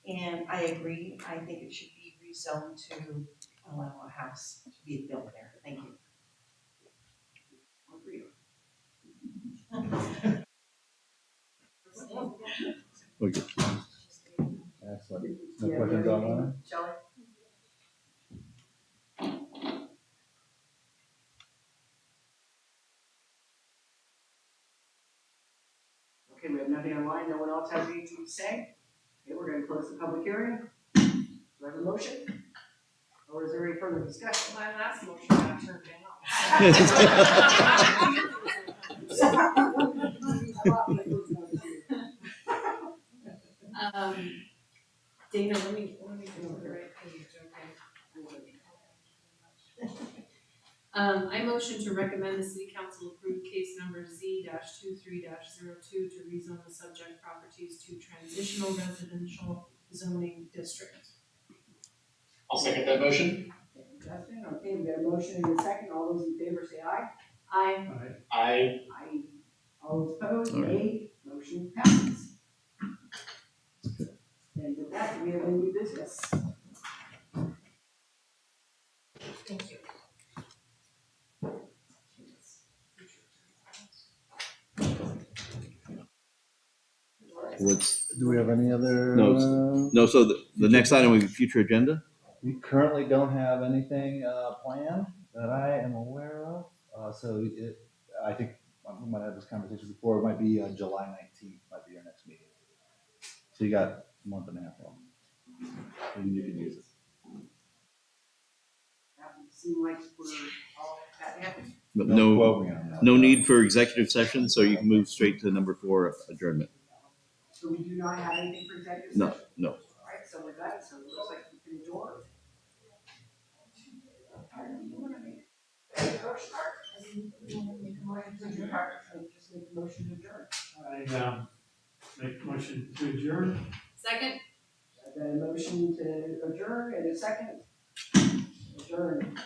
and I agree. I think it should be rezoned to allow a house to be built there. Thank you. Okay. Excellent. No questions online? Shelley? Okay, we have nothing online. No one else has anything to say? Okay, we're gonna close the public hearing. Do I have a motion? Or is there any further discussion? My last motion got turned down. Dana, let me go to the right page, okay? I motion to recommend the city council approve case number Z-23-02 to rezone the subject properties to transitional residential zoning district. I'll second that motion. Justin, okay, we got a motion and a second. All those in favor say aye. Aye. Aye. Aye. All those opposed, All right. nay. Motion passes. And with that, we have a new business. Thank you. Do we have any other? No, so the next item would be future agenda? We currently don't have anything planned that I am aware of. I think we might have this conversation before. It might be July 19th. Might be your next meeting. So you got a month and a half off. And you can use it. That would seem like we're all that happy. But Don't no, quote me on that. no need for executive session, so you can move straight to number 4, adjournment. So we do not have anything for executive No, session? no. All right, so with that, so it looks like we can adjourn. Just make a motion to adjourn. I, make a motion to adjourn. Second? I've got a motion to adjourn and a second. Adjourn.